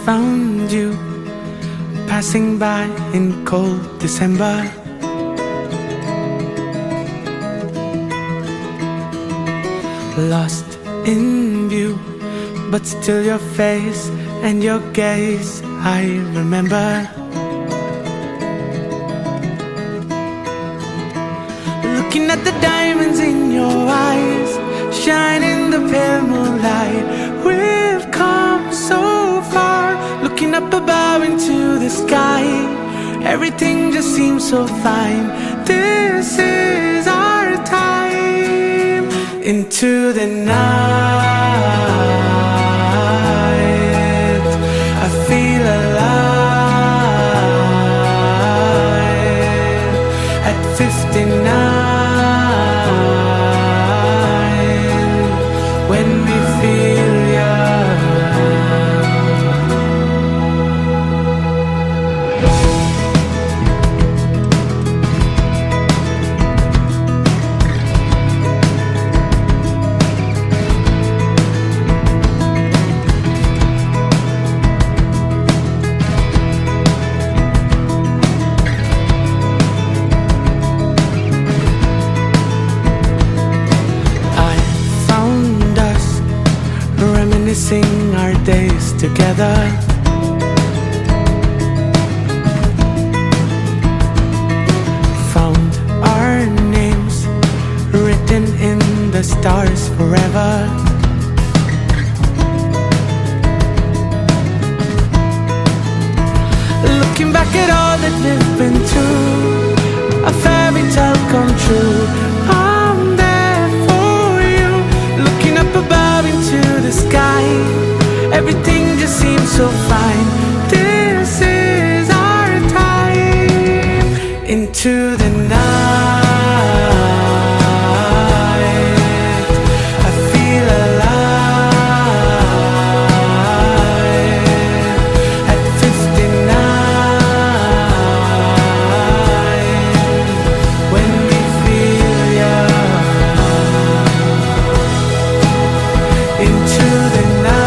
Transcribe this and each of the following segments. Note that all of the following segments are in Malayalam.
found you passing by in cold December. Lost in view, but still your face and your gaze I remember. Looking at the diamonds in your eyes, shine in the pale moonlight. We've come so far, looking up above into the sky. Everything just seems so fine. This is our time. Into the night, I feel alive. At 59, when we feel young. Reminiscing our days together. Found our names written in the stars forever. Looking back at all that we've been through, a fairy tale come true. I'm there for you, looking up above into the sky. Everything just seems so fine. This is our time. Into the night, I feel alive. At 59, when we feel young. Into the night.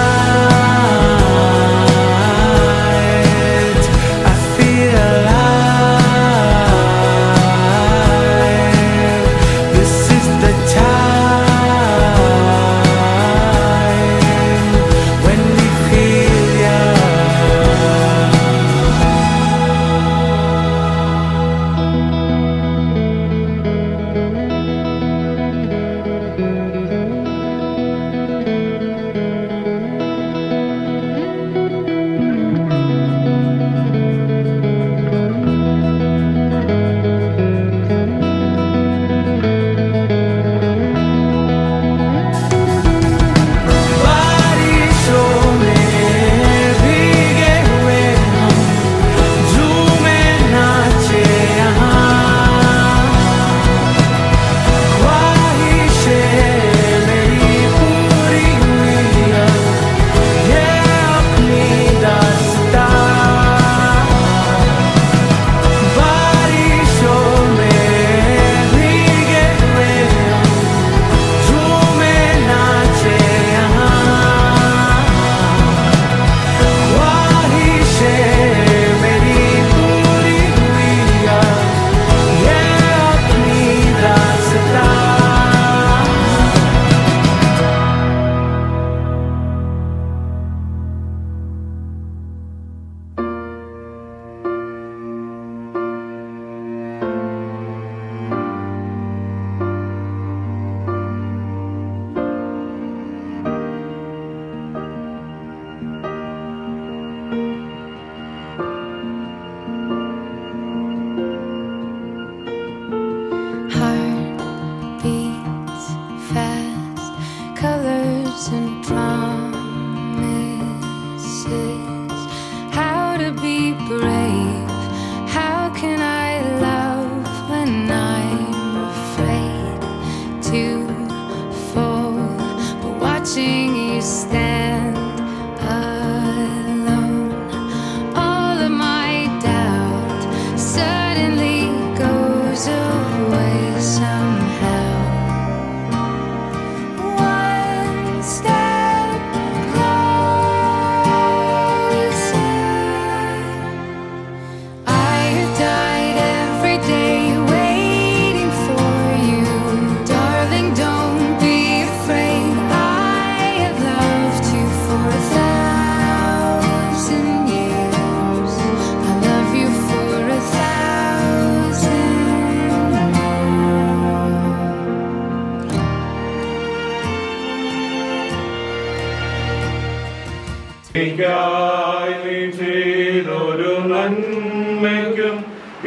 നന്മയ്ക്കും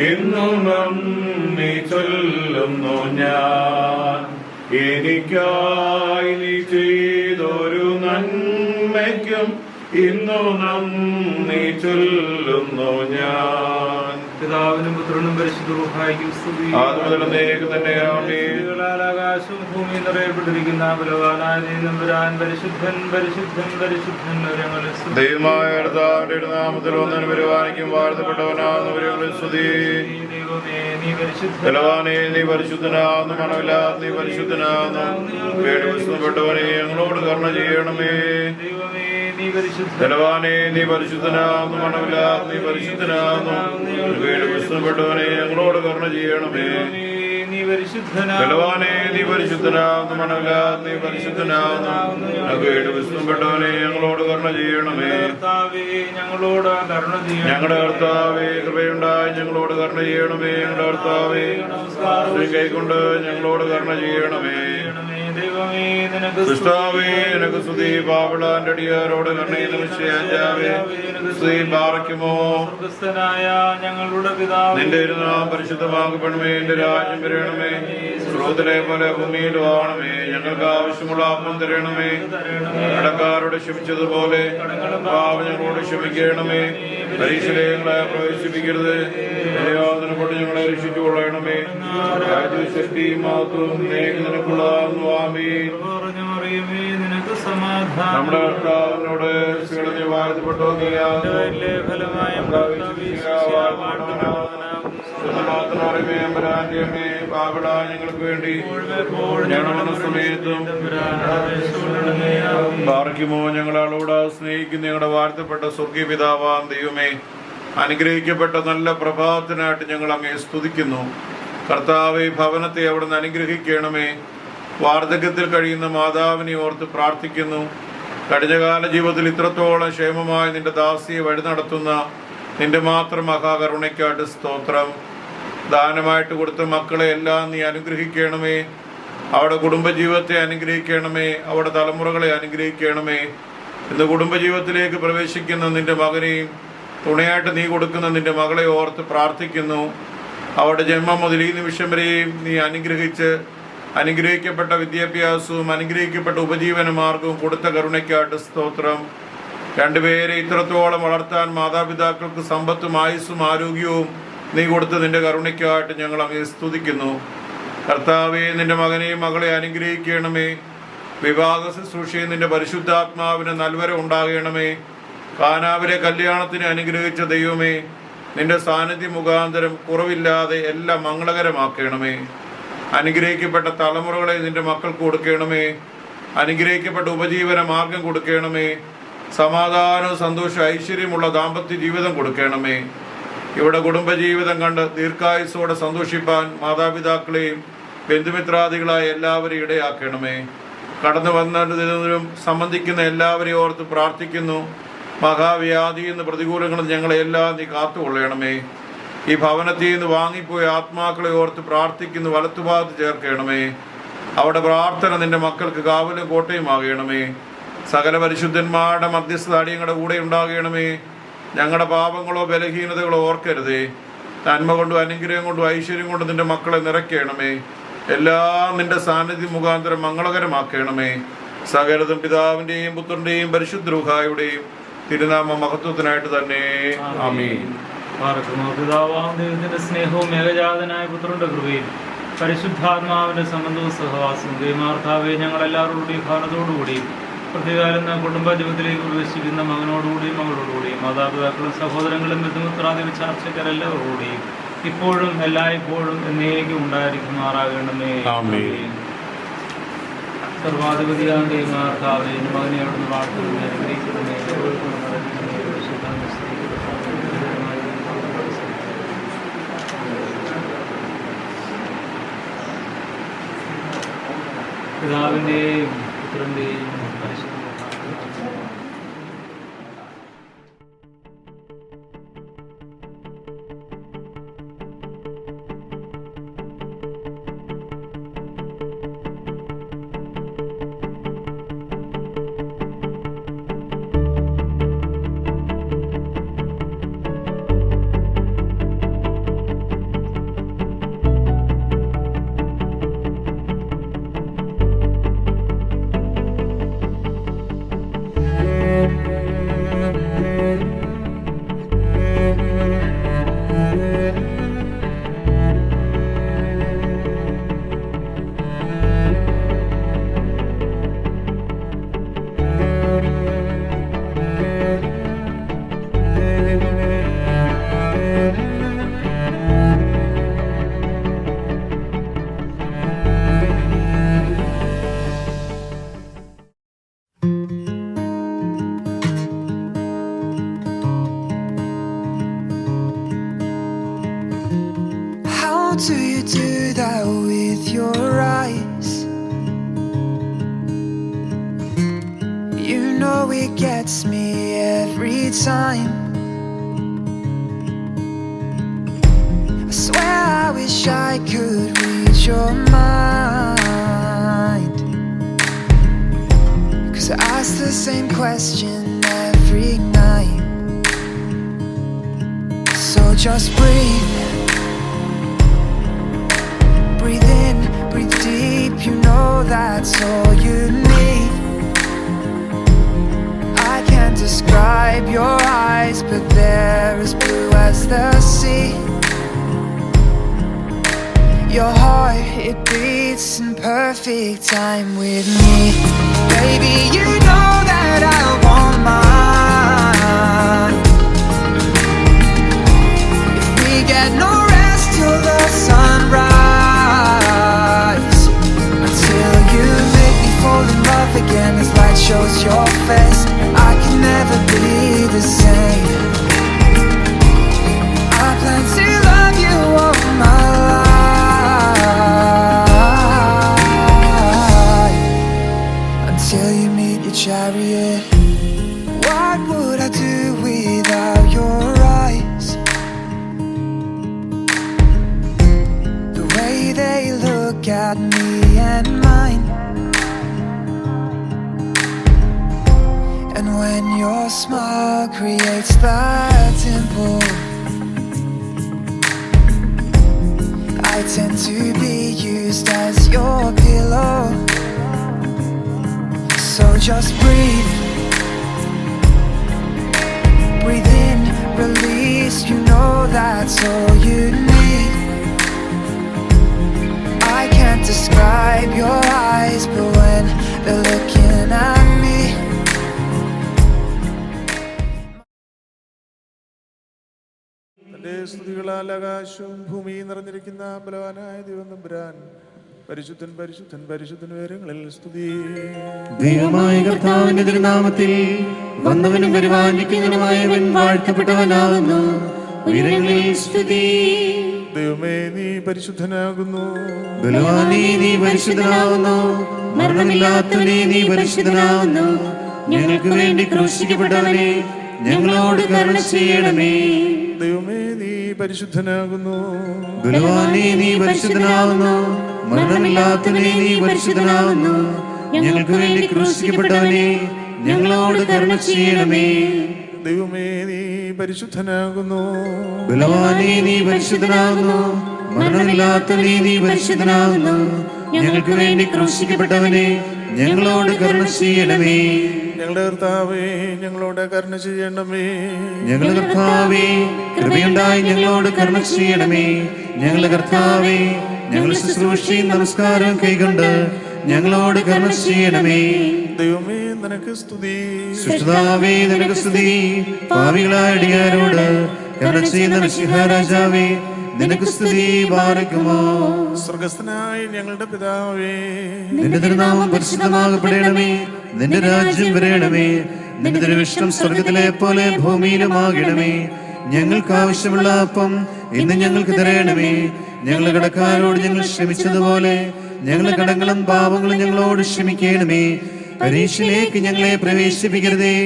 ഇന്നു നന്ദി ചൊല്ലുന്നു ഞാൻ. എനിക്കായി നീ ചെയ്തൊരു നന്മയ്ക്കും ഇന്നു നന്ദി ചൊല്ലുന്നു ഞാൻ. പിതാവിനും പുത്രനും പരിശുദ്ധ റൂഹായിക്കും സ്തുതി. ആകാശവും ഭൂമിയും നിറയപ്പെട്ടിരിക്കുന്ന ബലവാനായ ദൈവം പരിശുദ്ധൻ പരിശുദ്ധൻ പരിശുദ്ധൻ. ദൈവമായ കർത്താവിന്റെ നാമത്തിൽ ഒന്നിനും വരുവാനിക്കും വാഴ്ത്തപ്പെട്ടവനാകുന്നവരെ സ്തുതി. ബലവാനെ നീ പരിശുദ്ധനാകുന്നു, മണമില്ലാത്ത നീ പരിശുദ്ധനാകുന്നു. വിഷ്ണുപ്പെട്ടവനെ ഞങ്ങളോട് കരുണ ചെയ്യണമേ. ബലവാനെ നീ പരിശുദ്ധനാകുന്നു, മണമില്ലാത്ത നീ പരിശുദ്ധനാകുന്നു. വിഷ്ണുപ്പെട്ടവനെ ഞങ്ങളോട് കരുണ ചെയ്യണമേ. ബലവാനെ നീ പരിശുദ്ധനാകുന്നു, മണമില്ലാത്ത നീ പരിശുദ്ധനാകുന്നു. വിഷ്ണുപ്പെട്ടവനെ ഞങ്ങളോട് കരുണ ചെയ്യണമേ. ഞങ്ങളുടെ കർത്താവേ കൃപയുണ്ടായി ഞങ്ങളോട് കരുണ ചെയ്യണമേ. ഞങ്ങളുടെ കർത്താവേ കൈക്കൊണ്ട് ഞങ്ങളോട് കരുണ ചെയ്യണമേ. സൃഷ്ടാവേ നിനക്ക് സ്തുതി. പാപിളാന്റെ അടിയാരോട് കരുണയാവേ സ്തുതി പാറയ്ക്കുമോ. ഞങ്ങളുടെ പിതാവ് നിന്റെ നാം പരിശുദ്ധമാക്കപ്പെടണമേ. എന്റെ രാജ്യം വരണമേ. സ്രോതലെ പോലെ ഭൂമിയിലും ആണമേ. ഞങ്ങൾക്ക് ആവശ്യമുള്ള അപ്പം തരണമേ. കടക്കാരോട് ക്ഷമിച്ചതുപോലെ പാപം ഞങ്ങളോട് ക്ഷമിക്കണമേ. പരീക്ഷകളെ പ്രവേശിപ്പിക്കരുത്. കൊണ്ട് ഞങ്ങളെ രക്ഷിച്ചു കൊള്ളണമേ. ശക്തിയും മാത്രവും നിനക്കുള്ളതാകുന്നു. ആമീൻ. നമ്മുടെ കർത്താവിനോട് വാഴ്ത്തപ്പെട്ടോ ഞങ്ങൾക്ക് വേണ്ടി ഞങ്ങളുടെ സമയത്തും പാർക്കുമോ. ഞങ്ങളോട് സ്നേഹിക്കുന്ന ഞങ്ങളുടെ വാഴ്ത്തപ്പെട്ട സ്വർഗീയ പിതാവാം ദൈവമേ, അനുഗ്രഹിക്കപ്പെട്ട നല്ല പ്രഭാതത്തിനായിട്ട് ഞങ്ങൾ അങ്ങേ സ്തുതിക്കുന്നു. കർത്താവെ, ഭവനത്തെ അവിടുന്ന് അനുഗ്രഹിക്കണമേ. വാർദ്ധക്യത്തിൽ കഴിയുന്ന മാതാവിനെ ഓർത്ത് പ്രാർത്ഥിക്കുന്നു. കഴിഞ്ഞകാല ജീവിതത്തിൽ ഇത്രത്തോളം ക്ഷേമമായി നിന്റെ ദാസിയെ വഴി നടത്തുന്ന നിന്റെ മാത്രം മഹാകരുണയ്ക്കായിട്ട് സ്തോത്രം. ദാനമായിട്ട് കൊടുത്ത മക്കളെ എല്ലാം നീ അനുഗ്രഹിക്കണമേ. അവിടെ കുടുംബജീവിതത്തെ അനുഗ്രഹിക്കണമേ. അവിടെ തലമുറകളെ അനുഗ്രഹിക്കണമേ. ഇന്ന് കുടുംബജീവിതത്തിലേക്ക് പ്രവേശിക്കുന്ന നിന്റെ മകനെയും തുണയായിട്ട് നീ കൊടുക്കുന്ന നിന്റെ മകളെ ഓർത്ത് പ്രാർത്ഥിക്കുന്നു. അവിടെ ജന്മം മുതൽ ഈ നിമിഷം വരെയും നീ അനുഗ്രഹിക്കപ്പെട്ട വിദ്യാഭ്യാസവും അനുഗ്രഹിക്കപ്പെട്ട ഉപജീവന മാർഗവും കൊടുത്ത കരുണയ്ക്കായിട്ട് സ്തോത്രം. രണ്ടുപേരെ ഇത്രത്തോളം വളർത്താൻ മാതാപിതാക്കൾക്ക് സമ്പത്തും ആയുസ്സും ആരോഗ്യവും നീ കൊടുത്ത് നിന്റെ കരുണയ്ക്കായിട്ട് ഞങ്ങൾ അങ്ങേ സ്തുതിക്കുന്നു. കർത്താവെ, നിന്റെ മകനെയും മകളെ അനുഗ്രഹിക്കണമേ. വിവാഹ ശുശ്രൂഷയും നിന്റെ പരിശുദ്ധാത്മാവിന് നൽവര ഉണ്ടാകണമേ. കാനാവിലെ കല്യാണത്തിന് അനുഗ്രഹിച്ച ദൈവമേ, നിന്റെ സാന്നിധ്യ മുഖാന്തരം കുറവില്ലാതെ എല്ലാം മംഗളകരമാക്കണമേ. അനുഗ്രഹിക്കപ്പെട്ട തലമുറകളെ നിന്റെ മക്കൾക്ക് കൊടുക്കണമേ. അനുഗ്രഹിക്കപ്പെട്ട ഉപജീവന മാർഗം കൊടുക്കണമേ. സമാധാനവും സന്തോഷവും ഐശ്വര്യമുള്ള ദാമ്പത്യ ജീവിതം കൊടുക്കണമേ. ഇവിടെ കുടുംബജീവിതം കണ്ട് ദീർഘായുസ്സോടെ സന്തോഷിപ്പാൻ മാതാപിതാക്കളെയും ബന്ധുമിത്രാദികളായ എല്ലാവരെയും ഇടയാക്കണമേ. കടന്നു വന്നതിനും സംബന്ധിക്കുന്ന എല്ലാവരെയും ഓർത്ത് പ്രാർത്ഥിക്കുന്നു. മഹാവ്യാധിയിൽ നിന്ന് പ്രതികൂലങ്ങളിൽ ഞങ്ങളെല്ലാം നീ കാത്തുകൊള്ളണമേ. ഈ ഭവനത്തിൽ നിന്ന് വാങ്ങിപ്പോയ ആത്മാക്കളെ ഓർത്ത് പ്രാർത്ഥിക്കുന്നു. വലത്തുഭാഗത്ത് ചേർക്കണമേ. അവിടെ പ്രാർത്ഥന നിന്റെ മക്കൾക്ക് കാവലും കോട്ടയുമാകണമേ. സകല പരിശുദ്ധന്മാരുടെ മധ്യസ്ഥ അടിയങ്ങളുടെ കൂടെ ഉണ്ടാകണമേ. ഞങ്ങളുടെ പാപങ്ങളോ ബലഹീനതകളോ ഓർക്കരുതേ. നന്മ കൊണ്ടും അനുഗ്രഹം കൊണ്ടും ഐശ്വര്യം കൊണ്ടും നിന്റെ മക്കളെ നിറയ്ക്കണമേ. എല്ലാം നിന്റെ സാന്നിധ്യം മുഖാന്തരം മംഗളകരമാക്കണമേ. സകലതും പിതാവിൻ്റെയും പുത്രൻ്റെയും പരിശുദ്ധ റൂഹായുടെയും തിരുനാമ മഹത്വത്തിനായിട്ട് തന്നെ. ആമീൻ. പിതാവാം ദൈവത്തിന്റെ സ്നേഹവും ഏകജാതനായ പുത്രന്റെ കൃപയും പരിശുദ്ധാത്മാവിന്റെ സംബന്ധവും സഹവാസവും ദൈവമാർത്താവെ ഞങ്ങളെല്ലാവരോടുകൂടിയും ഭവനത്തോടുകൂടിയും പ്രത്യേകാലം കുടുംബ ജീവിതത്തിലേക്ക് പ്രവേശിക്കുന്ന മകനോടുകൂടിയും മകളോടുകൂടിയും മാതാപിതാക്കളും സഹോദരങ്ങളും ബന്ധുമിത്രാദി വിചാർച്ചക്കാരെല്ലാവരോടുകൂടിയും ഇപ്പോഴും എല്ലായ്പ്പോഴും എന്നേക്കും ഉണ്ടായിരിക്കുമാറാകണമേ. സർവാധിപതിയായ ദൈവമാർത്താവെ മകനെ അവിടുന്ന് വാർത്തകളെ അനുഗ്രഹിക്കണമേ. പിതാവിൻ്റെയും പുത്രൻ്റെയും പരിശുദ്ധ do you do that with your eyes? You know it gets me every time. I swear I wish I could read your mind, 'cause I ask the same question every night. So just breathe. Breathe in, breathe deep, you know that's all you need. I can't describe your eyes, but they're as blue as the sea. Your heart, it beats in perfect time with me. Baby, you know that I want mine. If we get no rest till the sunrise, until you make me fall in love again as light shows your face, I can never be the same. I plan to love you all my life, until you meet your chariot. What would I do without your eyes? The way they look at me and mine, and when your smile creates that dimple, I tend to be used as your pillow. So just breathe. Breathe in, release, you know that's all you need. I can't describe your eyes, but when they're looking at me, തന്റെ സ്തുതികളാൽ ആകാശവും ഭൂമിയും നിറഞ്ഞിരിക്കുന്ന ബലവാനായ ദൈവം തമ്പുരാൻ പരിശുദ്ധൻ പരിശുദ്ധൻ പരിശുദ്ധൻ ഉയരങ്ങളിൽ സ്തുതി. ദൈവമായ കർത്താവിന്റെ തിരുനാമത്തിൽ വന്നവനും വരുവാനിരിക്കുന്നവനുമായവൻ വാഴ്ത്തപ്പെട്ടവനാകുന്നു. ഉയരങ്ങളിൽ സ്തുതി. ദൈവമേ, നീ പരിശുദ്ധനാകുന്നു. ബലവാനേ, നീ പരിശുദ്ധനാകുന്നു. മരണമില്ലാത്തവനേ, നീ പരിശുദ്ധനാകുന്നു. ഞങ്ങൾക്ക് വേണ്ടി ക്രൂശിക്കപ്പെട്ടവനെ, ഞങ്ങളോട് കരുണ ചെയ്യണമേ. ദൈവമേ, നീ പരിശുദ്ധനാകുന്നു. ബലവാനേ, നീ പരിശുദ്ധനാകുന്നു. മരണമില്ലാത്തവനേ, നീ പരിശുദ്ധനാകുന്നു. ഞങ്ങൾക്ക് വേണ്ടി ക്രൂശിക്കപ്പെട്ടവനെ, ഞങ്ങളോട് കരുണ ചെയ്യണമേ. ദൈവമേ, നീ പരിശുദ്ധനാകുന്നു. ബലവാനേ, നീ പരിശുദ്ധനാകുന്നു. മരണമില്ലാത്തവനേ, നീ പരിശുദ്ധനാകുന്നു. ഞങ്ങൾക്ക് വേണ്ടി ക്രൂശിക്കപ്പെട്ടവനെ, ഞങ്ങളോട് കരുണ ചെയ്യണമേ. ഞങ്ങളുടെ കർത്താവേ, ഞങ്ങളോട് കരുണ ചെയ്യണമേ. ഞങ്ങളുടെ കർത്താവേ, കൃപയുണ്ടായി ഞങ്ങളോട് കരുണ ചെയ്യണമേ. ഞങ്ങളുടെ കർത്താവേ, ഞങ്ങളുടെ ശുശ്രൂഷയും നമസ്കാരവും കൈകൊണ്ട് ഞങ്ങളോട് കരുണ ചെയ്യണമേ. ദൈവമേ, നിനക്ക് സ്തുതി. സൃഷ്ടാവേ, നിനക്ക് സ്തുതി. പാപികളായ അടിയാരോട് കരുണ ചെയ്യുന്ന മിശിഹാ രാജാവേ, നിനക്ക് സ്തുതി. ബാരക്കുമോ. സ്വർഗസ്ഥനായ ഞങ്ങളുടെ പിതാവേ, നിന്റെ തിരുനാമം പരിശുദ്ധമാകപ്പെടണമേ. നിന്റെ രാജ്യം വരയണമേ. നിന്റെ തിരുവിഷ്ടം സ്വർഗത്തിലെ പോലെ ഭൂമിയിലുമാകണമേ. ഞങ്ങൾക്ക് ആവശ്യമുള്ള അപ്പം ഇന്ന് ഞങ്ങൾക്ക് തരയണമേ. ഞങ്ങളുടെ കടക്കാരോട് ഞങ്ങൾ ക്ഷമിച്ചതുപോലെ ഞങ്ങളുടെ കടങ്ങളും പാപങ്ങളും ഞങ്ങളോട് ക്ഷമിക്കണമേ. പരീക്ഷയിലേക്ക് ഞങ്ങളെ പ്രവേശിപ്പിക്കരുതേ,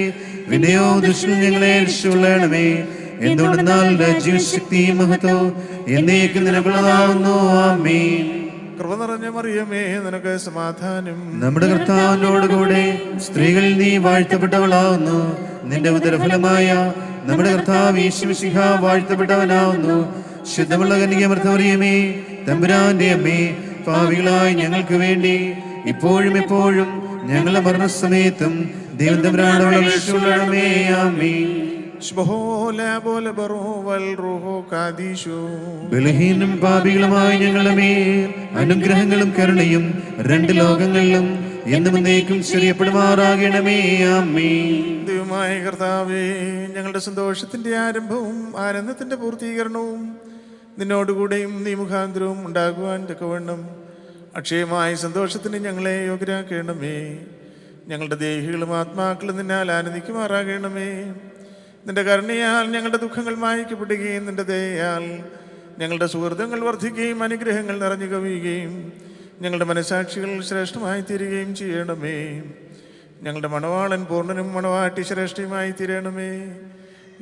വിനയോ ദുഷ്ടൻ ഞങ്ങളെ രക്ഷിക്കൊള്ളണമേ. എന്തുകൊണ്ടെന്നാൽ രാജ്യവും ശക്തിയും മഹത്വവും എന്നേക്കും നിനക്കുള്ളതാകുന്നു. ആമേൻ. കൃപ നിറഞ്ഞ മറിയമേ, നിനക്ക് സമാധാനം. നമ്മുടെ കർത്താവിനോട് കൂടെ സ്ത്രീകളിൽ നീ വാഴ്ത്തപ്പെട്ടവളാവുന്നു. നിന്റെ ഉദരഫലമായ നമ്മുടെ കർത്താവ് യേശു മിശിഹ വാഴ്ത്തപ്പെട്ടവനാവുന്നു. ശുദ്ധമുള്ള കന്യകമറിയമേ, തമ്പുരാന്റെ അമ്മേ, പാപികളായി ഞങ്ങൾക്ക് വേണ്ടി ഇപ്പോഴും എപ്പോഴും ഞങ്ങളുടെ മരണസമയത്തും ദൈവം തമ്പുരാനോട് അപേക്ഷിച്ചുകൊള്ളണമേ. ആമേൻ. ബലഹീനും പാപികളുമായി ഞങ്ങളുടെ മേൽ അനുഗ്രഹങ്ങളും കരുണയും രണ്ട് ലോകങ്ങളിലും എന്നും എന്നേക്കും ചെറിയപ്പെടുമാറാകണമേ. ആമേൻ. ദൈവമായ കർത്താവേ, ഞങ്ങളുടെ സന്തോഷത്തിന്റെ ആരംഭവും ആനന്ദത്തിന്റെ പൂർത്തീകരണവും നിന്നോടുകൂടെയും നീ മുഖാന്തരവും ഉണ്ടാകുവാൻ തക്കവണ്ണം അക്ഷയമായ സന്തോഷത്തിന് ഞങ്ങളെ യോഗ്യരാക്കണമേ. ഞങ്ങളുടെ ദേഹികളും ആത്മാക്കളും നിന്നാൽ ആനന്ദിക്കുമാറാകണമേ. നിന്റെ കരുണയാൽ ഞങ്ങളുടെ ദുഃഖങ്ങൾ മായ്ക്കപ്പെടുകയും നിന്റെ ദയയാൽ ഞങ്ങളുടെ സുഹൃത്തുക്കൾ വർദ്ധിക്കുകയും അനുഗ്രഹങ്ങൾ നിറഞ്ഞു കവിയുകയും ഞങ്ങളുടെ മനസാക്ഷികൾ ശ്രേഷ്ഠമായി തീരുകയും ചെയ്യണമേ. ഞങ്ങളുടെ മണവാളൻ പൂർണ്ണനും മണവാട്ടി ശ്രേഷ്ഠയുമായി തീരണമേ.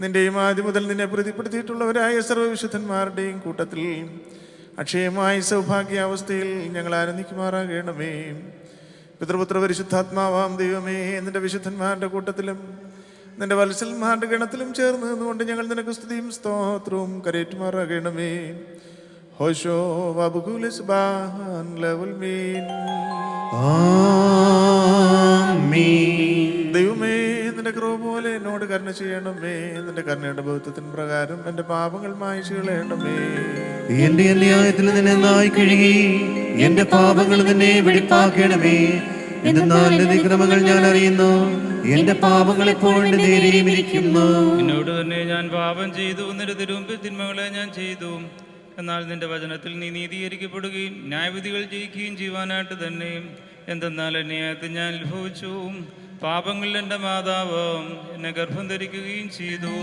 നിന്റെയും ആദ്യം മുതൽ നിന്നെ പ്രതിപ്പെടുത്തിയിട്ടുള്ളവരായ സർവ്വവിശുദ്ധന്മാരുടെയും കൂട്ടത്തിൽ അക്ഷയമായ സൗഭാഗ്യാവസ്ഥയിൽ ഞങ്ങൾ ആനന്ദിക്കുമാറാകണമേ. പിതൃപുത്ര പരിശുദ്ധാത്മാവാം ദൈവമേ, നിന്റെ വിശുദ്ധന്മാരുടെ കൂട്ടത്തിലും നിന്റെ വത്സലന്മാരുടെ ഗണത്തിലും ചേർന്ന് നിന്നുകൊണ്ട് ഞങ്ങൾ നിനക്ക് സ്തുതിയും സ്തോത്രവും കരേറ്റുമാറാകണമേ. ഹോശോ വബുകുലസ് ബാൻ ലവൽ മീൻ. ദൈവമേ, നിന്റെ കൃപ പോലെ എന്നോട് കരുണ ചെയ്യണമേ. നിന്റെ കരുണയുടെ ബഹുത്വത്തിന് പ്രകാരം എന്റെ പാപങ്ങൾ മായ്ച്ചു കളയണമേ. എന്റെ അന്യായത്തിൽ നിന്നെ നായി കഴുകി എന്റെ പാപങ്ങൾ നിന്നെ വെടിപ്പാക്കണമേ. എന്നാൽ എന്റെ അതിക്രമങ്ങൾ ഞാൻ അറിയുന്നു, എന്റെ പാപങ്ങൾ എപ്പോഴും എന്റെ നേരെയും ഇരിക്കുന്നു. എന്നോട് തന്നെ ഞാൻ പാപം ചെയ്തു, നിന്റെ തിരുമുമ്പിൽ തിന്മകളെ ഞാൻ ചെയ്തു. എന്നാൽ നിന്റെ വചനത്തിൽ നീ നീതീകരിക്കപ്പെടുകയും ന്യായവിധികൾ ജയിക്കുകയും ചെയ്യുവാനായിട്ട് തന്നെ. എന്തെന്നാൽ അന്യായത്തിൽ ഞാൻ അനുഭവിച്ചു, പാപങ്ങളിൽ എന്റെ മാതാവ് എന്നെ ഗർഭം ധരിക്കുകയും ചെയ്തു.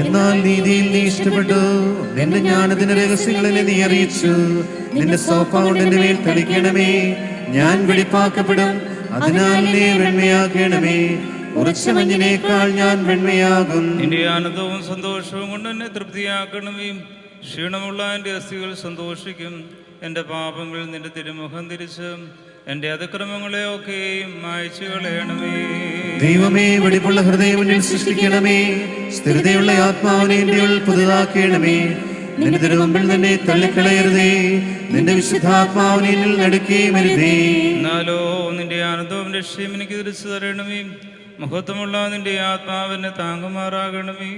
എന്നാൽ നീതിയിൽ നീ ഇഷ്ടപ്പെട്ടു, നിന്റെ ജ്ഞാനത്തിന്റെ രഹസ്യങ്ങളെ നീ അറിയിച്ചു. നിന്റെ സോപ്പ കൊണ്ട് എന്റെ മേൽ തളിക്കണമേ. ഞാൻ വെടിപ്പാക്കപ്പെടും, അതിനാൽ നീ വെണ്മയാക്കണമേ. ഉറച്ച മഞ്ഞിനേക്കാൾ ഞാൻ വെണ്മയാകും. നിന്റെ ആനന്ദവും സന്തോഷവും കൊണ്ട് എന്നെ തൃപ്തിയാക്കണമേ. ക്ഷീണമുള്ള എൻ്റെ അസ്ഥികൾ സന്തോഷിക്കും. എൻ്റെ പാപങ്ങൾ നിന്റെ തിരുമുഖം തിരിച്ച് എൻ്റെ അതിക്രമങ്ങളെ ഒക്കെയും മായ്ച്ചു കളയണമേ. ദൈവമേ, വെടിപ്പുള്ള ഹൃദയം എന്നിൽ സൃഷ്ടിക്കണമേ. സ്ഥിരതയുള്ള ആത്മാവിനെ എൻ്റെ ഉള്ളിൽ പുതുതാക്കണമേ. നിന്റെ തിരുമുമ്പിൽ നിന്നെ തള്ളിക്കളയരുതേ. നിന്റെ വിശുദ്ധാത്മാവിനെ എന്നിൽ നടുക്കുകയും അരുതേ. എന്നാലോ നിന്റെ ആനന്ദവും രക്ഷയും എനിക്ക് തിരിച്ചു തരണമേ. മഹത്വമുള്ള നിന്റെ ആത്മാവിനെ താങ്ങുമാറാകണമേ.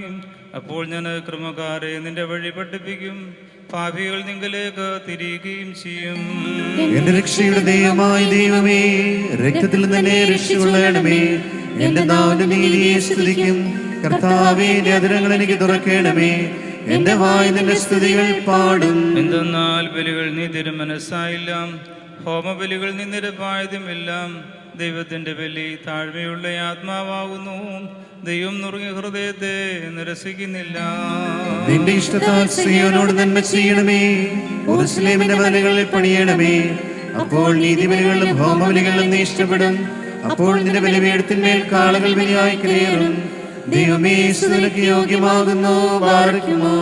അപ്പോൾ ഞാൻ ക്രമക്കാരെ നിന്റെ വഴി പഠിപ്പിക്കും, പാപികൾ നിങ്കലേക്ക് തിരിയുകയും ചെയ്യും. എന്റെ രക്ഷയുടെ ദൈവമായ ദൈവമേ, രക്തത്തിൽ നിന്നെ രക്ഷകൊള്ളണമേ. എന്റെ നാവിന്റെ നീതിയെ സ്തുതിക്കും. കർത്താവേ, എന്റെ അധരങ്ങൾ എനിക്ക് തുറക്കണമേ. എന്റെ വായ് നിന്റെ സ്തുതികൾ പാടും. എന്തെന്നാൽ ബലികൾ നീ തിരുമനസ്സായില്ല, ഹോമബലികൾ നീ നിരപ്പായതുമില്ല. ദൈവത്തിന്റെ ബലി താഴ്മയുള്ള ആത്മാവാകുന്നു. ദൈവം നുറുങ്ങിയ ഹൃദയത്തെ നിരസിക്കുന്നില്ല. നിന്റെ ഇഷ്ടത്താൽ സിയോനോട് നന്മ ചെയ്യണമേ. യെരൂശലേമിന്റെ മലകളിൽ പണിയണമേ. അപ്പോൾ നീതിബലികളിലും ഹോമബലികളിലും നീ ഇഷ്ടപ്പെടും. അപ്പോൾ നിന്റെ ബലിപീഠത്തിന്മേൽ കാളകൾ ബലിയായി കയറും. ദൈവമേ, സ്തുതിക്ക് യോഗ്യമാകുന്നു. ബാരക്കുമോ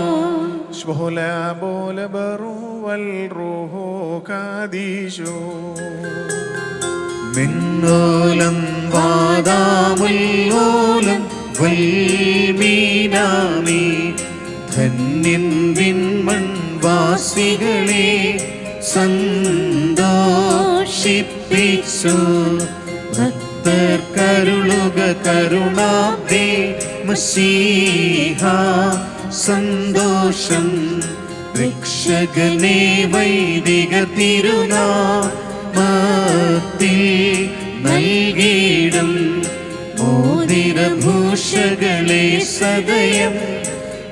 ശ്വോല ബോല ബറു വൽ റൂഹോ ഖദീശോ. മിന്നോലം വാദാമുല്ലോലം വൽമീനാമി. ധന്യൻ വിൺമൺ വാസികളെ സന്തോഷിപ്പിച്ചു. ഭക്തർ കരുളുക കരുണാബ്ദേ മസീഹ സന്തോഷം. രക്ഷകനെ വൈദിക തിരുനാമത്തിൽ നൽകിയിടും. മോതിരഭൂഷകളെ സദയം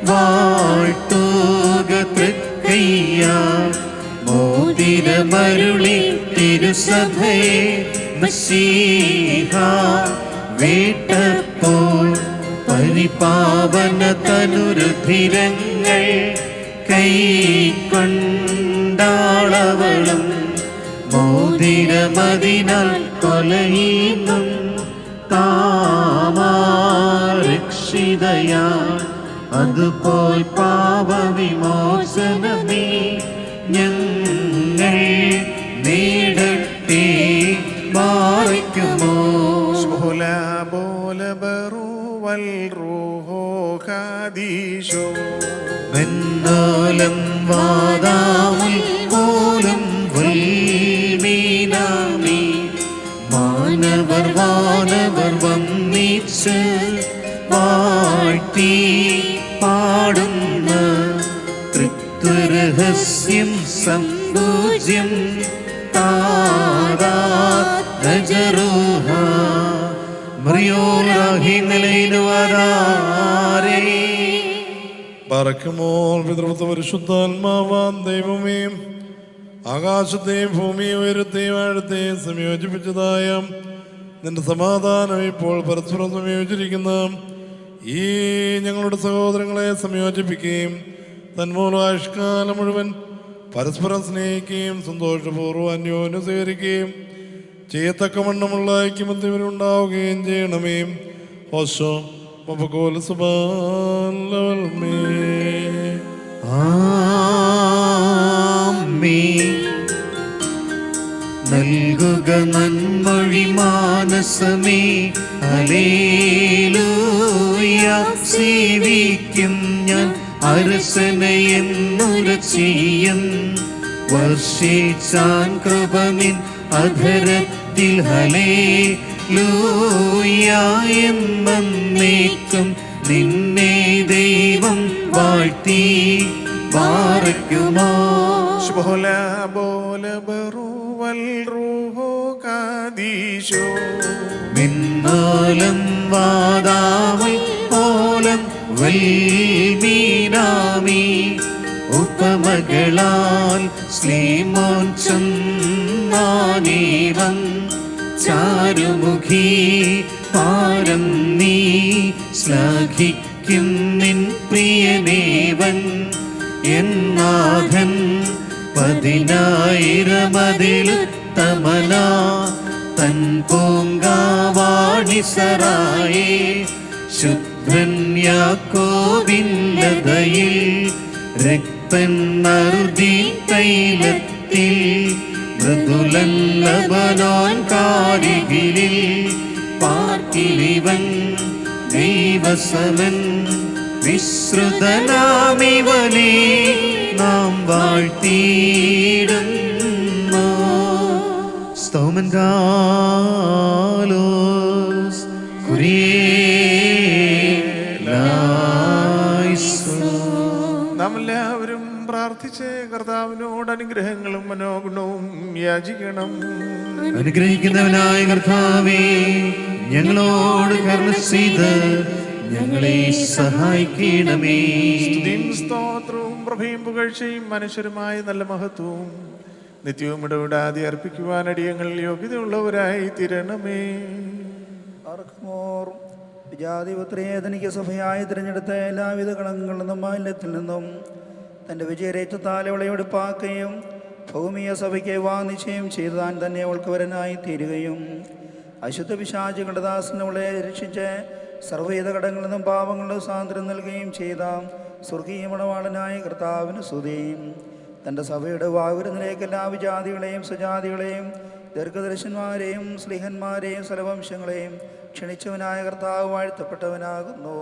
വാഴ്ത്തുക തൃക്കയ്യ. മോതിരമരുളി തിരുസഭയെ മസീഹ വേട്ടപ്പോൾ. പരിപാവന തനുരുധിരങ്ങൾ കൈക്കൊണ്ടാളവളും. മോതിരമതിനാൽ കൊലയുന്നും താമാരക്ഷിതയാ. അതുപോൽ പാപവിമോചനമേ ഞങ്ങൾ നേടട്ടെ. ബാരക്കുമോ ശ്വോല ബോല ബറു വൽ റൂഹോ ഖദീശോ. വെന്നോലം വാദാമുൽ പോലും വൽമീനാമി. മാനവർ വാനവർ വന്നിച്ച് വാഴ്ത്തി പാടുന്ന തൃത്വരഹസ്യം സംപൂജ്യം താരാജരൂഹ. മറിയോരാഹി നിലയിലുവരാരേ. പറക്കുമോൾ പിതൃത്വ പരിശുദ്ധാത്മാവാം ദൈവമേ, ആകാശത്തെയും ഭൂമിയും ഉയരത്തെയും ആഴത്തെയും സംയോജിപ്പിച്ചതായ നിന്റെ സമാധാനം ഇപ്പോൾ പരസ്പരം സംയോജിച്ചിരിക്കുന്ന ഈ ഞങ്ങളുടെ സഹോദരങ്ങളെ സംയോജിപ്പിക്കുകയും തന്മൂലം ആയുഷ്കാലം മുഴുവൻ പരസ്പരം സ്നേഹിക്കുകയും സന്തോഷപൂർവ്വം അന്യോന്യം സ്വീകരിക്കുകയും ചെയ്യത്തക്കവണ്ണമുള്ള ഐക്യമത്യവരുണ്ടാവുകയും ചെയ്യണമേ. ഹോശോ മപകോലസുബാലവൽമേ. ആമേൻ. നൽകുക നന്മൊഴി മാനസമേ, ഹല്ലേലൂയ. സേവിക്കും ഞാൻ അരസനെ എന്നുരചിയും, വർഷിച്ചാൻ കൃപനിൻ അധരത്തിൽ ഹല്ലേലൂയ എന്നേക്കും. നിന്നെ ദൈവം വാഴ്ത്തി ബാറയ്ക്കുമോ. ശുഭോല ബോല ബറുവൽ റൂഹോ കാദീശോ. മിന്നോലം വാദാമൽ പോലം വൽമീനാമി, ഉപമകളാൽ ശ്ലീമോൻ ചന്നാനീവം. ചാരുമുഖി പാരം നീ ശ്ലാഘിക്കും നിൻ പ്രിയനേവൻ. എന്നാഥൻ 10,000 തൻ പൂങ്കാവാണിസറായേ. ശുദ്രൻ യാക്കോബിൻ ലതയിൽ രക്തൻ നറുതി തൈലത്തിൽ. മൃദുലൻ ലബനോൻ കാരികിലിൽ പാർക്കിലിവൻ ദൈവസമൻ. വിശ്രുതനാമിവനെ നാം വാഴ്ത്തിയിടുന്നു. സ്തോമൻ കാലോസ് നാം എല്ലാവരും പ്രാർത്ഥിച്ച് കർത്താവിനോട് അനുഗ്രഹങ്ങളും മനോഗുണവും യാചിക്കണം. അനുഗ്രഹിക്കുന്നവനായ കർത്താവേ, ഞങ്ങളോട് കരുണ ചെയ്ത് ഞങ്ങളെ സഹായിക്കണമേ. സ്തുതിയും സ്തോത്രവും പ്രഭയും പുകഴ്ചയും മനുഷ്യരുമായ നല്ല മഹത്വവും നിത്യവും ഇടവിടാതെ അർപ്പിക്കുവാൻ അടിയങ്ങൾ യോഗ്യതയുള്ളവരായി തീരണമേ. ആർക്കുമോർ വിജാതിപുത്രിയെ തനിക്ക് സഭയായി തിരഞ്ഞെടുത്ത എല്ലാവിധ കളങ്ങളിൽ നിന്നും മാലിന്യത്തിൽ നിന്നും തൻ്റെ വിജയരേറ്റത്താൽ അവളെ വെടിപ്പാക്കുകയും ഭൗമിക സഭയ്ക്ക് വാനിശ്ചയം ചെയ്ത് താൻ തന്നെ അവൾക്ക് വരനായി തീരുകയും അശുദ്ധ പിശാചുകളുടെ ദാസനെ അവളെ രക്ഷിച്ച് സർവ്വവിധ കടങ്ങളിൽ നിന്നും പാപങ്ങളുടെ സ്വാതന്ത്ര്യം നൽകുകയും ചെയ്ത സ്വർഗീയ മണവാളനായ കർത്താവിന് സ്തുതിയും. തൻ്റെ സഭയുടെ വാകുരുന്നിലേക്ക് എല്ലാ വിജാതികളെയും സ്വജാതികളെയും ദീർഘദർശന്മാരെയും സ്ലിഹന്മാരെയും സലവംശങ്ങളെയും ക്ഷണിച്ചവനായ കർത്താവ് വാഴ്ത്തപ്പെട്ടവനാകുന്നു.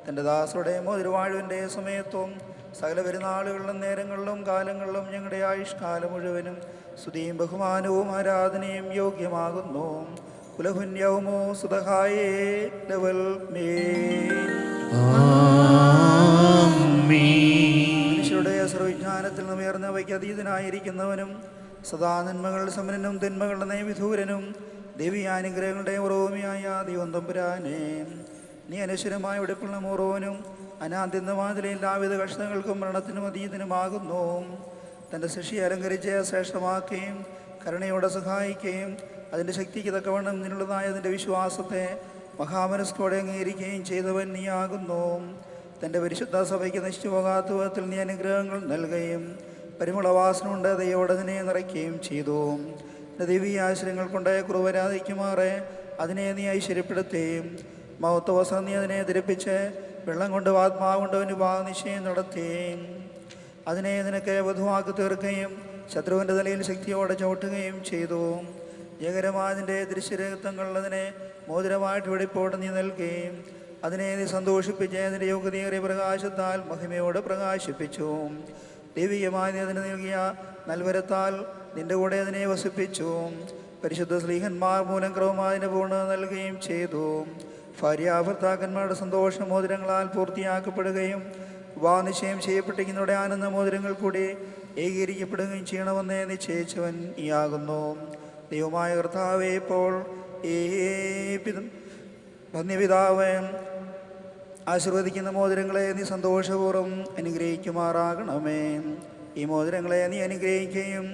തൻ്റെ ദാസരുടെ മോതിരവാഴുവിൻ്റെ സമയത്തും സകല പെരുന്നാളുകളിലും നേരങ്ങളിലും കാലങ്ങളിലും ഞങ്ങളുടെ ആയുഷ്കാലം മുഴുവനും സ്തുതിയും ബഹുമാനവും ആരാധനയും യോഗ്യമാകുന്നു. കുലഹുന്യവുമോ സുതഹായേ ലവൽ മേ. മനുഷ്യരുടെ സർവജ്ഞാനത്തിൽ നിന്നും ഉയർന്നവയ്ക്ക് അതീതനായിരിക്കുന്നവനും സദാ നന്മകൾ സമരനും തിന്മകളുടെ നയവിധൂരനും ദൈവീയാനുഗ്രഹങ്ങളുടെ ഉറവുമയായ ദൈവം തമ്പുരാനെ, നീ അനശ്വരമായ വെടിപ്പുള്ള മോറോനും അനാദ്യന്തമാതിലെ എല്ലാവിധ കഷ്ടങ്ങൾക്കും മരണത്തിനും അതീതനുമാകുന്നു. തൻ്റെ ശിക്ഷയെ അലങ്കരിച്ച് ശ്രേഷ്ഠമാക്കുകയും കരുണയോടെ സഹായിക്കുകയും അതിൻ്റെ ശക്തിക്ക് തക്കവണ്ണം നിന്നുള്ളതായ അതിൻ്റെ വിശ്വാസത്തെ മഹാമനസ്കോടെ അംഗീകരിക്കുകയും ചെയ്തവൻ നീയാകുന്നു. തൻ്റെ പരിശുദ്ധ സഭയ്ക്ക് നശിച്ചു പോകാത്ത വിധത്തിൽ നീ അനുഗ്രഹങ്ങൾ നൽകുകയും പരിമളവാസന കൊണ്ട് ദയോടെ അതിനെ നിറയ്ക്കുകയും ചെയ്തു. ദിവ്യാശ്രയങ്ങൾ കൊണ്ട് കുറവരാതിക്കുമാറെ അതിനെ നീ ഐശ്വര്യപ്പെടുത്തുകയും മഹത്വവസ്ത്രം നീ അതിനെ ധരിപ്പിച്ച് വെള്ളം കൊണ്ട് ആത്മാവ് കൊണ്ട് വിവാഹ നിശ്ചയം നടത്തുകയും അതിനെ നിനക്ക് വധുവാക്കി തീർക്കുകയും ശത്രുവിൻ്റെ തലയിൽ ശക്തിയോടെ ചവിട്ടുകയും ചെയ്തു. ജയകരമാതിൻ്റെ ദൃശ്യരക്തങ്ങൾ അതിനെ മോതിരമായിട്ട് വെടിപ്പോടെ നീ നൽകുകയും അതിനെ നീ സന്തോഷിപ്പിച്ച് അതിൻ്റെ യോഗ്യതയേറിയ പ്രകാശത്താൽ മഹിമയോടെ പ്രകാശിപ്പിച്ചു. ദൈവികമായി നീ അതിന് നൽകിയ നൽവരത്താൽ നിന്റെ കൂടെ അതിനെ വസിപ്പിച്ചു. പരിശുദ്ധ സ്ലീഹന്മാർ മൂലം ക്രമമാതിന് പൂർണ്ണത നൽകുകയും ചെയ്തു. ഭാര്യാഭർത്താക്കന്മാരുടെ സന്തോഷ മോതിരങ്ങളാൽ പൂർത്തിയാക്കപ്പെടുകയും വിവാഹനിശ്ചയം ചെയ്യപ്പെട്ടിരിക്കുന്നവരുടെ ആനന്ദ മോതിരങ്ങൾ കൂടി ഏകീകരിക്കപ്പെടുകയും ചെയ്യണമെന്ന് നിശ്ചയിച്ചവൻ ഈയാകുന്നു. ദൈവമായ കർത്താവേ, ഇപ്പോൾ ഈ ധന്യപിതാവ് ആശീർവദിക്കുന്ന മോതിരങ്ങളെ നീ സന്തോഷപൂർവ്വം അനുഗ്രഹിക്കുമാറാകണമേ. ഈ മോതിരങ്ങളെ നീ അനുഗ്രഹിക്കുകയും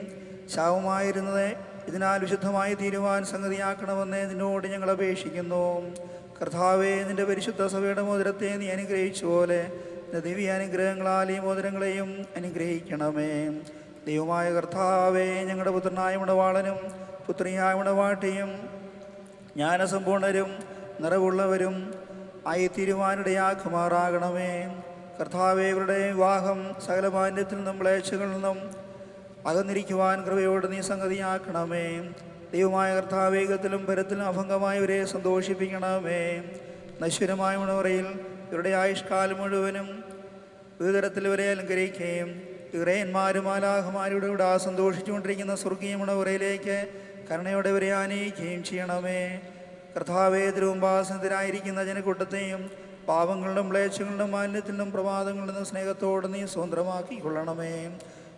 ശാപമായിരുന്നത് ഇതിനാൽ വിശുദ്ധമായി തീരുവാൻ സംഗതിയാക്കണമെന്ന് നിന്നോട് ഞങ്ങൾ അപേക്ഷിക്കുന്നു. കർത്താവേ, നിന്റെ പരിശുദ്ധ സഭയുടെ മോതിരത്തെ നീ അനുഗ്രഹിച്ച പോലെ ദിവ്യാനുഗ്രഹങ്ങളാൽ ഈ മോതിരങ്ങളെയും അനുഗ്രഹിക്കണമേ. ദൈവമായ കർത്താവേ, ഞങ്ങളുടെ പുത്രനായ മണവാളനും പുത്രിയായ മണവാട്ടിയും ജ്ഞാനസമ്പൂർണരും നിറവുള്ളവരും ആയിത്തീരുവാനിടയാക്കുമാറാകണമേ. കർത്താവേ, ഇവരുടെ വിവാഹം സകല മാന്യത്തിൽ നിന്നും ക്ലേശങ്ങളിൽ നിന്നും അകന്നിരിക്കുവാൻ കൃപയോട് നീ സംഗതിയാക്കണമേ. ദൈവമായ കർത്താവേഗത്തിലും പരത്തിലും അഭംഗമായവരെ സന്തോഷിപ്പിക്കണമേ. നശ്വരമായ മണവറയിൽ ഇവരുടെ ആയുഷ്കാലം മുഴുവനും വിവിധതരത്തിൽ ഇവരെ അലങ്കരിക്കുകയും ഇറയന്മാരും മാലാഖമാരുടെ കൂടെ സന്തോഷിച്ചുകൊണ്ടിരിക്കുന്ന സ്വർഗീയ മണവറയിലേക്ക് കരുണയോടെ ഇവരെ ആനയിക്കുകയും ചെയ്യണമേ. കർത്താവേ, തിരുവുമ്പാസനത്തിനായിരിക്കുന്ന ജനക്കൂട്ടത്തെയും പാപങ്ങളുടെയും ക്ലേശങ്ങളുടെയും മാലിന്യത്തിനും പ്രമാദങ്ങളിൽ നിന്നും സ്നേഹത്തോടെ നീ സ്വതന്ത്രമാക്കിക്കൊള്ളണമേ.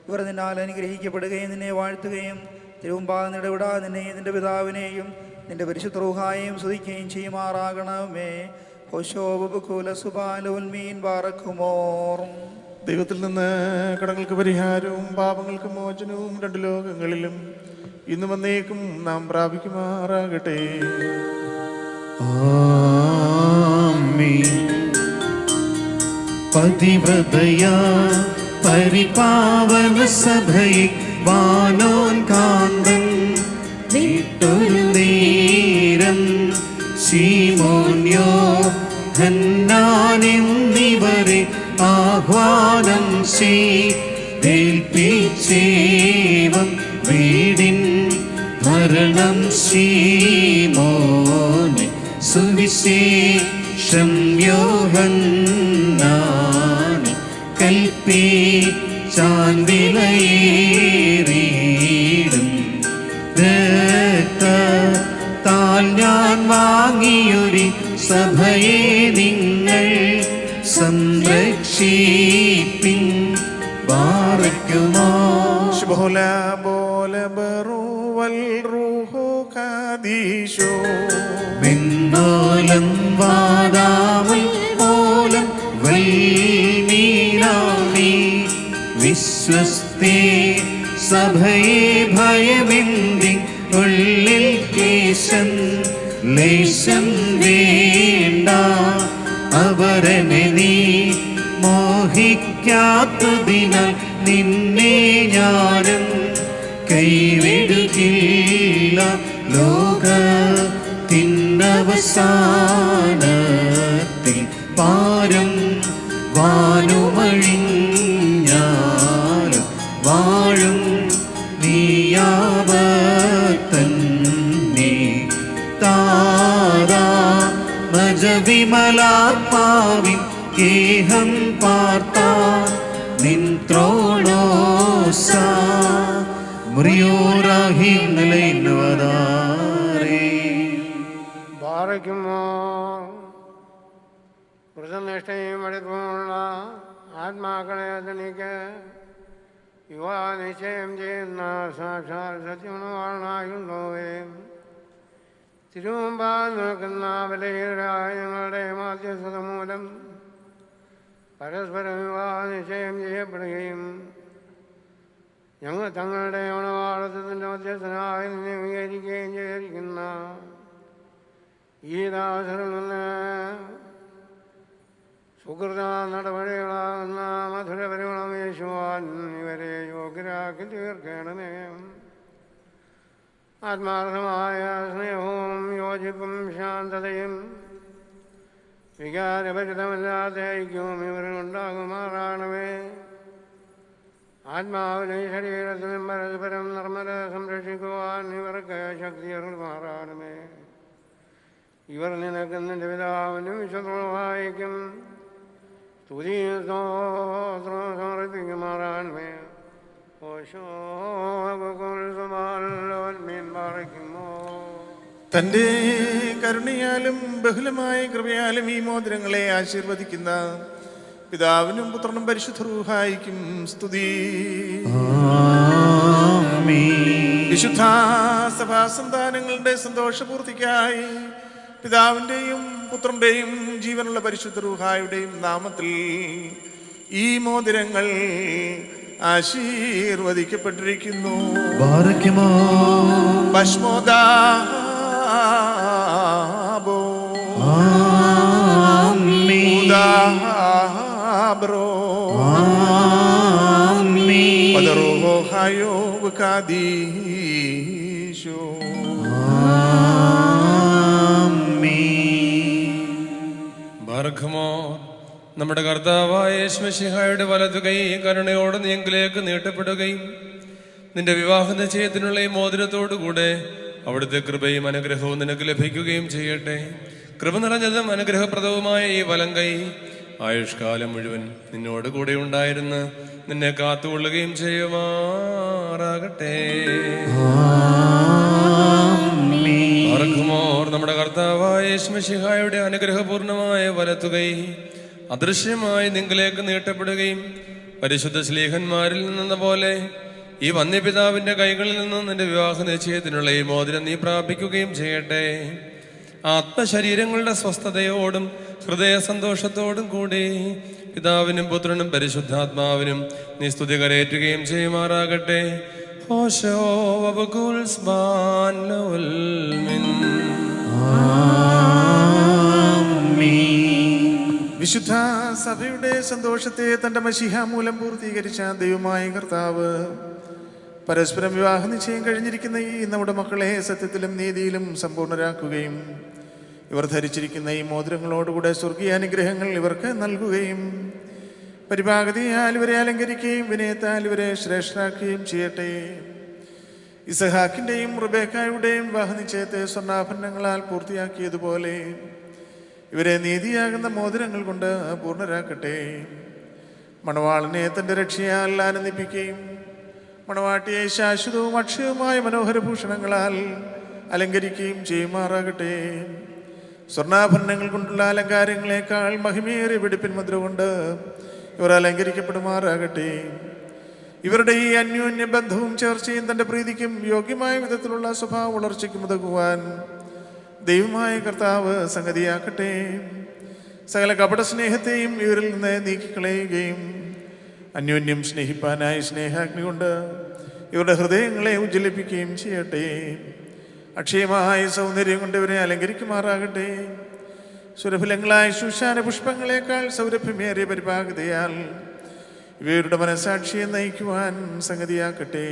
ഇവർ നിന്നാൽ അനുഗ്രഹിക്കപ്പെടുകയും നിന്നെ വാഴ്ത്തുകയും തിരുവുമ്പാകെ ഇടപെടാതെ നിന്നെയും നിന്റെ പിതാവിനെയും നിന്റെ പരിശുദ്ധ റൂഹായെയും സ്തുതിക്കുകയും ചെയ്യുമാറാകണമേ. ദൈവത്തിൽ നിന്ന് കടങ്ങൾക്ക് പരിഹാരവും പാപങ്ങൾക്ക് മോചനവും രണ്ട് ലോകങ്ങളിലും ഇന്ന് വന്നേക്കും നാം പ്രാപിക്കുമാറാകട്ടെ. ആമേൻ. പതിവ്രതയാ പരിപാവന സഭയെ വാനോൻ കാന്തൻ വിട്ടൊരു നേരം ശീമോന്യോ ഹന്നാനെന്നിവരെ ആഹ്വാനം ചെയ്തേൽപ്പിച്ചേവം വീടിൻ മരണം ശീമോനെ സുവിശേഷം യോഹന്നാനെ കൽപ്പിച്ചാൻ വിലയേറിയിടും രക്തത്താൽ ഞാൻ വാങ്ങിയൊരു സഭയെ നിങ്ങൾ സംരക്ഷിപ്പിൻ. ബാറയ്ക്കുമോ ശുഭോല ബോല ബറുവൽ റൂഹോ കാദീശോ മിന്നോലം വാദാമൽ പോലം വൈമീനാമി വിശ്വസ്തേ സഭയെ ഭയമെന്തി ഉള്ളിൽ കേശം ലേശം വേണ്ട. അവരനെ നീ മോഹിക്കാത്തതിനാൽ നിന്നെ ഞാനും കൈവിടുകില്ല. ലോകത്തിനവസാനത്തിൽ പാരം വാനുമഴിഞ്ഞാലും വാഴും നീയാവത്തന്നെ താരാ മജവിമലാത്മാവിൻ കേഹം പാർത്താ നിൻ ത്രോണോസ മുറിയോരാഹി നിലയുന്നവതാരേ. ബാറയ്ക്കുമോ വൃതനിഷ്ഠയും അടുപ്പമുള്ള ആത്മാക്കളെ തനിക്ക് യുവാ നിശ്ചയം ചെയ്യുന്ന സാക്ഷാൽ സത്യമുണവാളനായുള്ളവേ, തിരുമുമ്പാൽ നിൽക്കുന്ന ബലഹീനരായ ഞങ്ങളുടെ മാധ്യസ്ഥത മൂലം പരസ്പരം വിവാഹ നിശ്ചയം ചെയ്യപ്പെടുകയും ഞങ്ങൾ തങ്ങളുടെ മണവാളത്വത്തിൻ്റെ മധ്യസ്ഥനായി നിന്നെ അംഗീകരിക്കുകയും ചെയ്തിരിക്കുന്ന ഈ ദാസരിൽ നിന്ന് സുഹൃത നടപടികളാകുന്ന മധുരപരിമളം യേശുവാൻ ഇവരെ യോഗ്യരാക്കി തീർക്കണമേ. ആത്മാർത്ഥമായ സ്നേഹവും യോജിപ്പും ശാന്തതയും വികാരഭരിതമല്ലാത്ത ഐക്യവും ഇവരിലുണ്ടാകുമാറാണമേ. ആത്മാവിനെ ശരീരത്തിനും പരസ്പരം നിർമ്മല സംരക്ഷിക്കുവാൻ ഇവർക്ക് ശക്തി മാറാണമേ. ഇവർ നിനക്ക് നിന്റെ പിതാവിനും വിശുദ്ധവായിക്കും സ്തുതിയും സ്തോത്രവും സമർപ്പിക്കുമാറാണമേ. തൻ്റെ കരുണയാലും ബഹുലമായ കൃപയാലും ഈ മോതിരങ്ങളെ ആശീർവദിക്കുന്ന പിതാവിനും പുത്രനും പരിശുദ്ധ റൂഹായിക്കും സ്തുതി. വിശുദ്ധ സഭാസന്താനങ്ങളുടെ സന്തോഷപൂർത്തിക്കായി പിതാവിൻ്റെയും പുത്രൻ്റെയും ജീവനുള്ള പരിശുദ്ധ റൂഹായുടെയും നാമത്തിൽ ഈ മോതിരങ്ങൾ ആശീർവദിക്കപ്പെട്ടിരിക്കുന്നു. ഭസ്മോദാബോ ബാബ്രോ ആമീൻ. പദറോഹോ ഹായോ വകാദീശോ. ബാർഖമോ നമ്മുടെ കർത്താവായ യേശുമിശിഹായുടെ വലതു കൈ കരുണയോടെ നീങ്കിലേക്ക് നീട്ടപ്പെടുകയും നിന്റെ വിവാഹ നിശ്ചയത്തിനുള്ള ഈ മോതിരത്തോടുകൂടെ അവിടുത്തെ കൃപയും അനുഗ്രഹവും നിനക്ക് ലഭിക്കുകയും ചെയ്യട്ടെ. കൃപ നിറഞ്ഞതും അനുഗ്രഹപ്രദവുമായ ഈ വലം കൈ ആയുഷ്കാലം മുഴുവൻ നിന്നോട് കൂടെ ഉണ്ടായിരുന്ന് നിന്നെ കാത്തുകൊള്ളുകയും ചെയ്യുമാറാകട്ടെ. ബാർഖമോർ നമ്മുടെ കർത്താവായ യേശുമിശിഹായുടെ അനുഗ്രഹപൂർണമായ വലത്തുകൈ അദൃശ്യമായി നിങ്ങളിലേക്ക് നീട്ടപ്പെടുകയും പരിശുദ്ധ ശ്ലീഹന്മാരിൽ നിന്നെന്ന പോലെ ഈ വന്യപിതാവിന്റെ കൈകളിൽ നിന്ന് നിന്റെ വിവാഹ നിശ്ചയത്തിനുള്ള ഈ മോതിരം നീ പ്രാപിക്കുകയും ചെയ്യട്ടെ. ആത്മശരീരങ്ങളുടെ സ്വസ്ഥതയോടും ഹൃദയ സന്തോഷത്തോടും കൂടി പിതാവിനും പുത്രനും പരിശുദ്ധാത്മാവിനും നീ സ്തുതി കരയേറ്റുകയും ചെയ്യുമാറാകട്ടെ. വിശുദ്ധ സഭയുടെ സന്തോഷത്തെ തന്റെ മശിഹ മൂലം പൂർത്തീകരിച്ച ദൈവമായ കർത്താവ് പരസ്പരം വിവാഹ നിശ്ചയം കഴിഞ്ഞിരിക്കുന്ന ഈ നമ്മുടെ മക്കളെ സത്യത്തിലും നീതിയിലും സമ്പൂർണരാക്കുകയും ഇവർ ധരിച്ചിരിക്കുന്ന ഈ മോതിരങ്ങളോടുകൂടെ സ്വർഗീയ അനുഗ്രഹങ്ങൾ ഇവർക്ക് നൽകുകയും പരിപാകതയാൽ ഇവരെ അലങ്കരിക്കുകയും വിനയത്താൽ ഇവരെ ശ്രേഷ്ഠരാക്കുകയും ചെയ്യട്ടെ. ഇസഹാക്കിൻ്റെയും റിബേക്കായുടെയും വിവാഹ നിശ്ചയത്തെ സ്വർണ്ണാഭരണങ്ങളാൽ പൂർത്തിയാക്കിയതുപോലെ ഇവരെ നീതിയാകുന്ന മോതിരങ്ങൾ കൊണ്ട് പൂർണ്ണരാക്കട്ടെ. മണവാളനെ തൻ്റെ രക്ഷയാൽ ആനന്ദിപ്പിക്കുകയും മണവാട്ടിയെ ശാശ്വതവും അക്ഷയവുമായ മനോഹരഭൂഷണങ്ങളാൽ അലങ്കരിക്കുകയും ചെയ്യുമാറാകട്ടെ. സ്വർണ്ണാഭരണങ്ങൾ കൊണ്ടുള്ള അലങ്കാരങ്ങളെക്കാൾ മഹിമേറിയ വെടിപ്പിൻ മുദ്ര കൊണ്ട് ഇവർ അലങ്കരിക്കപ്പെടുമാറാകട്ടെ. ഇവരുടെ ഈ അന്യോന്യ ബന്ധവും ചേർച്ചയും തൻ്റെ പ്രീതിക്കും യോഗ്യമായ വിധത്തിലുള്ള സ്വഭാവ വളർച്ചയ്ക്കും ഉതകുവാൻ ദൈവമായ കർത്താവ് സംഗതിയാക്കട്ടെ. സകല കപട സ്നേഹത്തെയും ഇവരിൽ നിന്ന് നീക്കിക്കളയുകയും അന്യോന്യം സ്നേഹിപ്പാനായി സ്നേഹാഗ്നി കൊണ്ട് ഇവരുടെ ഹൃദയങ്ങളെ ഉജ്ജ്വലിപ്പിക്കുകയും ചെയ്യട്ടെ. അക്ഷയമായ സൗന്ദര്യം കൊണ്ട് ഇവരെ അലങ്കരിക്കുമാറാകട്ടെ. സുരഫലങ്ങളായ ശുശാന പുഷ്പങ്ങളെക്കാൾ സൗരഭ്യമേറിയ പരിപാകതയാൽ ഇവരുടെ മനസാക്ഷിയെ നയിക്കുവാൻ സംഗതിയാക്കട്ടെ.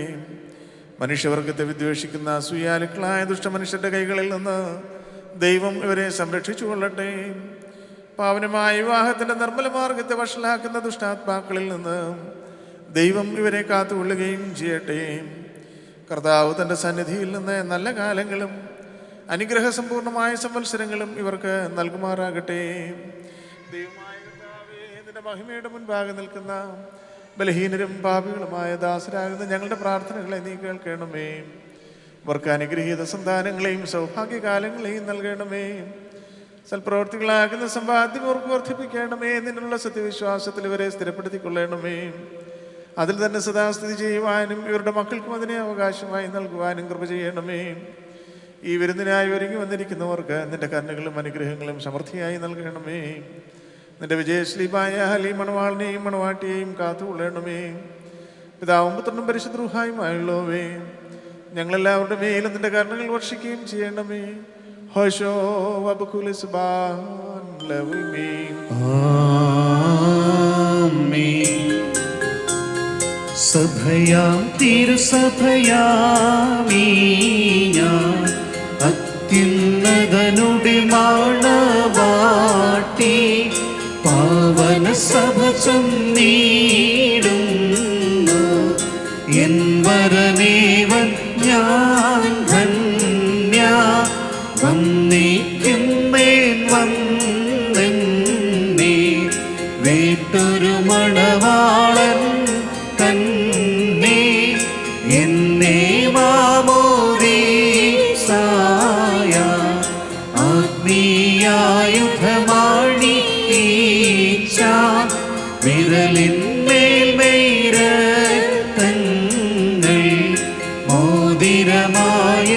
മനുഷ്യവർഗത്തെ വിദ്വേഷിക്കുന്ന അസൂയാലുക്കളായ ദുഷ്ടമനുഷ്യരുടെ കൈകളിൽ നിന്ന് ദൈവം ഇവരെ സംരക്ഷിച്ചു കൊള്ളട്ടെ. പാവനമായ വിവാഹത്തിൻ്റെ നിർമ്മല മാർഗത്തെ വഷളാക്കുന്ന ദുഷ്ടാത്മാക്കളിൽ നിന്ന് ദൈവം ഇവരെ കാത്തുകൊള്ളുകയും ചെയ്യട്ടെ. കർത്താവ് തൻ്റെ സന്നിധിയിൽ നിന്ന് നല്ല കാലങ്ങളും അനുഗ്രഹസമ്പൂർണമായ സംവത്സരങ്ങളും ഇവർക്ക് നൽകുമാറാകട്ടെ. ദൈവമായ കർത്താവേ, നിന്റെ മഹിമയുടെ മുൻപാകെ നിൽക്കുന്ന ബലഹീനരും പാപികളുമായ ദാസരാകുന്ന ഞങ്ങളുടെ പ്രാർത്ഥനകളെ നീ കേൾക്കണമേ. ഇവർക്ക് അനുഗ്രഹീത സന്താനങ്ങളെയും സൗഭാഗ്യകാലങ്ങളെയും നൽകണമേ. സൽപ്രവർത്തികളാകുന്ന സമ്പാദ്യം ഇവർക്ക് വർദ്ധിപ്പിക്കണമേ. നിന്നുള്ള സത്യവിശ്വാസത്തിൽ ഇവരെ സ്ഥിരപ്പെടുത്തിക്കൊള്ളണമേ. അതിൽ തന്നെ സദാസ്ഥിതി ചെയ്യുവാനും ഇവരുടെ മക്കൾക്കും അതിനെ അവകാശമായി നൽകുവാനും കൃപ ചെയ്യണമേ. ഈ വിരുന്നിനായി ഒരുങ്ങി വന്നിരിക്കുന്നവർക്ക് നിന്റെ കരുണകളും അനുഗ്രഹങ്ങളും സമൃദ്ധിയായി നൽകണമേ. നിന്റെ വിജയശ്ലീപായ ഈ മണവാളിനെയും മണവാട്ടിയെയും കാത്തുകൊള്ളണമേ. പിതാവും പുത്രനും പരിശുദ്ധ റൂഹായുമായുള്ളവേ, ഞങ്ങളെല്ലാവരുടെ മേലും നിന്റെ കരുണകൾ വർഷിക്കുകയും ചെയ്യണമേ. ഹോശോ വബകുലിസ്ബാൻ ലവിൽ മീ. സഭയാം തിരുസഭയാമീ ഞാൻ അത്യുന്നതനുടെ മാണവാട്ടി പാവന സഭ ചൊന്നീടുന്നു എൻ വരനേവൻ ഞാൻ ധന്യ വന്നേക്കും മേൻ വന്നെന്നേ വേട്ടൊരു മണവാളൻ തന്നെ എന്നെ മാമോദീസായ ആത്മീയായുധമാണി വിരലിന്മേൽ മേരത്തങ്ങൾ മോതിരമായ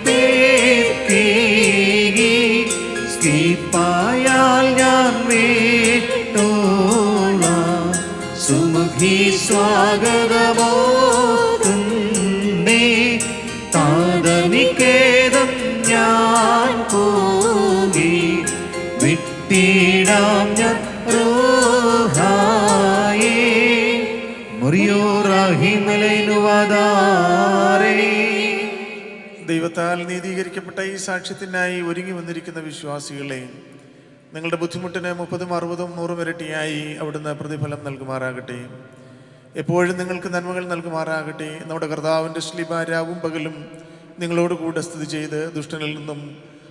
പേർക്കേകി സ്കീപ്പായാൽ ഞാൻ വേട്ടോളാം സുമുഖി സ്വാഗതമോ തുന്നേ താതനിക്കേതം ഞാൻ പോകി വിട്ടിടാം ഞാൻ റോഹാ ദൈവത്താൽ നീതീകരിക്കപ്പെട്ട ഈ സാക്ഷ്യത്തിനായി ഒരുങ്ങി വന്നിരിക്കുന്ന വിശ്വാസികളെ നിങ്ങളുടെ ബുദ്ധിമുട്ടിന് 30, 60, 100 ഇരട്ടിയായി അവിടുന്ന് പ്രതിഫലം നൽകുമാറാകട്ടെ. എപ്പോഴും നിങ്ങൾക്ക് നന്മകൾ നൽകുമാറാകട്ടെ. നമ്മുടെ കർത്താവിൻ്റെ ശ്ലീബ രാവും പകലും നിങ്ങളോട് കൂടെ സ്ഥിതി ചെയ്ത് ദുഷ്ടനിൽ നിന്നും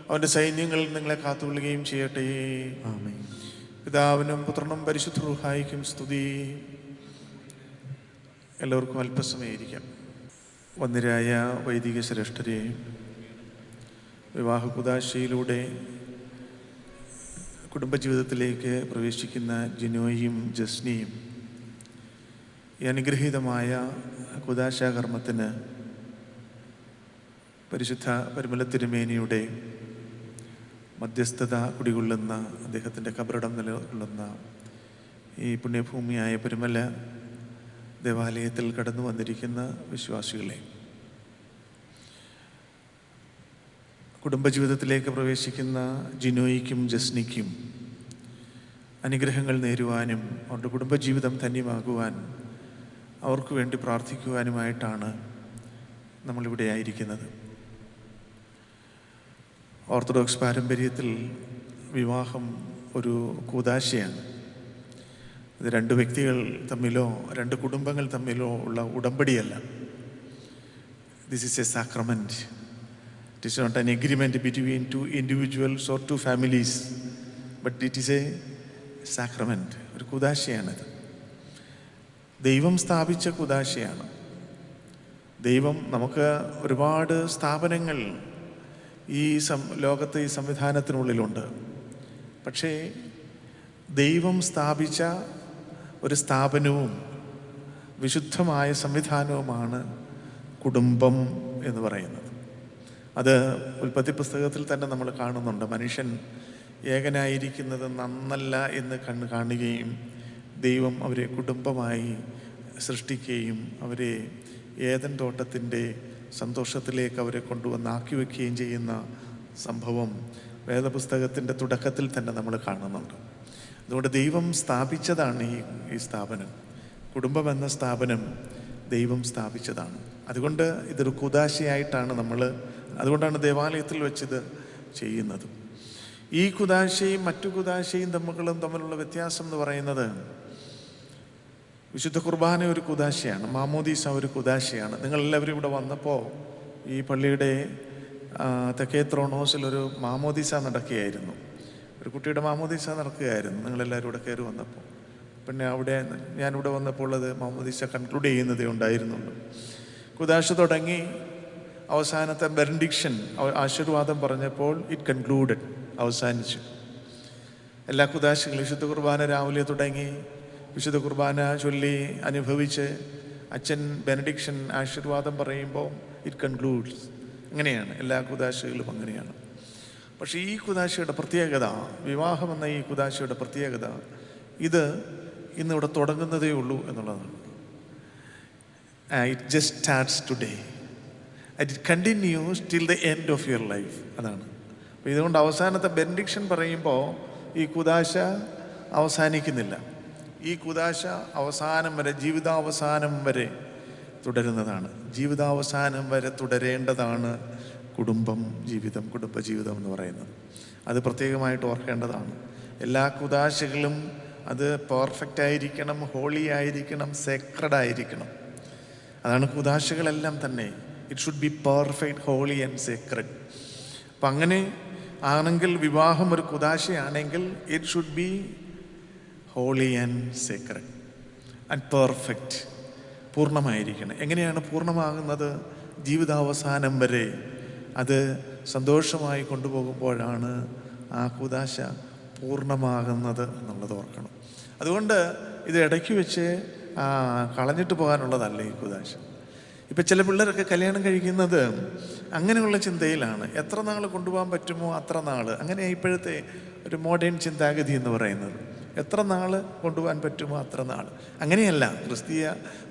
അവൻ്റെ സൈന്യങ്ങളിൽ നിങ്ങളെ കാത്തുകൊള്ളുകയും ചെയ്യട്ടെ. പിതാവിനും പുത്രനും പരിശുദ്ധ റൂഹായിക്കും സ്തുതി. എല്ലാവർക്കും അല്പസമയിരിക്കാം. വന്ദരായ വൈദിക ശ്രേഷ്ഠരെ, വിവാഹ കുദാശയിലൂടെ കുടുംബജീവിതത്തിലേക്ക് പ്രവേശിക്കുന്ന ജിനോയും ജസ്നിയും ഈ അനുഗ്രഹീതമായ കുദാശാകർമ്മത്തിന് പരിശുദ്ധ പരിമല തിരുമേനിയുടെ മധ്യസ്ഥത കുടികൊള്ളുന്ന, അദ്ദേഹത്തിൻ്റെ കബറിടം നിലകൊള്ളുന്ന ഈ പുണ്യഭൂമിയായ പരിമല ദേവാലയത്തിൽ കടന്നു വന്നിരിക്കുന്ന വിശ്വാസികളെ, കുടുംബജീവിതത്തിലേക്ക് പ്രവേശിക്കുന്ന ജിനോയ്ക്കും ജസ്നിക്കും അനുഗ്രഹങ്ങൾ നേരുവാനും അവരുടെ കുടുംബജീവിതം ധന്യമാകുവാൻ അവർക്ക് വേണ്ടി പ്രാർത്ഥിക്കുവാനുമായിട്ടാണ് നമ്മളിവിടെ ആയിരിക്കുന്നത്. ഓർത്തഡോക്സ് പാരമ്പര്യത്തിൽ വിവാഹം ഒരു കൂദാശയാണ്. ഇത് 2 വ്യക്തികൾ തമ്മിലോ 2 കുടുംബങ്ങൾ തമ്മിലോ ഉള്ള ഉടമ്പടിയല്ല. This is a sacrament. It is not an agreement between 2 individuals or 2 families, but it is a sacrament. ഒരു കുദാശയാണിത്. ദൈവം സ്ഥാപിച്ച കുദാശയാണ്. ദൈവം നമുക്ക് ഒരുപാട് സ്ഥാപനങ്ങൾ ഈ ലോകത്ത് ഈ സംവിധാനത്തിനുള്ളിലുണ്ട്. പക്ഷേ ദൈവം സ്ഥാപിച്ച ഒരു സ്ഥാപനവും വിശുദ്ധമായ സംവിധാനവുമാണ് കുടുംബം എന്ന് പറയുന്നത്. അത് ഉൽപ്പത്തി പുസ്തകത്തിൽ തന്നെ നമ്മൾ കാണുന്നുണ്ട്. മനുഷ്യൻ ഏകനായിരിക്കുന്നത് നന്നല്ല എന്ന് കാണുകയും ദൈവം അവരെ കുടുംബമായി സൃഷ്ടിക്കുകയും അവരെ ഏദൻ തോട്ടത്തിൻ്റെ സന്തോഷത്തിലേക്ക് അവരെ കൊണ്ടുവന്നാക്കി വയ്ക്കുകയും ചെയ്യുന്ന സംഭവം വേദപുസ്തകത്തിൻ്റെ തുടക്കത്തിൽ തന്നെ നമ്മൾ കാണുന്നുണ്ട്. അതുകൊണ്ട് ദൈവം സ്ഥാപിച്ചതാണ് ഈ സ്ഥാപനം. കുടുംബം എന്ന സ്ഥാപനം ദൈവം സ്ഥാപിച്ചതാണ്. അതുകൊണ്ട് ഇതൊരു കുദാശയായിട്ടാണ് അതുകൊണ്ടാണ് ദേവാലയത്തിൽ വെച്ചിത് ചെയ്യുന്നത്. ഈ കുദാശയും മറ്റു കുദാശയും തമ്മിലുള്ള വ്യത്യാസം എന്ന് പറയുന്നത്, വിശുദ്ധ കുർബാന ഒരു കുദാശയാണ്, മാമോദീസ ഒരു കുദാശയാണ്. നിങ്ങളെല്ലാവരും ഇവിടെ വന്നപ്പോൾ ഈ പള്ളിയുടെ തെക്കേ ത്രോണോസിൽ ഒരു മാമോദീസ നടക്കുകയായിരുന്നു. ഒരു കുട്ടിയുടെ മാമോദീസ നടക്കുകയായിരുന്നു. നിങ്ങളെല്ലാവരും ഇവിടെ കയറി വന്നപ്പോൾ. പിന്നെ ഞാനിവിടെ വന്നപ്പോൾ അത് മാമോദീസ കൺക്ലൂഡ് ചെയ്യുന്നതേ ഉണ്ടായിരുന്നുള്ളൂ. കുദാശ തുടങ്ങി അവസാനത്തെ ബെനഡിക്ഷൻ, ആശീർവാദം പറഞ്ഞപ്പോൾ ഇറ്റ് കൺക്ലൂഡഡ്, അവസാനിച്ചു. എല്ലാ കുദാശകളും വിശുദ്ധ കുർബാന രാവിലെ തുടങ്ങി വിശുദ്ധ കുർബാന ചൊല്ലി അനുഭവിച്ച് അച്ഛൻ ബെനഡിക്ഷൻ ആശീർവാദം പറയുമ്പോൾ ഇറ്റ് കൺക്ലൂഡ്സ്. അങ്ങനെയാണ് എല്ലാ കുദാശകളും, അങ്ങനെയാണ്. പക്ഷേ ഈ കുദാശയുടെ പ്രത്യേകത, വിവാഹം എന്ന ഈ കുദാശയുടെ പ്രത്യേകത, ഇത് ഇന്നിവിടെ തുടങ്ങുന്നതേ ഉള്ളൂ എന്നുള്ളതാണ്. It just starts today and it continuous till the end of your life. അതാണ്. അപ്പോൾ ഇതുകൊണ്ട് അവസാനത്തെ ബെനഡിക്ഷൻ പറയുമ്പോൾ ഈ കുദാശ അവസാനിക്കുന്നില്ല. ഈ കുദാശ അവസാനം വരെ, ജീവിതാവസാനം വരെ തുടരുന്നതാണ്. ജീവിതാവസാനം വരെ തുടരേണ്ടതാണ് കുടുംബജീവിതം എന്ന് പറയുന്നത്. അത് പ്രത്യേകമായിട്ട് ഓർക്കേണ്ടതാണ്. എല്ലാ കുദാശകളും അത് പെർഫെക്റ്റ് ആയിരിക്കണം, ഹോളി ആയിരിക്കണം, സേക്രഡ് ആയിരിക്കണം. അതാണ് കുദാശകളെല്ലാം തന്നെ. It should be perfect, holy and sacred. അപ്പം അങ്ങനെ ആണെങ്കിൽ വിവാഹം ഒരു കുദാശയാണെങ്കിൽ it should be holy and sacred and perfect, പൂർണ്ണമായിരിക്കണം. എങ്ങനെയാണ് പൂർണ്ണമാകുന്നത്? ജീവിതാവസാനം വരെ അത് സന്തോഷമായി കൊണ്ടുപോകുമ്പോഴാണ് ആ കുദാശ പൂർണ്ണമാകുന്നത് എന്നുള്ളത് ഓർക്കണം. അതുകൊണ്ട് ഇത് ഇടയ്ക്ക് വെച്ച് കളഞ്ഞിട്ട് പോകാനുള്ളതല്ല ഈ കുദാശ. ഇപ്പം ചില പിള്ളേരൊക്കെ കല്യാണം കഴിക്കുന്നത് അങ്ങനെയുള്ള ചിന്തയിലാണ്. എത്ര നാൾ കൊണ്ടുപോകാൻ പറ്റുമോ അത്ര നാൾ. അങ്ങനെ ഇപ്പോഴത്തെ ഒരു മോഡേൺ ചിന്താഗതി എന്ന് പറയുന്നത്. എത്ര നാൾ കൊണ്ടുപോകാൻ പറ്റുമോ അത്ര നാൾ. അങ്ങനെയല്ല. ക്രിസ്തീയ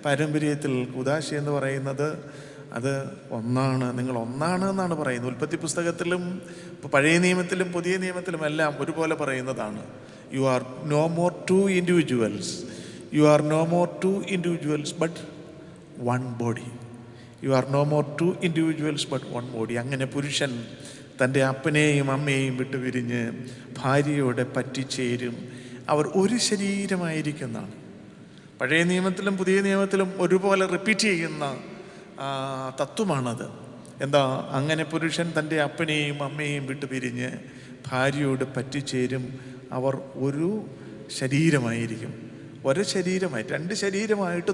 പാരമ്പര്യത്തിൽ കുദാശ എന്ന് പറയുന്നത് അത് ഒന്നാണ്. നിങ്ങൾ ഒന്നാണ് എന്നാണ് പറയുന്നത്. ഉൽപ്പത്തി പുസ്തകത്തിലും പഴയ നിയമത്തിലും പുതിയ നിയമത്തിലും എല്ലാം ഒരുപോലെ പറയുന്നതാണ്. You are no more 2 individuals, You are no more two individuals but one body. You are no more two individuals but one body. അങ്ങനെ പുരുഷൻ തൻ്റെ അപ്പനെയും അമ്മയെയും വിട്ടുപിരിഞ്ഞ് ഭാര്യയോടെ പറ്റിച്ചേരും. അവർ ഒരു ശരീരമായിരിക്കുന്നതാണ്. പഴയ നിയമത്തിലും പുതിയ നിയമത്തിലും ഒരുപോലെ റിപ്പീറ്റ് ചെയ്യുന്ന തത്വമാണത്. എന്താ? അങ്ങനെ പുരുഷൻ തൻ്റെ അപ്പനെയും അമ്മയെയും വിട്ടുപിരിഞ്ഞ് ഭാര്യയോട് പറ്റിച്ചേരും. അവർ ഒരു ശരീരമായിരിക്കും. ഒരു ശരീരമായി, രണ്ട് ശരീരമായിട്ട്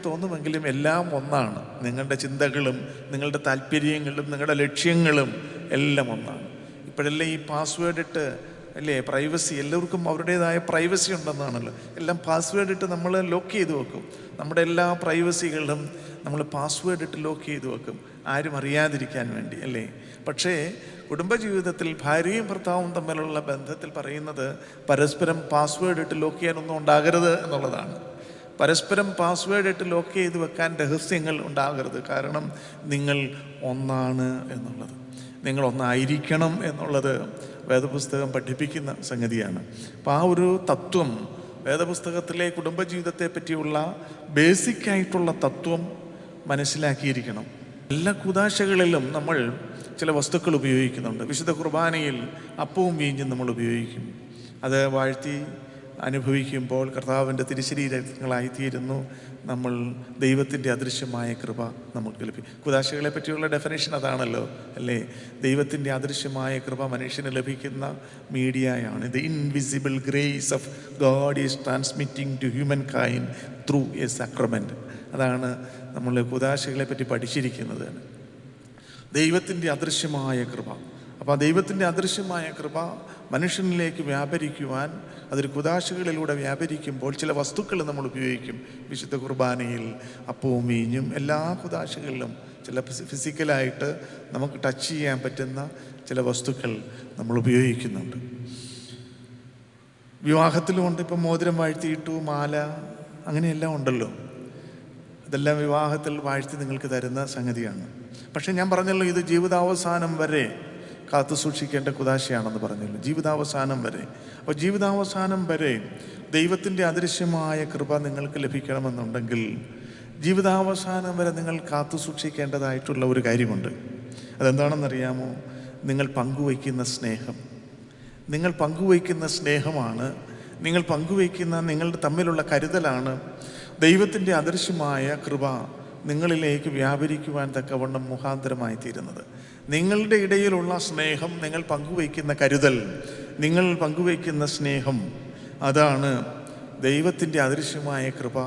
തോന്നുമെങ്കിലും എല്ലാം ഒന്നാണ്. നിങ്ങളുടെ ചിന്തകളും നിങ്ങളുടെ താല്പര്യങ്ങളും നിങ്ങളുടെ ലക്ഷ്യങ്ങളും എല്ലാം ഒന്നാണ്. ഇപ്പോഴല്ലേ ഈ പാസ്വേഡ് ഇട്ട് അല്ലേ, പ്രൈവസി, എല്ലാവർക്കും അവരുടേതായ പ്രൈവസി ഉണ്ടെന്നാണല്ലോ. എല്ലാം പാസ്വേഡ് ഇട്ട് നമ്മൾ ലോക്ക് ചെയ്ത് വെക്കും. നമ്മുടെ എല്ലാ പ്രൈവസികളും നമ്മൾ പാസ്വേഡ് ഇട്ട് ലോക്ക് ചെയ്ത് വെക്കും, ആരും അറിയാതിരിക്കാൻ വേണ്ടി അല്ലേ. പക്ഷേ കുടുംബജീവിതത്തിൽ ഭാര്യയും ഭർത്താവും തമ്മിലുള്ള ബന്ധത്തിൽ പറയുന്നത് പരസ്പരം പാസ്വേഡ് ഇട്ട് ലോക്ക് ചെയ്യാനൊന്നും ഉണ്ടാകരുത് എന്നുള്ളതാണ്. പരസ്പരം പാസ്വേഡ് ഇട്ട് ലോക്ക് ചെയ്ത് വെക്കാൻ രഹസ്യങ്ങൾ ഉണ്ടാകരുത്. കാരണം നിങ്ങൾ ഒന്നാണ് എന്നുള്ളത്, നിങ്ങൾ ഒന്നായിരിക്കണം എന്നുള്ളത് വേദപുസ്തകം പഠിപ്പിക്കുന്ന സംഗതിയാണ്. അപ്പോൾ ആ ഒരു തത്വം വേദപുസ്തകത്തിലെ കുടുംബജീവിതത്തെ പറ്റിയുള്ള ബേസിക്കായിട്ടുള്ള തത്വം മനസ്സിലാക്കിയിരിക്കണം. എല്ലാ കുദാശകളിലും നമ്മൾ ചില വസ്തുക്കൾ ഉപയോഗിക്കുന്നുണ്ട്. വിശുദ്ധ കുർബാനയിൽ അപ്പവും വീഞ്ഞും നമ്മൾ ഉപയോഗിക്കും. അത് വാഴ്ത്തി അനുഭവിക്കുമ്പോൾ കർത്താവിൻ്റെ തിരുശരീരങ്ങളായിത്തീരുന്നു. നമ്മൾ ദൈവത്തിൻ്റെ അദൃശ്യമായ കൃപ നമുക്ക് ലഭിക്കും. കുദാശകളെ പറ്റിയുള്ള ഡെഫിനേഷൻ അതാണല്ലോ അല്ലേ. ദൈവത്തിൻ്റെ അദൃശ്യമായ കൃപ മനുഷ്യന് ലഭിക്കുന്ന മീഡിയയാണ്. The invisible grace of God is transmitting to humankind through a sacrament. അതാണ് നമ്മൾ കുദാശകളെ പറ്റി പഠിച്ചിരിക്കുന്നത്. ദൈവത്തിൻ്റെ അദൃശ്യമായ കൃപ. അപ്പോൾ ആ ദൈവത്തിൻ്റെ അദൃശ്യമായ കൃപ മനുഷ്യനിലേക്ക് വ്യാപരിക്കുവാൻ അതൊരു കുദാശകളിലൂടെ വ്യാപരിക്കുമ്പോൾ ചില വസ്തുക്കൾ നമ്മൾ ഉപയോഗിക്കും. വിശുദ്ധ കുർബാനയിൽ അപ്പവും വീഞ്ഞും എല്ലാ കുദാശകളിലും ചില ഫിസിക്കലായിട്ട് നമുക്ക് ടച്ച് ചെയ്യാൻ പറ്റുന്ന ചില വസ്തുക്കൾ നമ്മൾ ഉപയോഗിക്കുന്നുണ്ട്. വിവാഹത്തിലുമുണ്ട്. ഇപ്പം മോതിരം വാഴ്ത്തിയിട്ടു, മാല, അങ്ങനെയെല്ലാം ഉണ്ടല്ലോ. ഇതെല്ലാം വിവാഹത്തിൽ വാഴ്ത്തി നിങ്ങൾക്ക് തരുന്ന സംഗതിയാണ്. പക്ഷെ ഞാൻ പറഞ്ഞല്ലോ, ഇത് ജീവിതാവസാനം വരെ കാത്തു സൂക്ഷിക്കേണ്ട കുദാശയാണെന്ന് പറഞ്ഞല്ലോ. ജീവിതാവസാനം വരെ. അപ്പോൾ ജീവിതാവസാനം വരെ ദൈവത്തിൻ്റെ അദൃശ്യമായ കൃപ നിങ്ങൾക്ക് ലഭിക്കണമെന്നുണ്ടെങ്കിൽ ജീവിതാവസാനം വരെ നിങ്ങൾ കാത്തു സൂക്ഷിക്കേണ്ടതായിട്ടുള്ള ഒരു കാര്യമുണ്ട്. അതെന്താണെന്നറിയാമോ? നിങ്ങൾ പങ്കുവയ്ക്കുന്ന സ്നേഹം. നിങ്ങൾ പങ്കുവയ്ക്കുന്ന സ്നേഹമാണ്, നിങ്ങൾ പങ്കുവയ്ക്കുന്ന നിങ്ങളുടെ തമ്മിലുള്ള കരുതലാണ് ദൈവത്തിൻ്റെ അദൃശ്യമായ കൃപ നിങ്ങളിലേക്ക് വ്യാപരിക്കുവാൻ തക്കവണ്ണം മുഖാന്തരമായി തീരുന്നത്. നിങ്ങളുടെ ഇടയിലുള്ള സ്നേഹം, നിങ്ങൾ പങ്കുവയ്ക്കുന്ന കരുതൽ, നിങ്ങൾ പങ്കുവയ്ക്കുന്ന സ്നേഹം, അതാണ് ദൈവത്തിൻ്റെ അദൃശ്യമായ കൃപ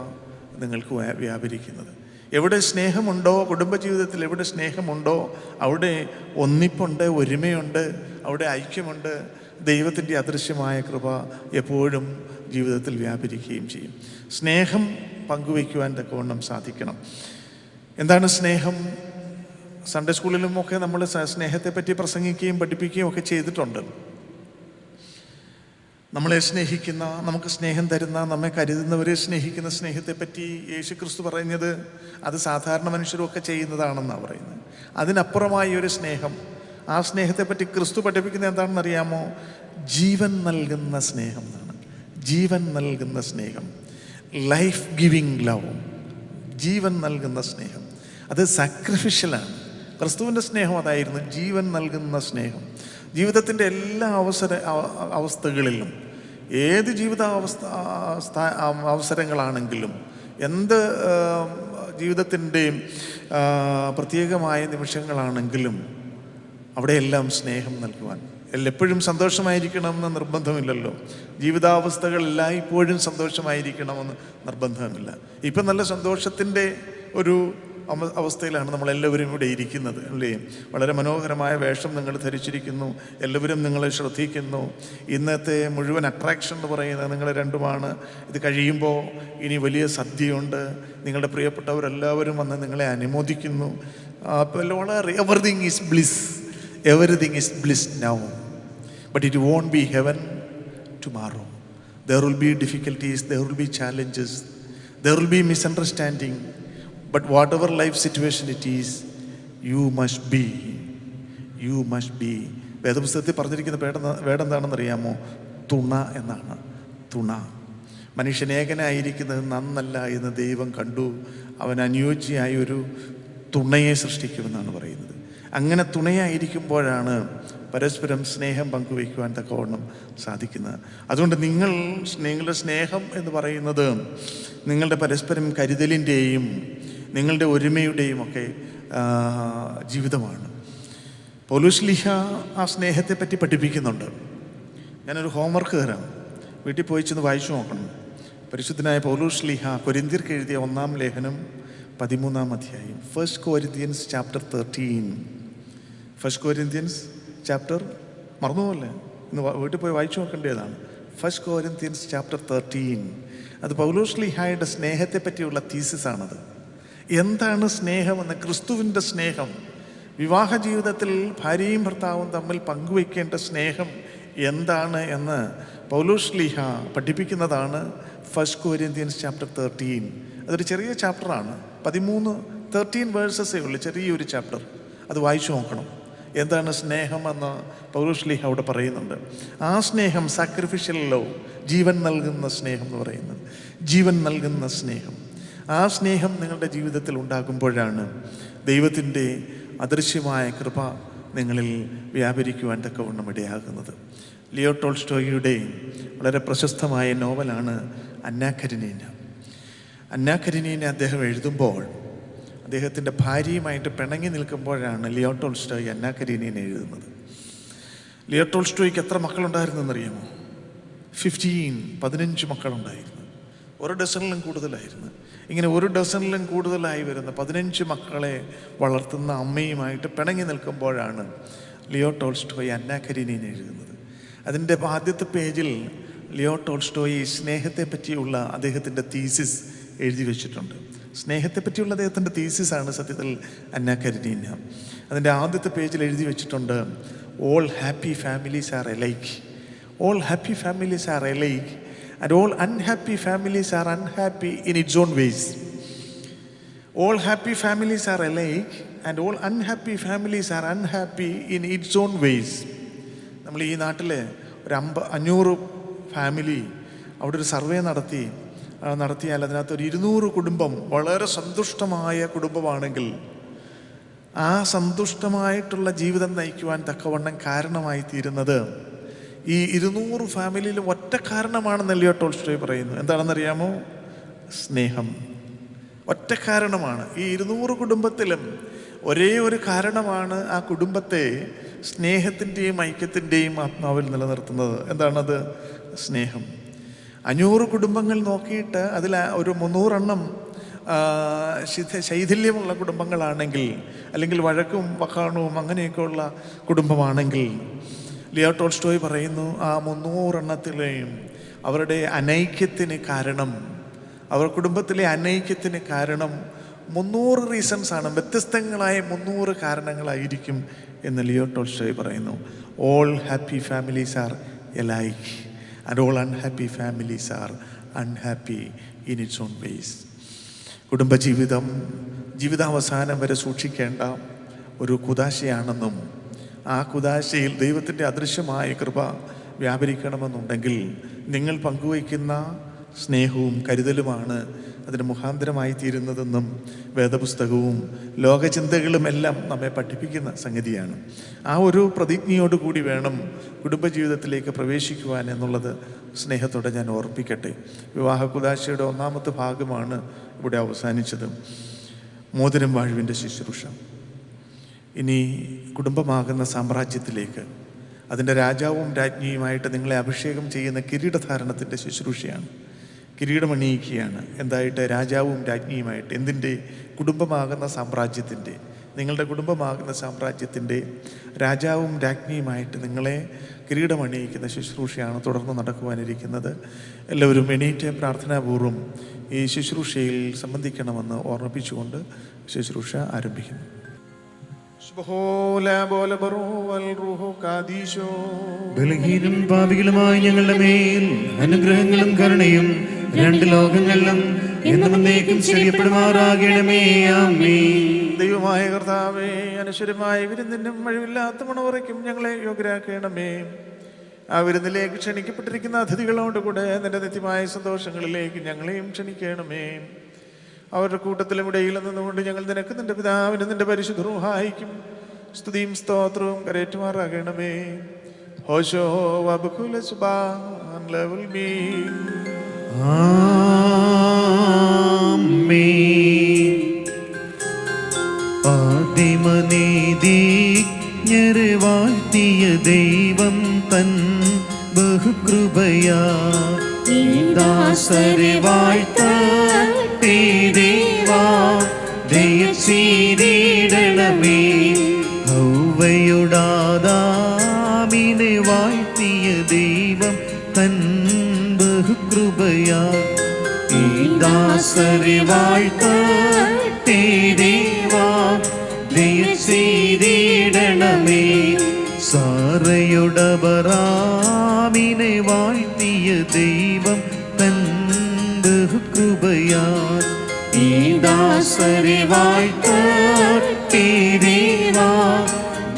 നിങ്ങൾക്ക് വ്യാപരിക്കുന്നത്. എവിടെ സ്നേഹമുണ്ടോ, കുടുംബജീവിതത്തിൽ എവിടെ സ്നേഹമുണ്ടോ അവിടെ ഒന്നിപ്പുണ്ട്, ഒരുമയുണ്ട്, അവിടെ ഐക്യമുണ്ട്. ദൈവത്തിൻ്റെ അദൃശ്യമായ കൃപ എപ്പോഴും ജീവിതത്തിൽ വ്യാപരിക്കുകയും ചെയ്യും. സ്നേഹം പങ്കുവയ്ക്കുവാൻ തക്കവണ്ണം സാധിക്കണം. എന്താണ് സ്നേഹം? സൺഡേ സ്കൂളിലുമൊക്കെ നമ്മൾ സ്നേഹത്തെപ്പറ്റി പ്രസംഗിക്കുകയും പഠിപ്പിക്കുകയും ഒക്കെ ചെയ്തിട്ടുണ്ട്. നമ്മളെ സ്നേഹിക്കുന്ന, നമുക്ക് സ്നേഹം തരുന്ന, നമ്മെ കരുതുന്നവരെ സ്നേഹിക്കുന്ന സ്നേഹത്തെപ്പറ്റി യേശു ക്രിസ്തു പറഞ്ഞത് അത് സാധാരണ മനുഷ്യരൊക്കെ ചെയ്യുന്നതാണെന്നാണ് പറയുന്നത്. അതിനപ്പുറമായ ഒരു സ്നേഹം, ആ സ്നേഹത്തെപ്പറ്റി ക്രിസ്തു പഠിപ്പിക്കുന്നത് എന്താണെന്ന് അറിയാമോ? ജീവൻ നൽകുന്ന സ്നേഹം എന്നാണ്. ജീവൻ നൽകുന്ന സ്നേഹം, ലൈഫ് ഗിവിങ് ലവ്. ജീവൻ നൽകുന്ന സ്നേഹം, അത് സാക്രിഫിഷ്യലാണ്. ക്രിസ്തുവിൻ്റെ സ്നേഹം അതായിരുന്നു, ജീവൻ നൽകുന്ന സ്നേഹം. ജീവിതത്തിൻ്റെ എല്ലാ അവസ്ഥകളിലും, ഏത് അവസരങ്ങളാണെങ്കിലും, എന്ത് ജീവിതത്തിൻ്റെയും പ്രത്യേകമായ നിമിഷങ്ങളാണെങ്കിലും അവിടെയെല്ലാം സ്നേഹം നൽകുവാൻ. എപ്പോഴും സന്തോഷമായിരിക്കണമെന്ന് നിർബന്ധമില്ലല്ലോ. ജീവിതാവസ്ഥകളെല്ലാം ഇപ്പോഴും സന്തോഷമായിരിക്കണമെന്ന് നിർബന്ധമില്ല. ഇപ്പം നല്ല സന്തോഷത്തിൻ്റെ ഒരു അവസ്ഥയിലാണ് നമ്മളെല്ലാവരും ഇവിടെ ഇരിക്കുന്നത് അല്ലേ. വളരെ മനോഹരമായ വേഷം നിങ്ങൾ ധരിച്ചിരിക്കുന്നു, എല്ലാവരും നിങ്ങളെ ശ്രദ്ധിക്കുന്നു. ഇന്നത്തെ മുഴുവൻ അട്രാക്ഷൻ എന്ന് പറയുന്നത് നിങ്ങൾ രണ്ടുമാണ്. ഇത് കഴിയുമ്പോൾ ഇനി വലിയ സദ്യയുണ്ട്, നിങ്ങളുടെ പ്രിയപ്പെട്ടവരെല്ലാവരും വന്ന് നിങ്ങളെ അനുമോദിക്കുന്നു. അപ്പോൾ വളരെ everything is bliss, everything is bliss now, but it won't be heaven tomorrow. There will be difficulties, there will be challenges, there will be misunderstanding. But whatever life situation it is, you must be. വേദപുസ്തകത്തിൽ പറഞ്ഞിരിക്കുന്ന വേടെന്താണെന്ന് അറിയാമോ? തുണ എന്നാണ്. തുണ. മനുഷ്യനേകനായിരിക്കുന്നത് നന്നല്ല എന്ന് ദൈവം കണ്ടു, അവൻ അനുയോജ്യമായ ഒരു തുണയെ സൃഷ്ടിക്കുമെന്നാണ് പറയുന്നത്. അങ്ങനെ തുണയായിരിക്കുമ്പോഴാണ് പരസ്പരം സ്നേഹം പങ്കുവയ്ക്കുവാൻ തക്കവണ്ണം സാധിക്കുന്നത്. അതുകൊണ്ട് നിങ്ങളുടെ സ്നേഹം എന്ന് പറയുന്നത് നിങ്ങളുടെ പരസ്പരം കരുതലിൻ്റെയും നിങ്ങളുടെ ഒരുമയുടെയും ഒക്കെ ജീവിതമാണ്. പൗലോസ്ലീഹ ആ സ്നേഹത്തെപ്പറ്റി പഠിപ്പിക്കുന്നുണ്ട്. ഞാനൊരു ഹോംവർക്ക് തരാം, വീട്ടിൽ പോയി ചെന്ന് വായിച്ചു നോക്കണം. പരിശുദ്ധനായ പൗലോസ്ലീഹ കൊരിന്ത്യർക്ക് എഴുതിയ 1-ാം ലേഖനം 13-ാം അധ്യായം, 1 Corinthians chapter 13. 1 Corinthians chapter മറന്നുപോലെ ഇന്ന് വീട്ടിൽ പോയി വായിച്ചു നോക്കേണ്ടതാണ്. 1 Corinthians chapter 13. അത് പൗലോസ്ലീഹായുടെ സ്നേഹത്തെ പറ്റിയുള്ള തീസിസാണത്. എന്താണ് സ്നേഹമെന്ന്, ക്രിസ്തുവിൻ്റെ സ്നേഹം, വിവാഹ ജീവിതത്തിൽ ഭാര്യയും ഭർത്താവും തമ്മിൽ പങ്കുവയ്ക്കേണ്ട സ്നേഹം എന്താണ് എന്ന് പൗലോസ്ലീഹ പഠിപ്പിക്കുന്നതാണ് 1 Corinthians chapter 13. അതൊരു ചെറിയ ചാപ്റ്ററാണ്, 13 വേഴ്സസേ ഉള്ളൂ, ചെറിയൊരു ചാപ്റ്റർ. അത് വായിച്ചു നോക്കണം. എന്താണ് സ്നേഹമെന്ന് പൗലോസ്ലീഹ അവിടെ പറയുന്നുണ്ട്. ആ സ്നേഹം സാക്രിഫിഷ്യൽ ലവ്, ജീവൻ നൽകുന്ന സ്നേഹം എന്ന് പറയുന്നത്, ജീവൻ നൽകുന്ന സ്നേഹം. ആ സ്നേഹം നിങ്ങളുടെ ജീവിതത്തിൽ ഉണ്ടാകുമ്പോഴാണ് ദൈവത്തിൻ്റെ അദൃശ്യമായ കൃപ നിങ്ങളിൽ വ്യാപരിക്കുവാൻ തക്കവണ്ണം ഇടയാകുന്നത്. ലിയോ ടോൾസ്റ്റോയിയുടെ വളരെ പ്രശസ്തമായ നോവലാണ് അന്നാ കരീനീന. അന്നാ കരീനീന അദ്ദേഹം എഴുതുമ്പോൾ അദ്ദേഹത്തിൻ്റെ ഭാര്യയുമായിട്ട് പിണങ്ങി നിൽക്കുമ്പോഴാണ് ലിയോ ടോൾസ്റ്റോയ് അന്നാ കരീനീന എഴുതുന്നത്. ലിയോ ടോൾസ്റ്റോയ്ക്ക് എത്ര മക്കളുണ്ടായിരുന്നെന്നറിയാമോ? 15 മക്കളുണ്ടായിരുന്നു. 1 ഡസനിലും കൂടുതലായിരുന്നു. ഇങ്ങനെ 1 ഡസനിലും കൂടുതലായി വരുന്ന 15 മക്കളെ വളർത്തുന്ന അമ്മയുമായിട്ട് പിണങ്ങി നിൽക്കുമ്പോഴാണ് ലിയോ ടോൾസ്റ്റോയ് അന്നാ കരീനീന എഴുതുന്നത്. അതിൻ്റെ ആദ്യത്തെ പേജിൽ ലിയോ ടോൾസ്റ്റോയ് സ്നേഹത്തെ പറ്റിയുള്ള അദ്ദേഹത്തിൻ്റെ തീസിസ് എഴുതി വെച്ചിട്ടുണ്ട്. സ്നേഹത്തെ പറ്റിയുള്ള അദ്ദേഹത്തിൻ്റെ തീസിസാണ് സത്യത്തിൽ അന്നാ കരീനീന. അതിൻ്റെ ആദ്യത്തെ പേജിൽ എഴുതി വെച്ചിട്ടുണ്ട്, all happy families R alike, all happy families R alike and all unhappy families are unhappy in its own ways. All happy families are alike and all unhappy families are unhappy in its own ways. നമ്മൾ ഈ നാട്ടിലെ ഒരു 500 ഫാമിലി അവിടെ ഒരു സർവേ നടത്തിയാൽ അതിനകത്ത് ഒരു 200 കുടുംബം വളരെ സന്തുഷ്ടമായ കുടുംബമാണെങ്കിൽ ആ സന്തുഷ്ടമായിട്ടുള്ള ജീവിതം നയിക്കുവാൻ തക്കവണ്ണം കാരണമായി തീരുന്നത് ഈ 200 ഫാമിലിയിലും ഒറ്റ കാരണമാണെന്ന് ലിയോ ടോൾസ്റ്റോയ് പറയുന്നു. എന്താണെന്നറിയാമോ? സ്നേഹം. ഒറ്റ കാരണമാണ്. ഈ 200 കുടുംബത്തിലും ഒരേ ഒരു കാരണമാണ് ആ കുടുംബത്തെ സ്നേഹത്തിൻ്റെയും ഐക്യത്തിൻ്റെയും ആത്മാവിൽ നിലനിർത്തുന്നത്. എന്താണത്? സ്നേഹം. 500 കുടുംബങ്ങൾ നോക്കിയിട്ട് അതിൽ ഒരു 300 എണ്ണം ശൈഥില്യമുള്ള കുടുംബങ്ങളാണെങ്കിൽ, അല്ലെങ്കിൽ വഴക്കും വക്കാണവും അങ്ങനെയൊക്കെയുള്ള കുടുംബമാണെങ്കിൽ, ലിയോ ടോൾസ്റ്റോയ് പറയുന്നു ആ 300 എണ്ണത്തിലെയും അവരുടെ അനൈക്യത്തിന് കാരണം, അവർ കുടുംബത്തിലെ അനൈക്യത്തിന് കാരണം 300 റീസൺസാണ്, വ്യത്യസ്തങ്ങളായ 300 കാരണങ്ങളായിരിക്കും എന്ന് ലിയോ ടോൾസ്റ്റോയ് പറയുന്നു. All happy families R alike and all unhappy families R unhappy in its on vase. കുടുംബജീവിതം ജീവിതാവസാനം വരെ സൂക്ഷിക്കേണ്ട ഒരു കുദാശയാണെന്നും ആ കുദാശയിൽ ദൈവത്തിൻ്റെ അദൃശ്യമായ കൃപ വ്യാപരിക്കണമെന്നുണ്ടെങ്കിൽ നിങ്ങൾ പങ്കുവയ്ക്കുന്ന സ്നേഹവും കരുതലുമാണ് അതിന് മുഖാന്തരമായി തീരുന്നതെന്നും വേദപുസ്തകവും ലോകചിന്തകളും എല്ലാം നമ്മെ പഠിപ്പിക്കുന്ന സംഗതിയാണ്. ആ ഒരു പ്രതിജ്ഞയോടുകൂടി വേണം കുടുംബജീവിതത്തിലേക്ക് പ്രവേശിക്കുവാൻ എന്നുള്ളത് സ്നേഹത്തോടെ ഞാൻ ഓർപ്പിക്കട്ടെ. വിവാഹ കുദാശയുടെ 1-ാമത്തെ ഭാഗമാണ് ഇവിടെ അവസാനിച്ചത്. മോതിരം വാഴുവിൻ്റെ ശുശ്രൂഷ. ഇനി കുടുംബമാകുന്ന സാമ്രാജ്യത്തിലേക്ക്, അതിൻ്റെ രാജാവും രാജ്ഞിയുമായിട്ട് നിങ്ങളെ അഭിഷേകം ചെയ്യുന്ന കിരീടധാരണത്തിൻ്റെ ശുശ്രൂഷയാണ്. കിരീടമണിയിക്കുകയാണ്. എന്തായിട്ട്? രാജാവും രാജ്ഞിയുമായിട്ട്. എന്തിൻ്റെ? കുടുംബമാകുന്ന സാമ്രാജ്യത്തിൻ്റെ, നിങ്ങളുടെ കുടുംബമാകുന്ന സാമ്രാജ്യത്തിൻ്റെ രാജാവും രാജ്ഞിയുമായിട്ട് നിങ്ങളെ കിരീടമണിയിക്കുന്ന ശുശ്രൂഷയാണ് തുടർന്ന് നടക്കുവാനിരിക്കുന്നത്. എല്ലാവരും എണീറ്റ് പ്രാർത്ഥനാപൂർവം ഈ ശുശ്രൂഷയിൽ സംബന്ധിക്കണമെന്ന് ഓർമ്മിപ്പിച്ചുകൊണ്ട് ശുശ്രൂഷ ആരംഭിക്കുന്നു. ബലഹീനം പാപികളുമായി ഞങ്ങളുടെ മേൽ അനുഗ്രഹങ്ങളും കരുണയും 2 ലോകങ്ങളിലും എന്നേക്കും ചെയ്യപ്പെടുമാറാകണമേ. ആമേൻ. ദൈവമായ കർത്താവേ, അനശ്വരമായ വിരുന്നിനും മഴവില്ലാത്ത മണവറയ്ക്കും ഞങ്ങളെ യോഗ്യരാക്കണമേ. ആ വിരുന്നിലേക്ക് ക്ഷണിക്കപ്പെട്ടിരിക്കുന്ന അതിഥികളോടുകൂടെ നിന്റെ നിത്യമായ സന്തോഷങ്ങളിലേക്ക് ഞങ്ങളെയും ക്ഷണിക്കണമേ. അവരുടെ കൂട്ടത്തിലും ഇടയിൽ നിന്നുകൊണ്ട് ഞങ്ങൾ നിനക്ക് നിന്റെ പിതാവിനും നിന്റെ പരിശുദ്ധ റൂഹായിക്കും സ്തുതിയും സ്തോത്രവും കരേറ്റുമാറാകണമേ. ഹോശോ വബകുല സുബാൻ ലവൽ മീ. ആദിമനീതിജ്ഞരെ വാഴ്ത്തിയ ദൈവം തൻ ബഹുകൃപയാ ദാസരെ വാഴ്ത്തേ ദേവാ ദയചീരിടണമേ. ഹൗവയുടാദാമിനെ വാഴ്ത്തിയ ദൈവം തൻ ബഹുകൃപയാ ദാസരെ വാഴ്ത്തേ ദേവാ ദയചീരിടണമേ. സാറയുടബറാമിനെ വാഴ്ത്തിയ ദൈവം തൻ ബഹുകൃപയാ ദാസരെ വാഴ്ത്തേ ദേവാ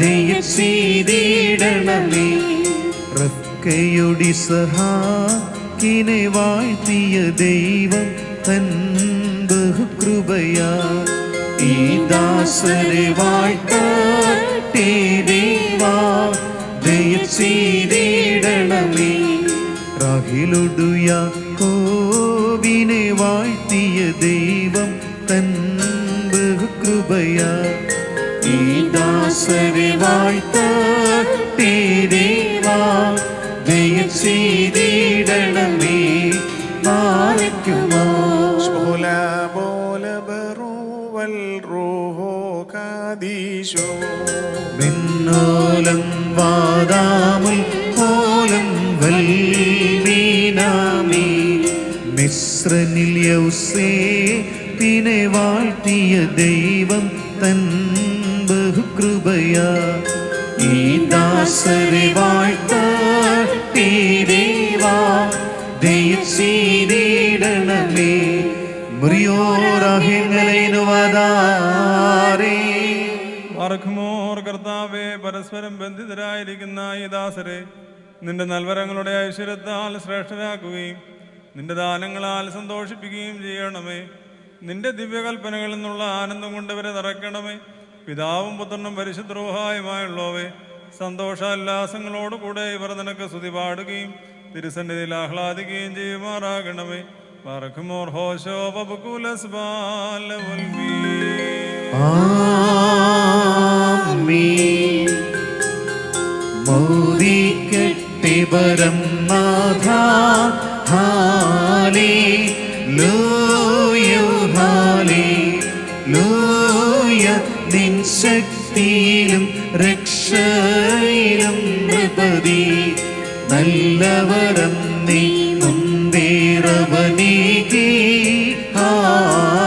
ദയചീരിടണമേ. റബ്കയുടിസഹാക്കിനെ വാഴ്ത്തിയ ദൈവം തൻ ബഹുകൃപയാ ദാസരെ വാഴ്ത്തേ ദേവാ ദയചീരിടണമേ. യാക്കോബിനെ വാഴ്ത്തിയ ദൈവം തൻ ബഹുകൃപയാ ദാസരെ വാഴ്ത്തേ ദേവാ ദയചീരിടണമേ. മാറിക്കുമോ മിന്നോലം വാദാമുൽ കോലം വൽമീനാമി. മിസ്രനിൽ യൗസേപ്പിനെ വാഴ്ത്തിയ ദൈവം തൻ ബഹുകൃപയാ ദാസരെ വാഴ്ത്തേ ദേവാ ദയചീരിടണമേ. മറക്കുമോർ കർത്താവേ, പരസ്പരം ബന്ധിതരായിരിക്കുന്ന ഈ ദാസരെ നിന്റെ നൽവരങ്ങളുടെ ഐശ്വര്യത്താൽ ശ്രേഷ്ഠരാക്കുകയും നിന്റെ ദാനങ്ങളാൽ സന്തോഷിപ്പിക്കുകയും ചെയ്യണമേ. നിന്റെ ദിവ്യകൽപ്പനകളിൽ നിന്നുള്ള ആനന്ദം കൊണ്ടവരെ നിറയ്ക്കണമേ. പിതാവും പുത്രനും പരിശുദ്ധ റൂഹായുമായുള്ളവേ, സന്തോഷോല്ലാസങ്ങളോടുകൂടെ ഇവർ നിനക്ക് സ്തുതി പാടുകയും തിരുസന്നിധിയിൽ ആഹ്ലാദിക്കുകയും ചെയ്യുമാറാകണമേ. മറക്കുമോർ ഹോശോ ബബുകുലസ് ബാലവൽമീ. മോദിക്കട്ടെ പരം നാഥ ഹല്ലേലൂയ ഹല്ലേലൂയ. നിൻ ശക്തിയിലും രക്ഷയിലും നൃപതി നല്ലവരം നീ മുന്തേറവനീകി. Hallelujah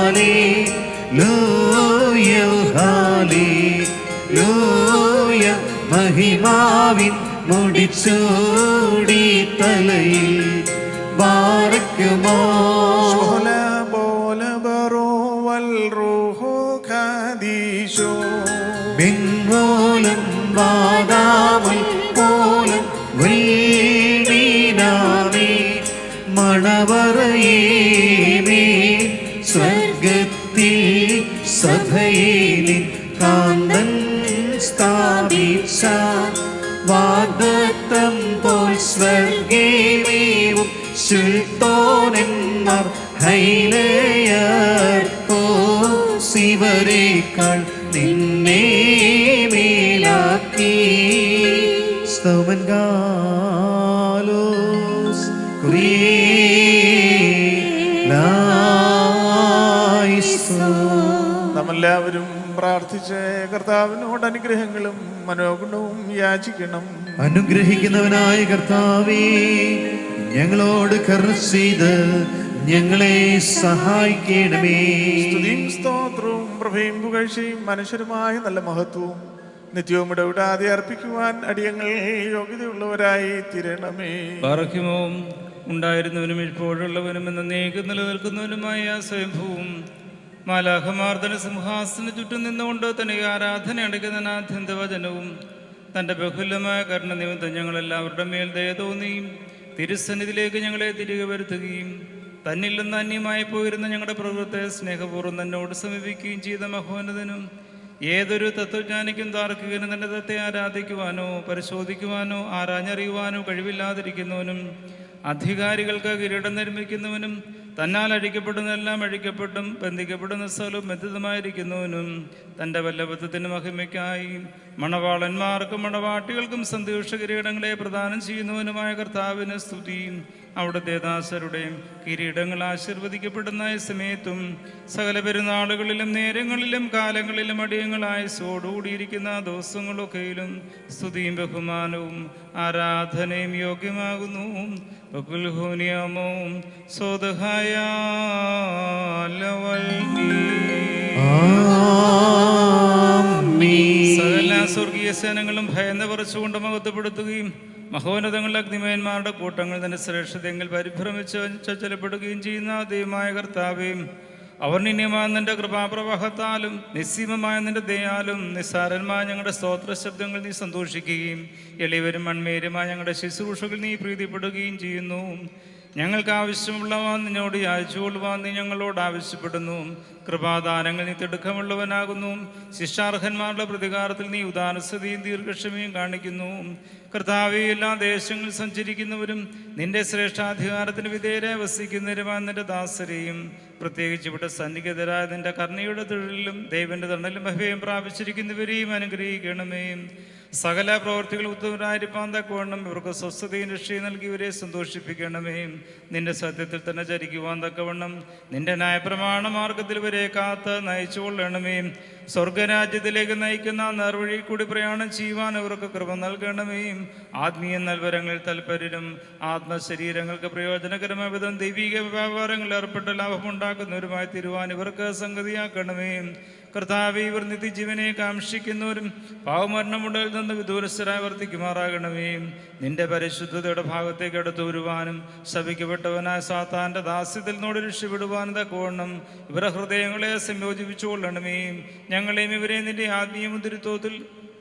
hallelujah. മഹിമാവിൻ മുടിച്ചൂടി തലയിൽ ബാറക്കുമോ മിൻമൂലം വാദാമുൽ കോലം വൽമീനാമി. മണവറയേമേ സ്വർഗത്തിൽ സഭയിലിൻ കാന്തൻ സ്ഥാപിച്ച വാഗ്ദത്തം പോൽ സ്വർഗേമേവും ശുൽത്തോനെന്മാർ ഹൈലയർക്കോ ശിവരേക്കാൾ നിന്നെ മേലാക്കി. സ്തോമൻ ഗാലോസ് നാമെല്ലാവരും പ്രാർത്ഥിച്ച് കർത്താവിനോട് അനുഗ്രഹങ്ങളും മനോഗുണവും യാചിക്കണം. അനുഗ്രഹിക്കുന്നവനായ കർത്താവേ, ഞങ്ങളോട് കരുണ ചെയ്ത് ഞങ്ങളെ സഹായിക്കണമേ. സ്തുതിയും സ്തോത്രവും പ്രഭയും പുകഴ്ചയും മനുഷ്യരുമായ നല്ല മഹത്വവും നിത്യവും ഇടവിടാതെ അർപ്പിക്കുവാൻ അടിയങ്ങൾ യോഗ്യതയുള്ളവരായി തീരണമേ. പാറയ്ക്കുമോ ഉണ്ടായിരുന്നവനും ഇപ്പോഴുള്ളവനും എന്നേക്കും നിലനിൽക്കുന്നവനുമായ സ്വയംഭൂവും മാലാഖമാർദ്ദന സിംഹാസന ചുറ്റും നിന്നുകൊണ്ട് തനിക്ക് ആരാധന അടയ്ക്കുന്ന നാഥ്യന്തവചനവും തൻ്റെ ബഹുലമായ കരുണ നിമിത്തം ഞങ്ങളെല്ലാവരുടെ മേൽ ദയ തോന്നിയും തിരുസന്നിധിയിലേക്ക് ഞങ്ങളെ തിരികെ വരുത്തുകയും തന്നിൽ നിന്ന് അന്യമായി പോയിരുന്ന ഞങ്ങളുടെ പ്രകൃതത്തെ സ്നേഹപൂർവ്വം തന്നോട് സമീപിക്കുകയും ചെയ്ത മഹോന്നതനും ഏതൊരു തത്വജ്ഞാനിക്കും താർക്കികനും തൻ്റെ തത്തെ ആരാധിക്കുവാനോ പരിശോധിക്കുവാനോ ആരാഞ്ഞറിയുവാനോ കഴിവില്ലാതിരിക്കുന്നവനും അധികാരികൾക്ക് കിരീടം നിർമ്മിക്കുന്നവനും തന്നാൽ അഴിക്കപ്പെടുന്നതെല്ലാം അഴിക്കപ്പെട്ടും ബന്ധിക്കപ്പെടുന്ന സ്ഥലവും ബന്ധിതമായിരിക്കുന്നവനും തൻ്റെ വല്ലഭത്വത്തിന് മഹിമയ്ക്കായി മണവാളന്മാർക്കും മണവാട്ടികൾക്കും സന്തോഷ കിരീടങ്ങളെ പ്രദാനം ചെയ്യുന്നവനുമായ കർത്താവിന് സ്തുതിയും അവിടുത്തെ ദാസരുടെയും കിരീടങ്ങൾ ആശീർവദിക്കപ്പെടുന്ന സമയത്തും സകല പെരുന്നാളുകളിലും നേരങ്ങളിലും കാലങ്ങളിലും അടിയങ്ങളായസോടുകൂടിയിരിക്കുന്ന ദിവസങ്ങളൊക്കെയിലും സ്തുതിയും ബഹുമാനവും ആരാധനയും യോഗ്യമാകുന്നു. സകല സ്വർഗീയ സേനകളും ഭയന്ന് പറിച്ചുകൊണ്ട് മഹത്വപ്പെടുത്തുകയും മഹോന്നതങ്ങളുടെ അഗ്നിമയന്മാരുടെ കൂട്ടങ്ങൾ തന്നെ ശ്രേഷ്ഠതയെങ്കിൽ പരിഭ്രമിച്ച് ചഞ്ചലപ്പെടുകയും ചെയ്യുന്ന ദൈവമായ കർത്താവേയും അവർണിന്യമായ നിന്റെ കൃപാപ്രവാഹത്താലും നിസ്സീമമായ നിന്റെ ദയാലും നിസ്സാരന്മായ ഞങ്ങളുടെ സ്തോത്ര ശബ്ദങ്ങൾ നീ സന്തോഷിക്കുകയും എളിയവരും മൺമേരുമായ ഞങ്ങളുടെ ശുശ്രൂഷകൾ നീ പ്രീതിപ്പെടുകയും ചെയ്യുന്നു. ഞങ്ങൾക്ക് ആവശ്യമുള്ളവ നിന്നോട് യാചിച്ചുകൊള്ളുവാൻ നീ ഞങ്ങളോട് ആവശ്യപ്പെടുന്നു. കൃപാദാനങ്ങൾ നീ തിടുക്കമുള്ളവനാകുന്നു. ശിക്ഷാർഹന്മാരുടെ പ്രതികാരത്തിൽ നീ ഉദാരസ്ഥതയും ദീർഘക്ഷമയും കാണിക്കുന്നു. കർത്താവേ, എല്ലാ ദേശങ്ങളിൽ സഞ്ചരിക്കുന്നവരും നിന്റെ ശ്രേഷ്ഠാധികാരത്തിന് വിധേയരായി വസിക്കുന്നവരുമായ നിന്റെ ദാസരെയും പ്രത്യേകിച്ച് ഇവിടെ സന്നിഹിതരായ നിന്റെ കരുണയുടെ തൊഴിലും ദൈവന്റെ തണലും അഭയം പ്രാപിച്ചിരിക്കുന്നവരെയും അനുഗ്രഹിക്കണമേ. സകല പ്രവർത്തികൾ ഉത്തമരായിരിക്കാൻ തക്കവണ്ണം ഇവർക്ക് സ്വസ്ഥതയും രക്ഷയും നൽകിയവരെ സന്തോഷിപ്പിക്കണമേ. നിന്റെ സത്യത്തിൽ തന്നെ ചരിക്കുവാൻ തക്കവണ്ണം നിന്റെ ന്യായപ്രമാണ മാർഗത്തിൽ വരെ കാത്ത് നയിച്ചു കൊള്ളണമേ. സ്വർഗരാജ്യത്തിലേക്ക് നയിക്കുന്ന നേർവഴി കൂടി പ്രയാണം ചെയ്യുവാൻ ഇവർക്ക് കൃപ നൽകണമേ. ആത്മീയ നൽവരങ്ങളിൽ തൽപരരും ആത്മശരീരങ്ങൾക്ക് പ്രയോജനകരമായ വിധം ദൈവിക വ്യാപാരങ്ങളിൽ ഏർപ്പെട്ട ലാഭമുണ്ടാക്കുന്നവരുമായി തീരുവാൻ ഇവർക്ക് സംഗതിയാക്കണമേ. കർത്താവേ, ഇവർ നിത്യജീവനെ കാംക്ഷിക്കുന്നവരും പാവമരണമുടലിൽ നിന്ന് വിദൂരസ്ഥരായി വർത്തിക്കുമാറാകണമേ. നിന്റെ പരിശുദ്ധതയുടെ ഭാഗത്തേക്ക് അടുത്തു വരുവാനും ശപിക്കപ്പെട്ടവനായ സാത്താന്റെ ദാസ്യത്തിൽ നിന്നോട് രക്ഷപ്പെടുവാനും തക്കവണ്ണം ഇവരുടെ ഹൃദയങ്ങളെ സംയോജിപ്പിച്ചുകൊള്ളണമേ. ഞങ്ങളെയും ഇവരെ നിന്റെ ആത്മീയ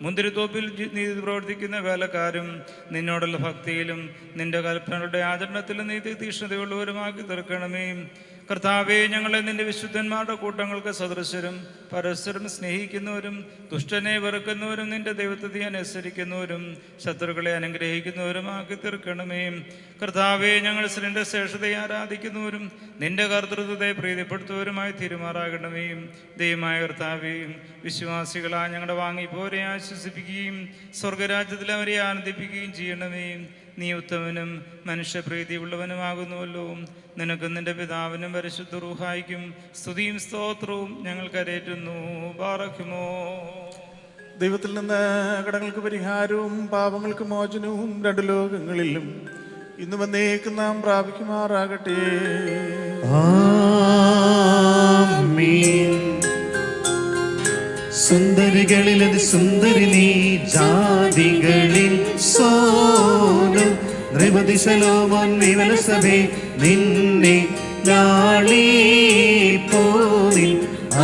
മുന്തിരിത്തോപ്പിൽ നീതി പ്രവർത്തിക്കുന്ന വേലക്കാരും നിന്നോടുള്ള ഭക്തിയിലും നിന്റെ കൽപ്പനകളുടെ ആചരണത്തിലും നീതി തീക്ഷ്ണതയുള്ളവരുമാക്കി തീർക്കണമേ. കർത്താവേ, ഞങ്ങളെ നിന്റെ വിശുദ്ധന്മാരുടെ കൂട്ടങ്ങൾക്ക് സദൃശരും പരസ്പരം സ്നേഹിക്കുന്നവരും ദുഷ്ടനെ വെറുക്കുന്നവരും നിന്റെ ദൈവത്തെ അനുസരിക്കുന്നവരും ശത്രുക്കളെ അനുഗ്രഹിക്കുന്നവരുമാക്കി തീർക്കണമേ. കർത്താവേ, ഞങ്ങൾ നിന്റെ ശ്രേഷ്ഠതയെ ആരാധിക്കുന്നവരും നിന്റെ കർത്തൃത്വത്തെ പ്രീതിപ്പെടുത്തുവരുമായി തീരുമാറാകണമേ. ദൈവമായ കർത്താവേ, വിശ്വാസികളായ ഞങ്ങളുടെ വാങ്ങിപ്പോരെ ആശ്വസിപ്പിക്കുകയും സ്വർഗരാജ്യത്തിൽ അവരെ ആനന്ദിപ്പിക്കുകയും ചെയ്യണമേ. നീ ഉത്തമനും മനുഷ്യപ്രീതിയുള്ളവനുമാകുന്നുവല്ലോ. നിനക്കും നിന്റെ പിതാവിനും പരിശുദ്ധ റൂഹായിക്കും സ്തുതിയും സ്തോത്രവും ഞങ്ങൾ കരേറ്റുന്നു. ബാറക്കുമോ. ദൈവത്തിൽ നിന്ന് കടങ്ങൾക്ക് പരിഹാരവും പാപങ്ങൾക്ക് മോചനവും രണ്ട് ലോകങ്ങളിലും ഇന്ന് വന്നേക്ക് നാം പ്രാപിക്കുമാറാകട്ടെ. സുന്ദരികളിലത് സുന്ദരി നീ, ജാതികളിൽ സോനം നൃപതി ശലോമോൻ വിമല സഭേ നിന്നെ ലാളിപ്പോനിൻ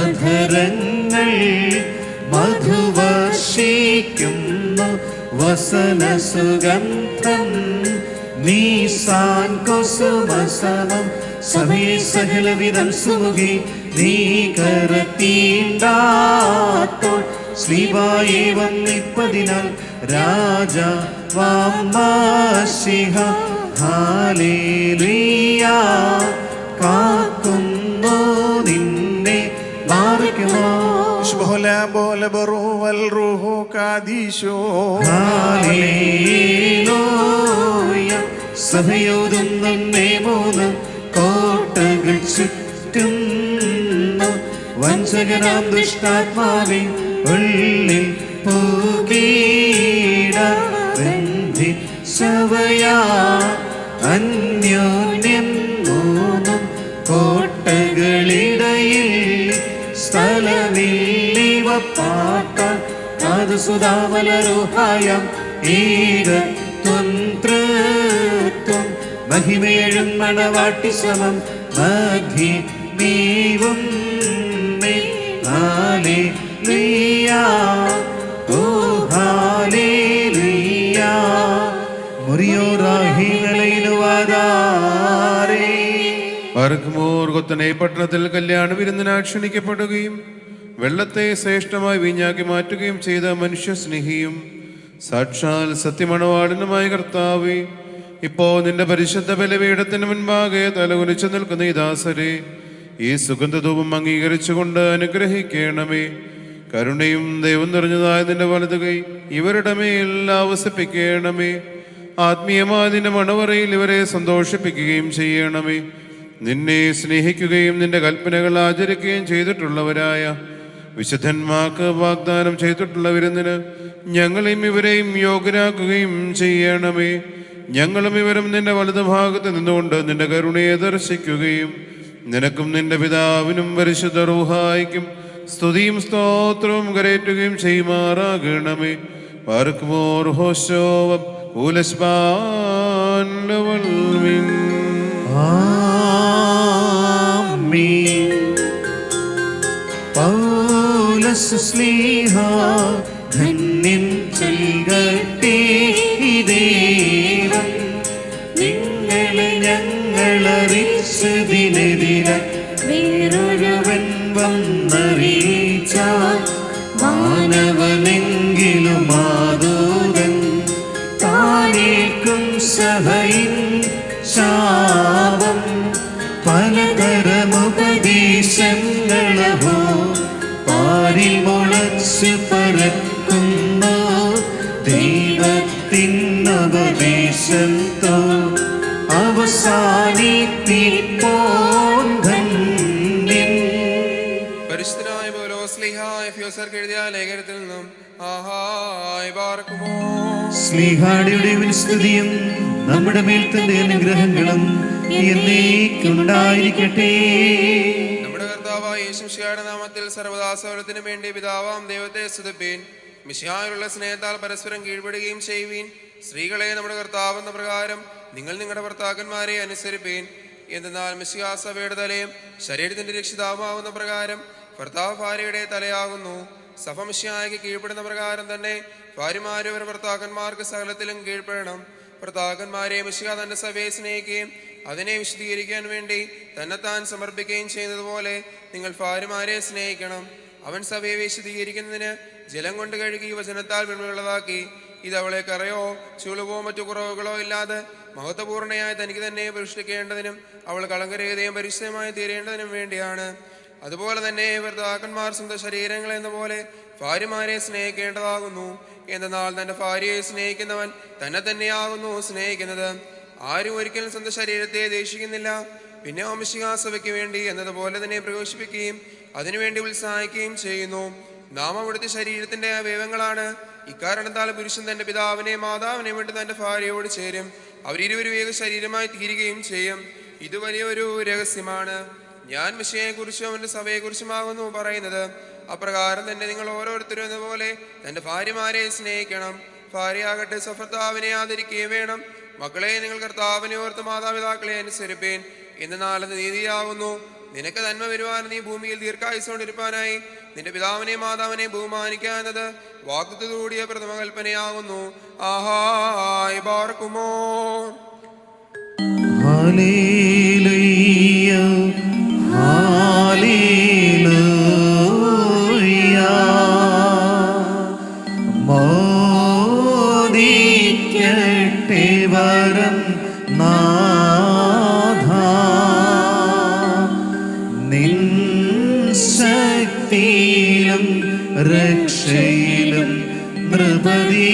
അധരങ്ങൾ മധുവർഷിക്കുന്നു വസന സുഗന്ധം. നീസാൻ കുസുമസമം സഭയെ സകലവിധം സുമുഖി നീ കരത്തീണ്ടാത്തോൾ ശ്രീവായേ വന്നിപ്പതിനാൽ രാജാ വാമശിഹ ഹല്ലേലൂയ കാക്കുന്നു നിന്നെ ബാറക്കുമോ. Bola ബറുവൽ റൂഹു കാദീശോ hallelujah. സഭയോടും നന്നേ മൂന്ന് കോട്ടകൾ ചുറ്റുന്നു വഞ്ചകനാം ദുഷ്ടാത്മാവേ ഉള്ളിൽ പൂകീട സവയാ അന്യോന്യം മൂന്നും കോട്ടകളിടയിൽ സ്ഥലമില്ലിവ പാട്ടാൻ അത് സുധാമലരോഹായം ഏകത്വം തൃത്വം മഹിമേഴും മണവാട്ടി സമം മധ്യേ നീവും ഹല്ലേലൂയ. ഓ ഹല്ലേലൂയ. കൊത്തനെ പട്ടണത്തിൽ കല്യാണ വിരുന്നിനായി ക്ഷണിക്കപ്പെടുകയും വെള്ളത്തെ ശ്രേഷ്ഠമായി വീഞ്ഞാക്കി മാറ്റുകയും ചെയ്ത മനുഷ്യസ്നേഹിയും സാക്ഷാൽ സത്യമണവാളനുമായ കർത്താവേ, ഇപ്പോ നിന്റെ പരിശുദ്ധ ബലിപീഠത്തിന് മുൻപാകെ തലകുനിച്ചു നിൽക്കുന്ന ഈ ദാസരെ ഈ സുഗന്ധധൂപം അംഗീകരിച്ചുകൊണ്ട് അനുഗ്രഹിക്കണമേ. കരുണയും ദൈവം നിറഞ്ഞതായ നിന്റെ വലതുകൈ ഇവരുടെ മേൽ ആവസിപ്പിക്കണമേ. ആത്മീയമായ നിന്റെ മണവറയിൽ ഇവരെ സന്തോഷിപ്പിക്കുകയും ചെയ്യണമേ. നിന്നെ സ്നേഹിക്കുകയും നിന്റെ കൽപ്പനകൾ ആചരിക്കുകയും ചെയ്തിട്ടുള്ളവരായ വിശുദ്ധന്മാർക്ക് വാഗ്ദാനം ചെയ്തിട്ടുള്ള വിരുന്നിന് ഞങ്ങളെയും ഇവരെയും യോഗ്യരാക്കുകയും ചെയ്യണമേ. ഞങ്ങളും ഇവരും നിന്റെ വലതുഭാഗത്ത് നിന്നുകൊണ്ട് നിന്റെ കരുണയെ ദർശിക്കുകയും നിനക്കും നിന്റെ പിതാവിനും പരിശുദ്ധ റൂഹായിക്കും സ്തുതിയും സ്തോത്രവും കരേറ്റുകയും ചെയ്യുമാറാകണമേ. പാർക്കുമോർ ഹോശോവം ഉലസ്ബാൻലവൽമിൻ. ആമീൻ. പൗലോസ് ശ്ലീഹ ധന്യൻ ചൊൽകട്ടെ ഈ ദേവൻ, നിങ്ങളെ ഞങ്ങളറിയിച്ചതിനെതിരെ വേറൊരുവൻ വന്നറിയിച്ചാൽ മാനവനെങ്കിലും മാതൂതൻ താനേക്കും സഭയിൻ ശാപം. പലതരമുപദേശങ്ങളോ പാരിൽ മുളച്ചു പരക്കുന്നു, ദൈവത്തിനുപദേശം തോ അവസാനിപ്പിപ്പോൻ ധന്യൻ. പരിശുദ്ധനായ പൗലോസ്ലീഹ എഫെസർക്ക് എഴുതിയ ലേഖനത്തിൽ നിന്നും ആഹായ് പാർക്കുമോ. സ്ലീഹായുടെ സ്തുതിയും നമ്മുടെ മേൽ തന്റെ അനുഗ്രഹങ്ങളും എന്നേക്കുണ്ടായിരിക്കട്ടെ. നമ്മുടെ കർത്താവായ യേശുമിശിഹായുടെ നാമത്തിൽ സർവദാസവരത്തിനു വേണ്ടി പിതാവാം ദൈവത്തെ സ്തുതിപ്പീൻ. മിശിഹായിലുള്ള സ്നേഹത്താൽ പരസ്പരം കീഴ്പ്പെടുകയും ചെയ്യുവീൻ. സ്ത്രീകളെ നമ്മുടെ കർത്താവ് എന്ന പ്രകാരം നിങ്ങൾ നിങ്ങളുടെ ഭർത്താക്കന്മാരെ അനുസരിപ്പീൻ. എന്തെന്നാൽ മിശിഹാ സഭയുടെ തലയും ശരീരത്തിന്റെ രക്ഷിതാവുമാവുന്ന പ്രകാരം ഭർത്താവ് ഭാര്യയുടെ തലയാകുന്നു. സഭ മിശിഹായ്ക്ക് കീഴ്പ്പെടുന്ന പ്രകാരം തന്നെ ഭാര്യമാരും അവർ ഭർത്താക്കന്മാർക്ക് സകലത്തിലും കീഴ്പ്പെടണം. ഭർത്താക്കന്മാരെ മിശിഹ തന്റെ സഭയെ സ്നേഹിക്കുകയും അതിനെ വിശദീകരിക്കാൻ വേണ്ടി തന്നെത്താൻ സമർപ്പിക്കുകയും ചെയ്യുന്നതുപോലെ നിങ്ങൾ ഭാര്യമാരെ സ്നേഹിക്കണം. അവൻ സഭയെ വിശദീകരിക്കുന്നതിന് ജലം കൊണ്ട് കഴുകി വചനത്താൽ വെണ്മയുള്ളതാക്കി. ഇത് അവളെ കറയോ ചുളിവോ മറ്റു കുറവുകളോ ഇല്ലാതെ മഹത്വപൂർണ്ണയായി തനിക്ക് തന്നെ പ്രതിഷ്ഠിക്കേണ്ടതിനും അവൾ കളങ്കരഹിതയും പരിശുദ്ധമായി തീരേണ്ടതിനും വേണ്ടിയാണ്. അതുപോലെ തന്നെ ഭർത്താക്കന്മാർ സ്വന്തം ശരീരങ്ങൾ എന്ന പോലെ ഭാര്യമാരെ സ്നേഹിക്കേണ്ടതാകുന്നു. എന്നാൽ തന്റെ ഭാര്യയെ സ്നേഹിക്കുന്നവൻ തന്നെ തന്നെയാകുന്നു സ്നേഹിക്കുന്നത്. ആരും ഒരിക്കലും സ്വന്തം ശരീരത്തെ ദേഷിക്കുന്നില്ല. പിന്നെ മിശിഹാ സഭയ്ക്ക് വേണ്ടി എന്നതുപോലെ തന്നെ പ്രഘോഷിപ്പിക്കുകയും അതിനുവേണ്ടി ഉത്സാഹിക്കുകയും ചെയ്യുന്നു. നാം അവിടുത്തെ ശരീരത്തിന്റെ അവയവങ്ങളാണ്. ഇക്കാരണത്താൽ പുരുഷൻ തന്റെ പിതാവിനെ മാതാവിനെ വിട്ട് തന്റെ ഭാര്യയോട് ചേരും. അവരിരുവരും ഏക ശരീരമായി തീരുകയും ചെയ്യും. ഇത് വലിയൊരു രഹസ്യമാണ്. ഞാൻ മിശിഹായെക്കുറിച്ചും അവന്റെ സഭയെക്കുറിച്ചുമാകുന്നു പറയുന്നത്. അപ്രകാരം തന്നെ നിങ്ങൾ ഓരോരുത്തരും എന്നപോലെ തന്റെ ഭാര്യമാരെ സ്നേഹിക്കണം. ഭാര്യയാകട്ടെ സ്വഭർത്താവിനെ ആദരിക്കുകയും വേണം. മക്കളെ, നിങ്ങൾ കർത്താവിനെ ഓർത്ത് മാതാപിതാക്കളെ അനുസരിപ്പേൻ. എന്നാൽ അത് നീതിയാകുന്നു. നിനക്ക് നന്മ വരുവാൻ നീ ഭൂമിയിൽ ദീർഘായുസ്സോടിരിപ്പാനായി നിന്റെ പിതാവിനെ മാതാവിനെ ബഹുമാനിക്കുക എന്നത് വാഗ്ദത്തത്തോടുകൂടിയ പ്രഥമ കൽപ്പനയാകുന്നു. ആഹായ് പാർക്കുമോ. Hallelujah hallelujah. മോദിക്കട്ടെ വരം നാഥ, നിൻ ശക്തിയിലും രക്ഷയിലും നൃപതി.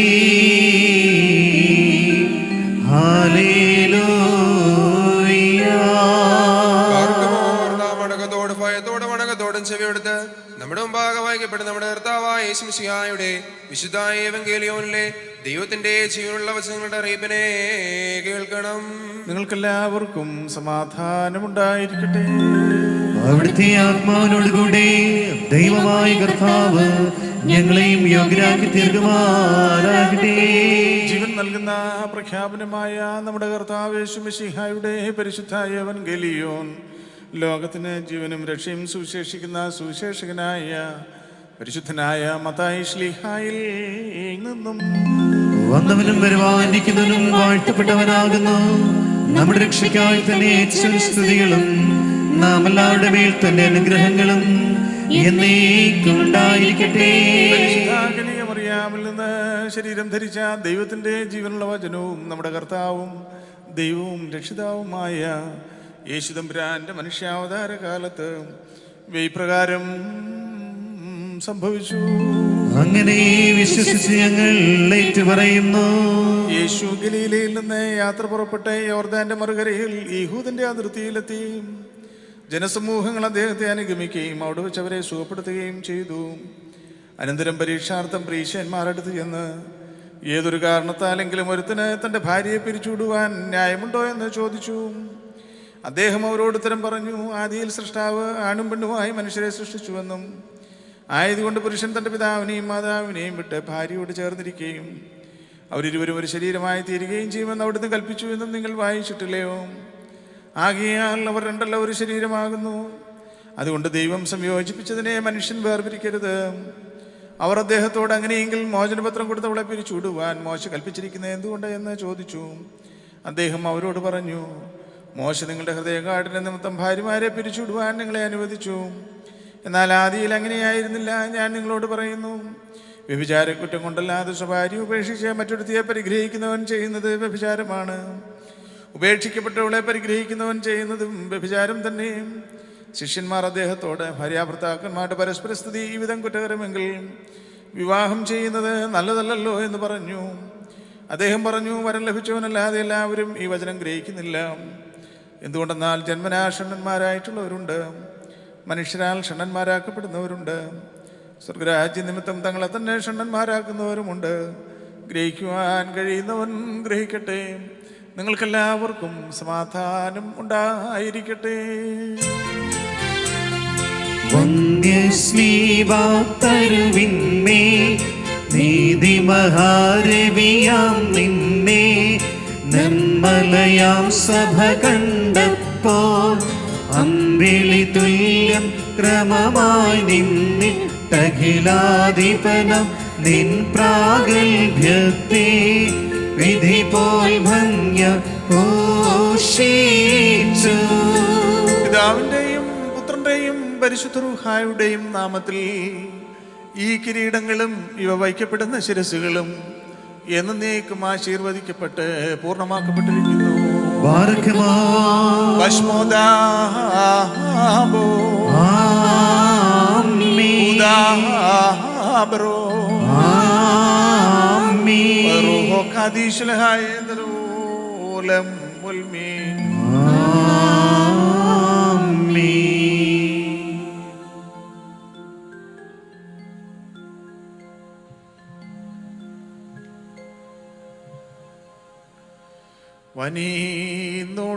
മടക്കത്തോട് ഭയത്തോടെ വണക്കത്തോടും ചെവിയെടുത്ത് നമ്മുടെ മുമ്പാകെ വായിക്കപ്പെടുന്ന നമ്മുടെ കർത്താവായ യേശുമിശിഹായുടെ വിശുദ്ധ ഏവങ്കേലിയോനിലെ ദൈവത്തിന്റെ ജീവനുള്ള വചനങ്ങളുടെ അറിയിപ്പിനെ കേൾക്കണം. നിങ്ങൾക്കെല്ലാവർക്കും സമാധാനമുണ്ടായിരിക്കട്ടെ. അവിടുത്തെ ആത്മാവിനോടുകൂടി ദൈവമായ കർത്താവ് ഞങ്ങളെയും യോഗ്യരാക്കി തീർക്കുമാറാകട്ടെ. ജീവൻ നൽകുന്ന പ്രഖ്യാപനമായ നമ്മുടെ കർത്താവ് യേശുമിശിഹായുടെ പരിശുദ്ധ ഏവങ്കേലിയോൻ ലോകത്തിന് ജീവനും രക്ഷയും സുവിശേഷിക്കുന്ന സുവിശേഷകനായ പരിശുദ്ധനായ മത്തായി ശ്ലീഹായിൽ നിന്നും വന്നവനും വരുവാനിരിക്കുന്നവനും വാഴ്ത്തപ്പെട്ടവനാകുന്നു. നമ്മുടെ രക്ഷയ്ക്കായി തന്നെ സ്തുതികളും നാം എല്ലാവരുടെ മേൽ തന്നെ അനുഗ്രഹങ്ങളും എന്നേക്കും ഉണ്ടായിരിക്കട്ടെ. മറിയാമിൽ നിന്ന് ശരീരം ധരിച്ച ദൈവത്തിന്റെ ജീവനുള്ള വചനവും നമ്മുടെ കർത്താവും ദൈവവും രക്ഷിതാവുമായ യേശു തമ്പുരാന്റെ മനുഷ്യാവതാര കാലത്ത് ഇപ്രകാരം സംഭവിച്ചു. അങ്ങനെ വിശ്വസിച്ച് ഞങ്ങൾ ഏറ്റുപറയുന്നു. യേശു ഗലീലയിൽ നിന്ന് യാത്ര പുറപ്പെട്ട് യോർദാന്റെ മറുകരയിൽ യഹൂദന്റെ അതിർത്തിയിലെത്തി. ജനസമൂഹങ്ങൾ അദ്ദേഹത്തെ അനുഗമിക്കുകയും അവിടെ വെച്ച് അവരെ സുഖപ്പെടുത്തുകയും ചെയ്തു. അനന്തരം പരീക്ഷാർത്ഥം പ്രീശന്മാരടുത്ത് ചെന്ന് ഏതൊരു കാരണത്താലെങ്കിലും ഒരുത്തന് തൻ്റെ ഭാര്യയെ പിരിച്ചുവിടുവാൻ ന്യായമുണ്ടോ എന്ന് ചോദിച്ചു. അദ്ദേഹം അവരോട് ഉത്തരം പറഞ്ഞു, ആദിയിൽ സൃഷ്ടാവ് ആണും പെണ്ണുമായി മനുഷ്യരെ സൃഷ്ടിച്ചുവെന്നും ആയതുകൊണ്ട് പുരുഷൻ തൻ്റെ പിതാവിനെയും മാതാവിനെയും വിട്ട് ഭാര്യയോട് ചേർന്നിരിക്കുകയും അവരിരുവരും ഒരു ശരീരമായി തീരുകയും ചെയ്യുമെന്ന് അവിടുന്ന് കൽപ്പിച്ചു എന്നും നിങ്ങൾ വായിച്ചിട്ടില്ലയോ? ആകയാൽ അവർ രണ്ടല്ല ഒരു ശരീരമാകുന്നു. അതുകൊണ്ട് ദൈവം സംയോജിപ്പിച്ചതിനെ മനുഷ്യൻ വേർപിരിക്കരുത്. അവർ അദ്ദേഹത്തോട് അങ്ങനെയെങ്കിൽ മോചനപത്രം കൊടുത്തവളെ പിരിച്ചുവിടുവാൻ മോശ കൽപ്പിച്ചിരിക്കുന്നത് എന്തുകൊണ്ട് എന്ന് ചോദിച്ചു. അദ്ദേഹം അവരോട് പറഞ്ഞു, മോശ നിങ്ങളുടെ ഹൃദയകാഠിന്യ നിമിത്തം ഭാര്യമാരെ പിരിച്ചുവിടുവാൻ നിങ്ങളെ അനുവദിച്ചു. എന്നാൽ ആദിയിൽ അങ്ങനെയായിരുന്നില്ല. ഞാൻ നിങ്ങളോട് പറയുന്നു, വ്യഭിചാരക്കുറ്റം കൊണ്ടല്ലാതെ സ്വഭാര്യ ഉപേക്ഷിച്ച് മറ്റൊരുത്തിയെ പരിഗ്രഹിക്കുന്നവൻ ചെയ്യുന്നത് വ്യഭിചാരമാണ്. ഉപേക്ഷിക്കപ്പെട്ടവളെ പരിഗ്രഹിക്കുന്നവൻ ചെയ്യുന്നതും വ്യഭിചാരം തന്നെ. ശിഷ്യന്മാർ അദ്ദേഹത്തോട്, ഭാര്യാഭർത്താക്കന്മാരുടെ പരസ്പര സ്ഥിതി ഈ വിധം കുറ്റകരമെങ്കിൽ വിവാഹം ചെയ്യുന്നത് നല്ലതല്ലല്ലോ എന്ന് പറഞ്ഞു. അദ്ദേഹം പറഞ്ഞു, വരം ലഭിച്ചവനല്ലാതെ എല്ലാവരും ഈ വചനം ഗ്രഹിക്കുന്നില്ല. എന്തുകൊണ്ടെന്നാൽ ജന്മനാ ഷണ്ണന്മാരായിട്ടുള്ളവരുണ്ട്, മനുഷ്യരാൽ ഷണ്ണന്മാരാക്കപ്പെടുന്നവരുണ്ട്. സ്വർഗരാജ്യ നിമിത്തം തങ്ങളെ തന്നെ ഷണ്ണന്മാരാക്കുന്നവരുമുണ്ട്. ഗ്രഹിക്കുവാൻ കഴിയുന്നവൻ ഗ്രഹിക്കട്ടെ. നിങ്ങൾക്കെല്ലാവർക്കും സമാധാനം ഉണ്ടായിരിക്കട്ടെ. വന്യശ്ലീവാത്തരുവിന്മേ നീതിമഹാരവിയാം നിന്നെ നിർമ്മലയാം സഭ കണ്ടപ്പോൾ അമ്പിളി തുല്യം ക്രമമായി നിന്നിട്ടഖിലാധിപനം നിൻ പ്രാഗൽഭ്യത്തെ വിധി പോൽ ഭംഗ്യ ഘോഷിച്ചു. പിതാവിന്റെയും പുത്രന്റെയും പരിശുദ്ധ റൂഹായുടെയും നാമത്തിൽ ഈ കിരീടങ്ങളും ഇവ വയ്ക്കപ്പെടുന്ന ശിരസുകളും എന്നേക്കും ആശീർവദിക്കപ്പെട്ട് പൂർണ്ണമാക്കപ്പെട്ടിരിക്കുന്നു.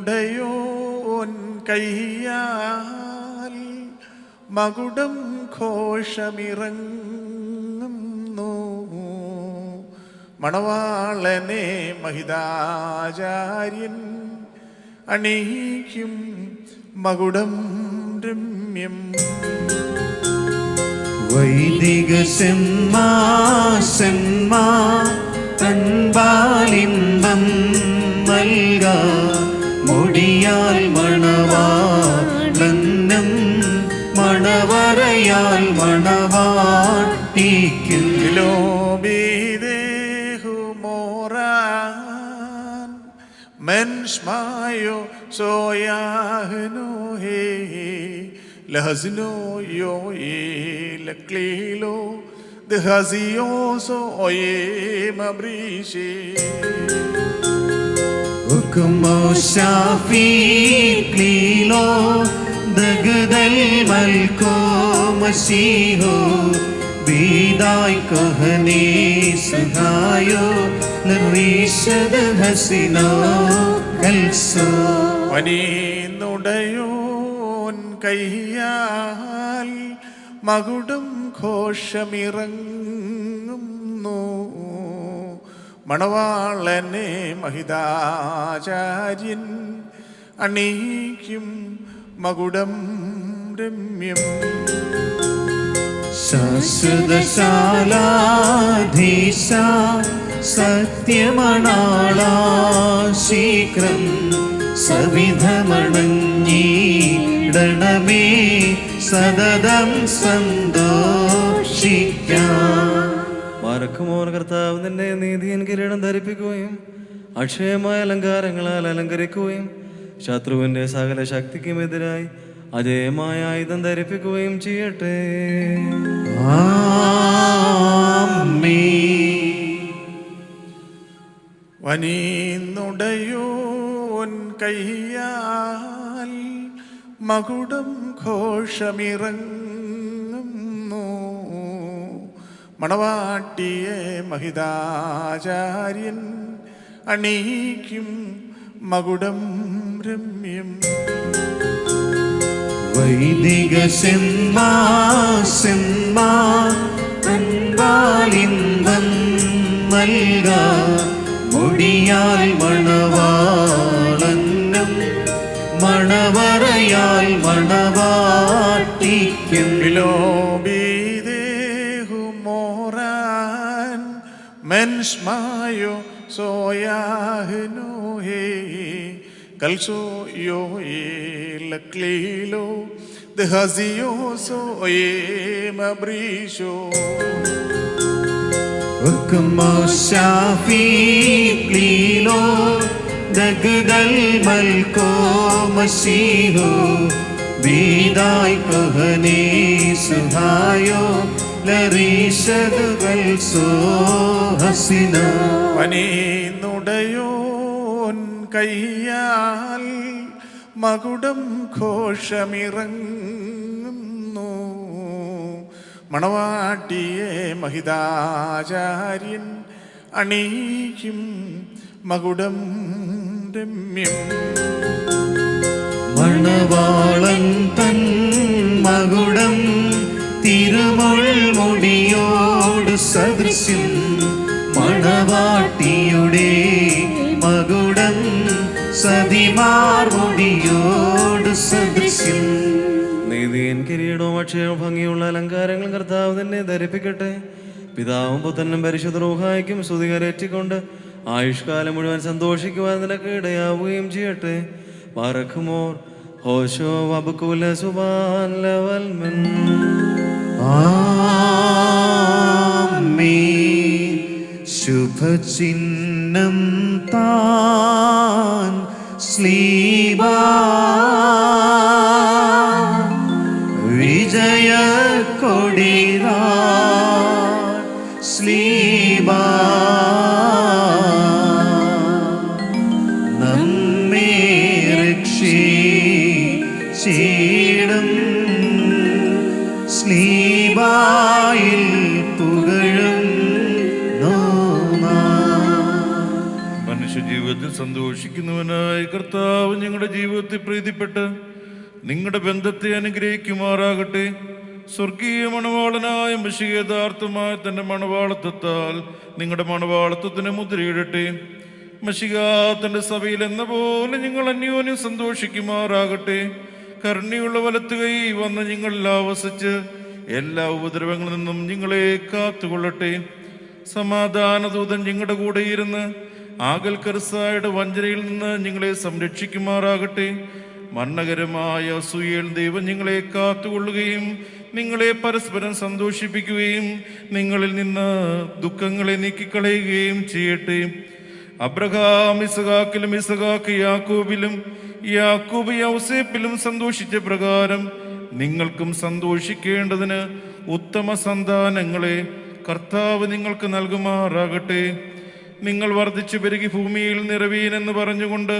വനീന്നുടയോൻ കയ്യാൽ മകുടം ഘോഷമിറങ്ങുന്നു. മണവാളനെ മഹിതാചാര്യൻ അണിയിക്കും മകുടം രമ്യം. വൈദിക സെന്മാ തൻപാലിമ്പം നൽക മുടിയാൽ മണവാളനും മണവറയാൽ മണവാട്ടിക്കും. Menschmayo soyahno he lahzno yo laklilo de hazioso oye mabrishi hukumo shafi klilo dagdal malko masiho bidai kahne suhayo ലറിഷദ ഹസിനോ കൽസോ. വനീന്നുടയോൻ കയ്യാൽ മകുടം ഘോഷമിറങ്ങുന്നു. മണവാളനെ മഹിതാചാര്യൻ അണിയിക്കും മകുടം രമ്യം. ശാശ്വതശാലാധീശ സത്യമണാളാ ശീഘ്രം സവിധമണഞ്ഞീ നൽകിയിടണമേ സതതം സന്തോഷിക്കാം. മറക്കുമോർ കർത്താവ് നിന്നെ നീതിയൻ കിരീടം ധരിപ്പിക്കുകയും അക്ഷയമായ അലങ്കാരങ്ങളാൽ അലങ്കരിക്കുകയും ശത്രുവിന്റെ സകല ശക്തിക്കുമെതിരായി അജയമായ ആയുധം ധരിപ്പിക്കുകയും ചെയ്യട്ടെ. വനീന്നുടയോൻ കയ്യാൽ മകുടം ഘോഷമിറങ്ങുന്നു, മണവാട്ടിയെ മഹിതാചാര്യൻ അണിയിക്കും മകുടം രമ്യം. വൈദിക സെന്മാലിംബം നൽക മുടിയാൽ മണവാളനും മണവറയാൽ മണവാട്ടിക്കും. മോറാൻ മെൻസ്മായോ സോയാഹ്നോഹേ കൽസോയോ ലക്ലീലോ ദഹസിയോ സോയേ മബ്രീഷോ. ഉക്മോശാഫീലോ ദഗ്ദൽ മൽകോ മസീഹോ വീദായ് കഹനേ സുഹായോ ലരീഷദുൽ സോ ഹസിന. വനീന്നുടയോൻ കയ്യാൽ മകുടം ഘോഷമിറങ്ങുന്നു, മണവാട്ടിയെ മഹിതാചാര്യൻ അണിയിക്കും മകുടം രമ്യം. മണവാളൻ തൻ മകുടം തിരുമുൾമുടിയോട് സദൃശ്യം, മണവാട്ടിയുടെ മകുടം സതിമാർമുടിയോട് സദൃശ്യം. നീതിയൻ കിരീടവും അക്ഷയവും ഭംഗിയുള്ള അലങ്കാരങ്ങളും കർത്താവ് തന്നെ ധരിപ്പിക്കട്ടെ. പിതാവും പുത്രനും പരിശുദ്ധ റൂഹായ്ക്കും സ്തുതി കരേറ്റിക്കൊണ്ട് ആയുഷ്കാലം മുഴുവൻ സന്തോഷിക്കുവാൻ നിനക്ക് ഇടയാവുകയും ചെയ്യട്ടെ. ബാറക്കുമോർ ഹോശോ വബുകുല സുബാൻ ലവൽമൻ. ആമേൻ. ശുഭചിഹ്നം താൻ സ്ലീബാ വിജയ കൊടിരാ സ്ലീബാ നമ്മെ രക്ഷിച്ചിടും സ്ലീബായിൽ പുകഴും മനുഷ്യജീവിതത്തിൽ സന്തോഷിക്കുന്നവനായ കർത്താവ് ഞങ്ങളുടെ ജീവിതത്തിൽ പ്രീതിപ്പെട്ട് നിങ്ങളുടെ ബന്ധത്തെ അനുഗ്രഹിക്കുമാറാകട്ടെ. സ്വർഗീയ മണവാളനായ മിശിഹ യഥാർത്ഥമായ തന്റെ മണവാളത്വത്താൽ നിങ്ങളുടെ മണവാളത്വത്തിന് മുദ്രയിടട്ടെ. മിശിഹ തന്റെ സഭയിൽ എന്ന പോലെ നിങ്ങൾ അന്യോന്യം സന്തോഷിക്കുമാറാകട്ടെ. കരുണയുള്ള വലത്തുകൈ വന്ന് നിങ്ങളിൽ ആവസിച്ച് എല്ലാ ഉപദ്രവങ്ങളിൽ നിന്നും നിങ്ങളെ കാത്തുകൊള്ളട്ടെ. സമാധാനദൂതൻ നിങ്ങളുടെ കൂടെ ഇരുന്ന് ആകൽ കർസായുടെ വഞ്ചനയിൽ നിന്ന് നിങ്ങളെ സംരക്ഷിക്കുമാറാകട്ടെ. മരണകരമായ അസൂയയിൽ ദൈവം നിങ്ങളെ കാത്തുകൊള്ളുകയും നിങ്ങളെ പരസ്പരം സന്തോഷിപ്പിക്കുകയും നിങ്ങളിൽ നിന്ന് ദുഃഖങ്ങളെ നീക്കിക്കളയുകയും ചെയ്യട്ടെ. അബ്രഹാം ഇസഹാക്കിലും ഇസഹാക്ക് യാക്കോബിലും യാക്കോബ് യൗസേപ്പിലും സന്തോഷിച്ച പ്രകാരം നിങ്ങൾക്കും സന്തോഷിക്കേണ്ടതിന് ഉത്തമ സന്താനങ്ങളെ കർത്താവ് നിങ്ങൾക്ക് നൽകുമാറാകട്ടെ. നിങ്ങൾ വർദ്ധിച്ചു പെരുകി ഭൂമിയിൽ നിറവീനെന്ന് പറഞ്ഞുകൊണ്ട്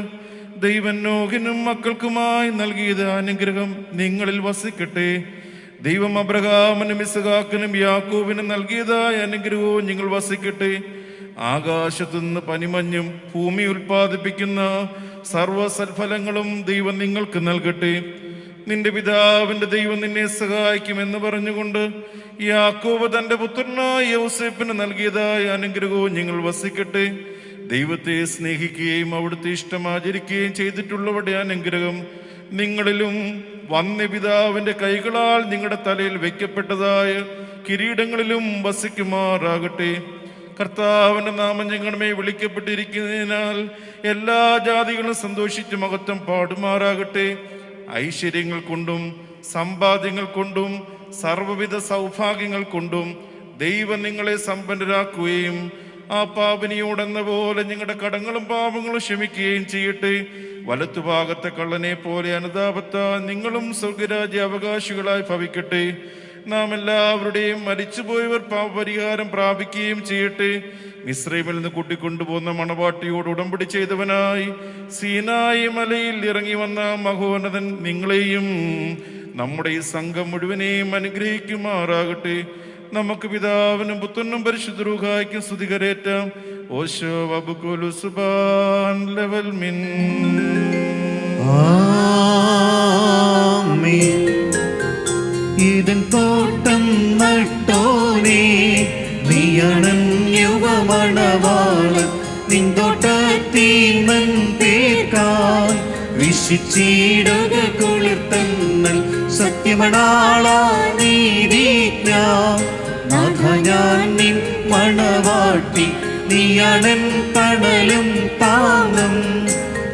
ദൈവം നോഹിനും മക്കൾക്കുമായി നൽകിയത് അനുഗ്രഹം നിങ്ങളിൽ വസിക്കട്ടെ. ദൈവം അബ്രഹാമിനും ഇസഹാക്കിനും യാക്കോബിനും നൽകിയതായ അനുഗ്രഹവും നിങ്ങൾ വസിക്കട്ടെ. ആകാശത്തു നിന്ന് പനിമഞ്ഞും ഭൂമി ഉൽപ്പാദിപ്പിക്കുന്ന സർവസൽഫലങ്ങളും ദൈവം നിങ്ങൾക്ക് നൽകട്ടെ. നിന്റെ പിതാവിന്റെ ദൈവം നിന്നെ സഹായിക്കുമെന്ന് പറഞ്ഞുകൊണ്ട് യാക്കോബ് തന്റെ പുത്രനായ യൗസേപ്പിന് നൽകിയതായ അനുഗ്രഹവും നിങ്ങൾ വസിക്കട്ടെ. ദൈവത്തെ സ്നേഹിക്കുകയും അവിടുത്തെ ഇഷ്ടം ആചരിക്കുകയും ചെയ്തിട്ടുള്ളവരുടെ അനുഗ്രഹം നിങ്ങളിലും വന്യപിതാവിന്റെ കൈകളാൽ നിങ്ങളുടെ തലയിൽ വയ്ക്കപ്പെട്ടതായ കിരീടങ്ങളിലും വസിക്കുമാറാകട്ടെ. കർത്താവിന്റെ നാമം ഞങ്ങളുമേ വിളിക്കപ്പെട്ടിരിക്കുന്നതിനാൽ എല്ലാ ജാതികളും സന്തോഷിച്ച് മഹത്വം പാടുമാറാകട്ടെ. ഐശ്വര്യങ്ങൾ കൊണ്ടും സമ്പാദ്യങ്ങൾ കൊണ്ടും സർവ്വവിധ സൗഭാഗ്യങ്ങൾ കൊണ്ടും ദൈവം നിങ്ങളെ സമ്പന്നരാക്കുകയും ആ പാപിനിയോടെന്ന പോലെ നിങ്ങളുടെ കടങ്ങളും പാപങ്ങളും ക്ഷമിക്കുകയും ചെയ്യട്ടെ. വലത്തുഭാഗത്തെ കള്ളനെ പോലെ അനുതാപത്താൽ നിങ്ങളും സ്വർഗരാജ്യ അവകാശികളായി ഭവിക്കട്ടെ. നാം എല്ലാവരുടെയും മരിച്ചുപോയവർ പാപപരിഹാരം പ്രാപിക്കുകയും ചെയ്യട്ടെ. മിസ്രൈമിൽ നിന്ന് കൂട്ടിക്കൊണ്ടുപോകുന്ന മണവാട്ടിയോട് ഉടമ്പടി ചെയ്തവനായി സീനായി മലയിൽ ഇറങ്ങി വന്ന മഹോന്നതൻ നിങ്ങളെയും നമ്മുടെ ഈ സംഘം മുഴുവനെയും അനുഗ്രഹിക്കുമാറാകട്ടെ. നമുക്ക് പിതാവിനും പുത്രനും പരിശുദ്ധ റൂഹായ്ക്കും സ്തുതി കരേറ്റാം. ഓശോ വബുകുലു സുബാൻ ലെവൽ മിൻ. ആമേൻ. ഈദൻ തോട്ടം നട്ടോനേ, നീയണഞ്ഞുവമണവാളൻ നിന്തോട്ടത്തീമൻ തേക്കാൻ വിശിച്ചിടുക കുളിർത്തന്നൽ സത്യമണാളാ നീതിജ്ഞ. നാഥ ഞാൻ നിൻ മണവാട്ടി, നീയണൻ തണലും താങ്ങും.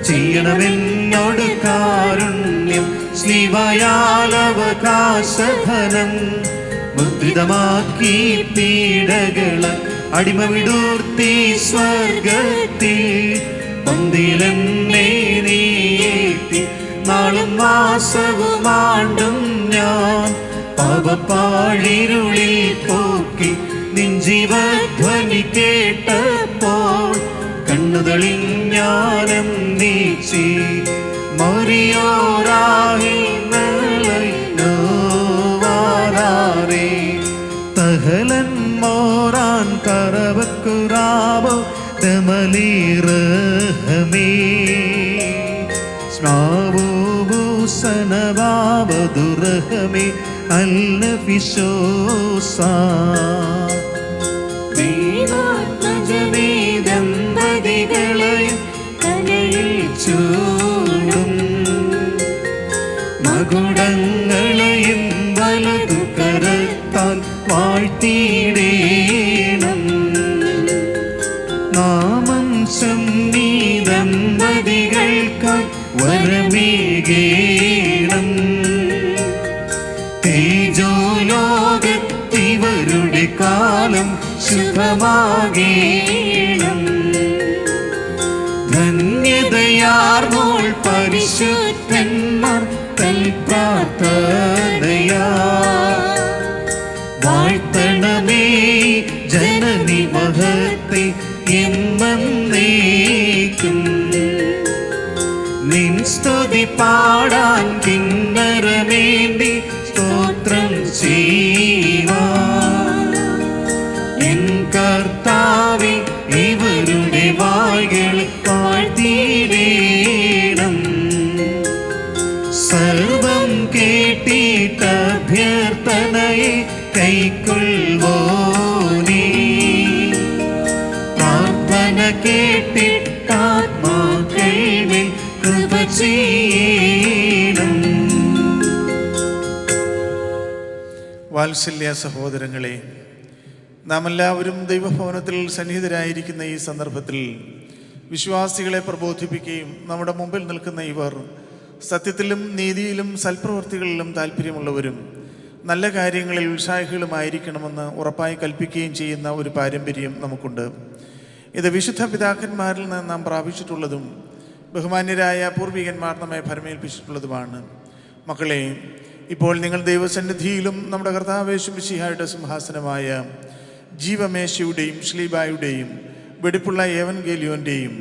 ചെയ്യണമെന്നോട് കാരുണ്യം, സ്ലീവയാലവകാശധനം. മുദ്രിതമാക്കി പീഡകള് അടിമ വിടൂർത്തി സ്വർഗത്തിൽ. പന്തിലെന്നെ നീയേറ്റി നാളും മാസവുമാണ്ടും ഞാൻ. പാപപ്പാഴിരുളിൽ പോക്കി നിൻ ജീവധ്വനി കേട്ടപ്പോൾ കണ്ണുകളിൽ ജ്ഞാനം നീച്ചി. മറിയോരാഹിൽ നോവാരേ തഹലൻ മോറാൻ കറവക്കുറാവോ തമലീറഹമേ. സ്നാവൂസനവാവദുറഹമേ അൽനഫിശോസാ. ദൈവാത്മജനേ ദമ്പതികളെയും തലയിൽ ചൂടും മകുടങ്ങളെയും വലതു കരത്താൽ വാഴ്ത്തിയിടേണം. നാമം നീ ദമ്പതികൾക്കായി വരമേകേണം. തേജോലോകത്തിവരുടെ കാലം ശുഭമാകേണം. ധന്യതയാർന്നോൾ പരിശുദ്ധന്മാർ തൽ പ്രാർത്ഥനയാ. വാഴ്ത്തണമേ ജനനി മഹത്തെ എന്നേക്കും. നിൻ സ്തുതി പാടാൻ കിന്നരമേന്തി സ്തോത്രം ചെയ്യുവാൻ. എൻ കർത്താവേ ഇവരുടെ വായ്കൾ വാഴ്ത്തിയിടേണം. സർവം കേട്ടിട്ട അഭ്യർത്ഥനയെ കൈക്കൊള്ളുവോനേ. പ്രാർത്ഥന കേട്ടിട്ടാത്മാക്കൾ മേൽ കൃപ ചെയ്യണം. വാത്സല്യ സഹോദരങ്ങളെ, നാം എല്ലാവരും ദൈവഭവനത്തിൽ സന്നിഹിതരായിരിക്കുന്ന ഈ സന്ദർഭത്തിൽ വിശ്വാസികളെ പ്രബോധിപ്പിക്കുകയും നമ്മുടെ മുമ്പിൽ നിൽക്കുന്ന ഇവർ സത്യത്തിലും നീതിയിലും സൽപ്രവൃത്തികളിലും താല്പര്യമുള്ളവരും നല്ല കാര്യങ്ങളിൽ ഉത്സാഹികളുമായിരിക്കണമെന്ന് ഉറപ്പായി കൽപ്പിക്കുകയും ചെയ്യുന്ന ഒരു പാരമ്പര്യം നമുക്കുണ്ട്. ഇത് വിശുദ്ധ പിതാക്കന്മാരിൽ നിന്ന് നാം പ്രാപിച്ചിട്ടുള്ളതും ബഹുമാന്യരായ പൂർവികന്മാർ നമ്മെ ഭരമേൽപ്പിച്ചിട്ടുള്ളതുമാണ്. മക്കളെ, ഇപ്പോൾ നിങ്ങൾ ദൈവസന്നിധിയിലും നമ്മുടെ കർത്താവ് യേശു മിശിഹായുടെ സിംഹാസനമായ ജീവമേശയുടെയും ശ്ലീബായുടെയും വെടിപ്പുള്ള ഏവൻഗേലിയോൻ്റെയും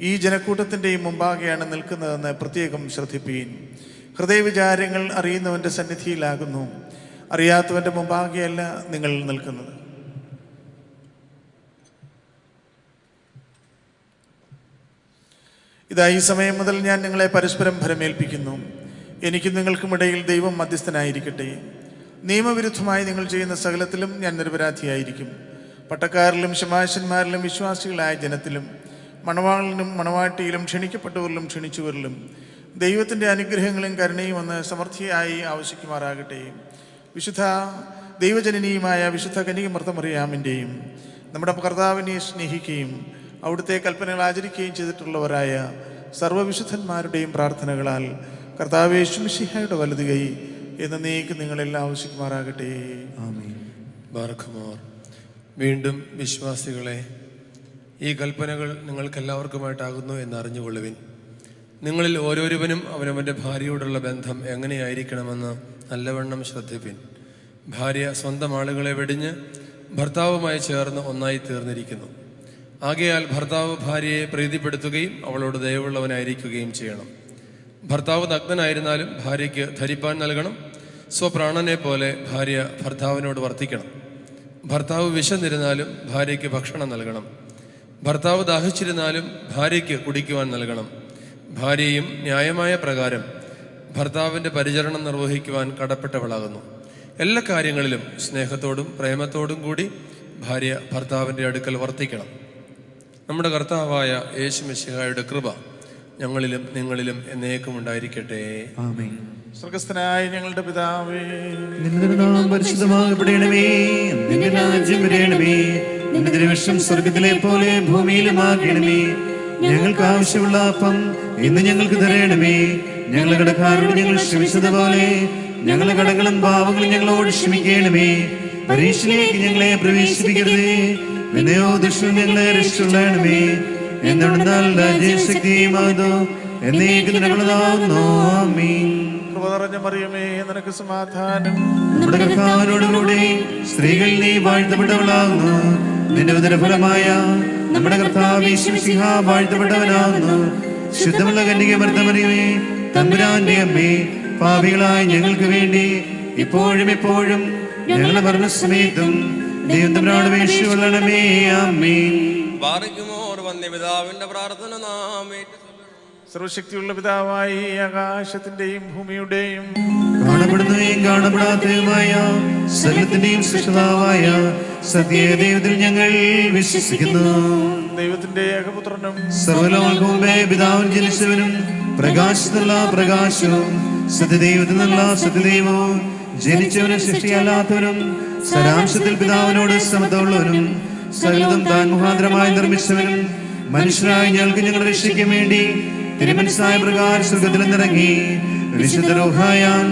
ഈ ജനക്കൂട്ടത്തിൻ്റെയും മുമ്പാകെയാണ് നിൽക്കുന്നതെന്ന് പ്രത്യേകം ശ്രദ്ധിപ്പീൻ. ഹൃദയവിചാരങ്ങൾ അറിയുന്നവൻ്റെ സന്നിധിയിലാകുന്നു, അറിയാത്തവൻ്റെ മുമ്പാകെയല്ല നിങ്ങൾ നിൽക്കുന്നത്. ഇതാ ഈ സമയം മുതൽ ഞാൻ നിങ്ങളെ പരസ്പരം ഭരമേൽപ്പിക്കുന്നു. എനിക്കും നിങ്ങൾക്കുമിടയിൽ ദൈവം മധ്യസ്ഥനായിരിക്കട്ടെ. നിയമവിരുദ്ധമായി നിങ്ങൾ ചെയ്യുന്ന സകലത്തിലും ഞാൻ നിരപരാധിയായിരിക്കും. പട്ടക്കാരിലും ശമാശന്മാരിലും വിശ്വാസികളായ ജനത്തിലും മണവാളിനും മണവാട്ടിയിലും ക്ഷണിക്കപ്പെട്ടവരിലും ക്ഷണിച്ചവരിലും ദൈവത്തിൻ്റെ അനുഗ്രഹങ്ങളും കരുണയും വന്ന് സമൃദ്ധിയായി ആവശ്യിക്കുമാറാകട്ടെ. വിശുദ്ധ ദൈവജനനിയുമായ വിശുദ്ധ കന്യകമർത്തമറിയാമിൻ്റെയും നമ്മുടെ കർത്താവിനെ സ്നേഹിക്കുകയും അവിടുത്തെ കൽപ്പനകൾ ആചരിക്കുകയും ചെയ്തിട്ടുള്ളവരായ സർവ്വവിശുദ്ധന്മാരുടെയും പ്രാർത്ഥനകളാൽ കർത്താവ് യേശു മിശിഹായുടെ വലതു കൈ എന്നേക്കും നിങ്ങളെല്ലാം ആവശ്യിക്കുമാറാകട്ടെ. ബാറക്കുമോർ. വീണ്ടും വിശ്വാസികളെ, ഈ കൽപ്പനകൾ നിങ്ങൾക്കെല്ലാവർക്കുമായിട്ടാകുന്നു എന്നറിഞ്ഞുകൊള്ളുവിൻ. നിങ്ങളിൽ ഓരോരുവനും അവനവൻ്റെ ഭാര്യയോടുള്ള ബന്ധം എങ്ങനെയായിരിക്കണമെന്ന് നല്ലവണ്ണം ശ്രദ്ധിപ്പിൻ. ഭാര്യ സ്വന്തം ആളുകളെ വെടിഞ്ഞ് ഭർത്താവുമായി ചേർന്ന് ഒന്നായി തീർന്നിരിക്കുന്നു. ആകയാൽ ഭർത്താവ് ഭാര്യയെ പ്രീതിപ്പെടുത്തുകയും അവളോട് ദയവുള്ളവനായിരിക്കുകയും ചെയ്യണം. ഭർത്താവ് നഗ്നനായിരുന്നാലും ഭാര്യയ്ക്ക് ധരിപ്പാൻ നൽകണം. സ്വപ്രാണനെ പോലെ ഭാര്യ ഭർത്താവിനോട് വർത്തിക്കണം. ഭർത്താവ് വിശന്നിരുന്നാലും ഭാര്യയ്ക്ക് ഭക്ഷണം നൽകണം. ഭർത്താവ് ദാഹിച്ചിരുന്നാലും ഭാര്യയ്ക്ക് കുടിക്കുവാൻ നൽകണം. ഭാര്യയും ന്യായമായ പ്രകാരം ഭർത്താവിൻ്റെ പരിചരണം നിർവഹിക്കുവാൻ കടപ്പെട്ടവളാകുന്നു. എല്ലാ കാര്യങ്ങളിലും സ്നേഹത്തോടും പ്രേമത്തോടും കൂടി ഭാര്യ ഭർത്താവിൻ്റെ അടുക്കൽ വർത്തിക്കണം. നമ്മുടെ കർത്താവായ യേശു മിശിഹായുടെ കൃപ ഞങ്ങളിലും നിങ്ങളിലും എന്നേക്കും ഉണ്ടായിരിക്കട്ടെ. ആമേൻ. സ്വർഗസ്ഥനായ ഞങ്ങളുടെ പിതാവേ, നിന്റെ നാമം പരിശുദ്ധമാകപ്പെടണമേ. നിന്റെ രാജ്യം വരണമേ. നിന്റെ തിരുവിഷ്ടം സ്വർഗത്തിലെ പോലെ ഭൂമിയിലുമാകണമേ. ഞങ്ങൾക്ക് ആവശ്യമുള്ള അപ്പം ഇന്ന് ഞങ്ങൾക്ക് തരണമേ. ഞങ്ങളുടെ കടക്കാരോട് ഞങ്ങൾ ക്ഷമിച്ചതുപോലെ ഞങ്ങളുടെ കടങ്ങളും പാവങ്ങളും ഞങ്ങളോട് ക്ഷമിക്കണമേ. പരീക്ഷയിലേക്ക് ഞങ്ങളെ പ്രവേശിപ്പിക്കരുതേ, വിനയോ ദുഷ്ടൻ ഞങ്ങളെ രക്ഷിച്ചുകൊള്ളണമേ. എന്തുകൊണ്ടെന്നാൽ രാജ്യവും ശക്തിയും അതോ എന്നേക്കും നിനക്കുള്ളതാകുന്നു. ആമേൻ. കൃപ നിറഞ്ഞ മറിയമേ, നിനക്ക് സമാധാനം. നമ്മുടെ കർത്താവിനോടുകൂടി സ്ത്രീകൾ നീ വാഴ്ത്തപ്പെട്ടവളാകുന്നു. നിന്റെ ഉദരഫലമായ നമ്മുടെ കർത്താവ് യേശു മിശിഹാ വാഴ്ത്തപ്പെട്ടവനാകുന്നു. ശുദ്ധമുള്ള കന്യകമറിയമേ, തമ്പുരാന്റെ അമ്മേ, പാപികളായ ഞങ്ങൾക്ക് വേണ്ടി ഇപ്പോഴും എപ്പോഴും ഞങ്ങളുടെ മരണസമയത്തും ദൈവം തമ്പുരാനോട് അപേക്ഷിച്ചുകൊള്ളണമേ. ആമേൻ. ബാറക്കുമോർ വന്യപിതാവിന്റെ പ്രാർത്ഥന നാം സർവശക്തിയുള്ള പിതാവായി ആകാശത്തിന്റെയും ഭൂമിയുടെയും കാണപ്പെടുന്നവയും കാണപ്പെടാത്തതുമായ സകലത്തിന്റെയും സൃഷ്ടാവായ സത്യദൈവത്തിൽ ഞങ്ങൾ വിശ്വസിക്കുന്നു. ദൈവത്തിന്റെ ഏകപുത്രനും സർവ്വലോകങ്ങൾക്ക് മുമ്പേ പിതാവിൻ ജനിച്ചവനും പ്രകാശത്തിനുള്ള പ്രകാശവും സത്യദൈവത്തിൽ നിന്നുള്ള സത്യദൈവവും ജനിച്ചവനും സൃഷ്ടിയല്ലാത്തവനും സാരാംശത്തിൽ പിതാവിനോട് സമത്വമുള്ളവനും സകലതും താൻ മുഖാന്തരമായി നിർമ്മിച്ചവനും മനുഷ്യരായ ഞങ്ങൾക്ക് ഞങ്ങളുടെ രക്ഷയ്ക്ക് വേണ്ടി തിരുമനസ്സായ പ്രകാരം സ്വർഗ്ഗത്തിൽ നിന്നിറങ്ങി വിശുദ്ധ റൂഹായാൽ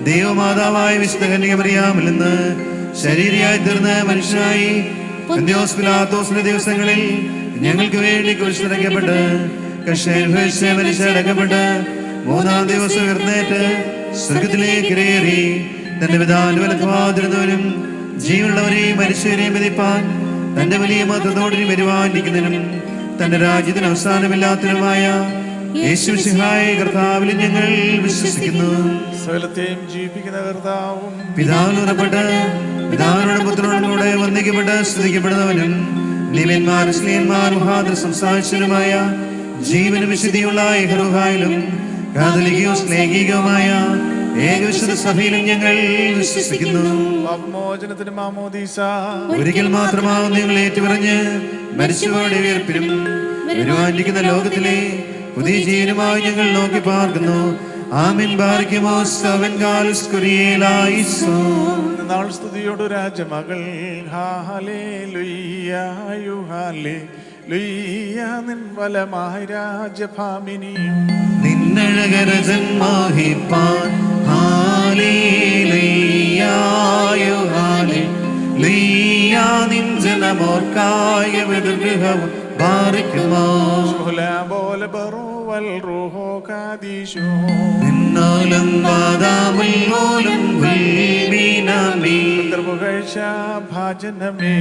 ദൈവമാതാവായ വിശുദ്ധ കന്യകമറിയാമിൽ നിന്ന് ശരീരിയായി തീർന്ന് മനുഷ്യനായി പന്തിയോസ് പിലാത്തോസിന്റെ ദിവസങ്ങളിൽ ഞങ്ങൾക്ക് വേണ്ടി കുരിശിലടക്കപ്പെട്ട് കഷ്ടമനുഭവിച്ച് മരിച്ചടക്കപ്പെട്ട് മൂന്നാം ദിവസം ഉയർന്നേറ്റ് സ്വർഗത്തിലേക്ക് കയറി തന്റെ പിതാവിന്റെ വലത്തുവാതിരുന്നവനും ജീവനുള്ളവരെയും മരിച്ചവരെയും വിധിപ്പാൻ തന്റെ വലിയ മതത്തോടെ വരുവാനിരിക്കുന്നതിനും തന്റെ രാജ്യത്തിന് അവസാനമില്ലാത്തതിനുമായ യേശു മിശിഹായ കർത്താവിൽ ഞങ്ങൾ വിശ്വസിക്കുന്നു. സകലത്തെയും ജീവിപ്പിക്കുന്ന കർത്താവും പിതാവിനോടപ്പെട്ട് പിതാവിനോടും പുത്രനോടും കൂടെ വന്ദിക്കപ്പെട്ട് സ്തുതിക്കപ്പെടുന്നവനും നിവന്മാരും സ്നേഹന്മാരും മുഖാന്തരം സംസാരിച്ചവനുമായ ജീവനും വിശുദ്ധിയുള്ള ഏകറുഹായിലും കാതലികവും സ്നേഹികവുമായ ഏകവിശുദ്ധ സഭയിലും ഞങ്ങൾ വിശ്വസിക്കുന്നു. പാപമോചനത്തിന് മാമോദീസ ഒരിക്കൽ മാത്രമാവും നിങ്ങൾ ഏറ്റുപറഞ്ഞ് മരിച്ചവരുടെ ഉയർപ്പിനും വരുവാനിരിക്കുന്ന ലോകത്തിലെ പുതിയ ജീവനുമായി ഞങ്ങൾ നോക്കി പാർക്കുന്നു. ആമേൻ. ബാരിക്കുമോ സവൻ കാലസ് കുരിയേലായിസോ. നാൾ സ്തുതിയോടു രാജമകൾ ഹല്ലേലൂയ ഹല്ലേലൂയ നിൻ വലമായ രാജഭാമിനിയും നിന്നഴകരജൻ മോഹിപ്പാൻ ഹല്ലേലൂയ ഹല്ലേലൂയ നിൻ ജനമോർക്കായ വിദുഗ്രഹവും ബാരിക്കുമോ പോലെ ബറുവൽ റൂഹോ കാദീശോ നിന്നാലും വാദാമുൽ മൂലം വിൽമീനാമി പുകഴ്ച ഭാജനമേ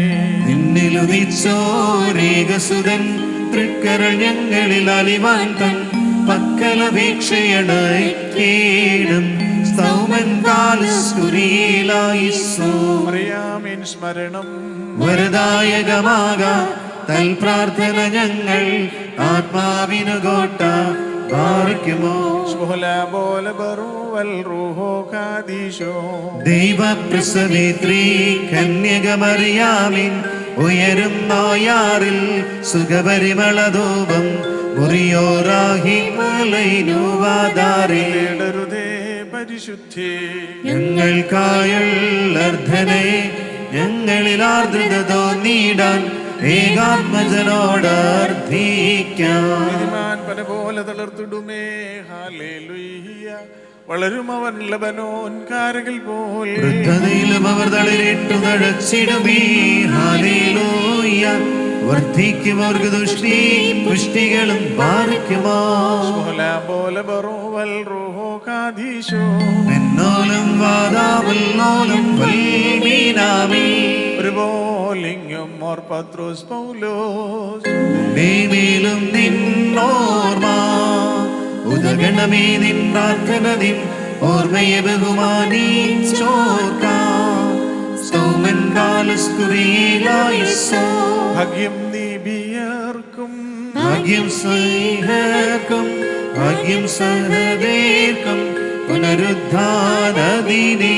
നിന്നിലുദിച്ചോരേകസുതൻ തൃക്കരൾ ഞങ്ങളിൽ അലിവാൻ തൻ പക്കലപേക്ഷയടക്കേടും സ്തൗമൻ കാലസ്കുരിയിലായിസോ മറിയാമിൻ സ്മരണം വരദായകമാക തൽ പ്രാർത്ഥന ഞങ്ങൾ ആത്മാവിനു കോട്ട ബാരിക്കുമോ പോലെ ബറുവൽ റൂഹോ കാദീശോ ദൈവപ്രസവിത്രീ കന്യകമറിയാമിൻ ഉയരും നോയാറിൽ സുഖപരിമളധൂപം രുതേ പരിശുദ്ധി ഞങ്ങൾക്കായുള്ളർദ്ധനെ ഞങ്ങളിൽ ആർദ്രത തോന്നിയിടാൻ ഏകാത്മജനോട് വർദ്ധിക്കാം. നീതിമാൻ പന പോലെ തളർത്തിടുമേ, ഹല്ലേലൂയ. വളരും അവൻ ലബനോൻ കാരകിൽ പോലെ, വൃദ്ധതയിലും അവർ തളിരിട്ടു തഴച്ചിടുമേ, ഹല്ലേലൂയ. വർദ്ധിക്കും അവർക്ക് ദുഷ്ടി പുഷ്ടികളും പാർക്കുമോ. പോലെ ബറോവൽ റൂഹോ കാദീശോ, എന്നോലും വാദാവല്ലോലും വൽമീനാമി. ഒരുപോലിങ്ങും മോർ പത്രോസ് പൗലോസ്, മേലും നിന്നോർമ്മ ഉദഗണമേ. നിൻ പ്രാർത്ഥന നിൻ ഓർമ്മയെ ബഹുമാനിച്ചോർക്കാം. സ്തോമൻ കാലസ്കുറിയിലായിസോ. ഭാഗ്യം നീബിയർക്കും ഭാഗ്യം സ്നേഹർക്കും ഭാഗ്യം സഹദേർക്കും പുനരുദ്ധാനദിനെ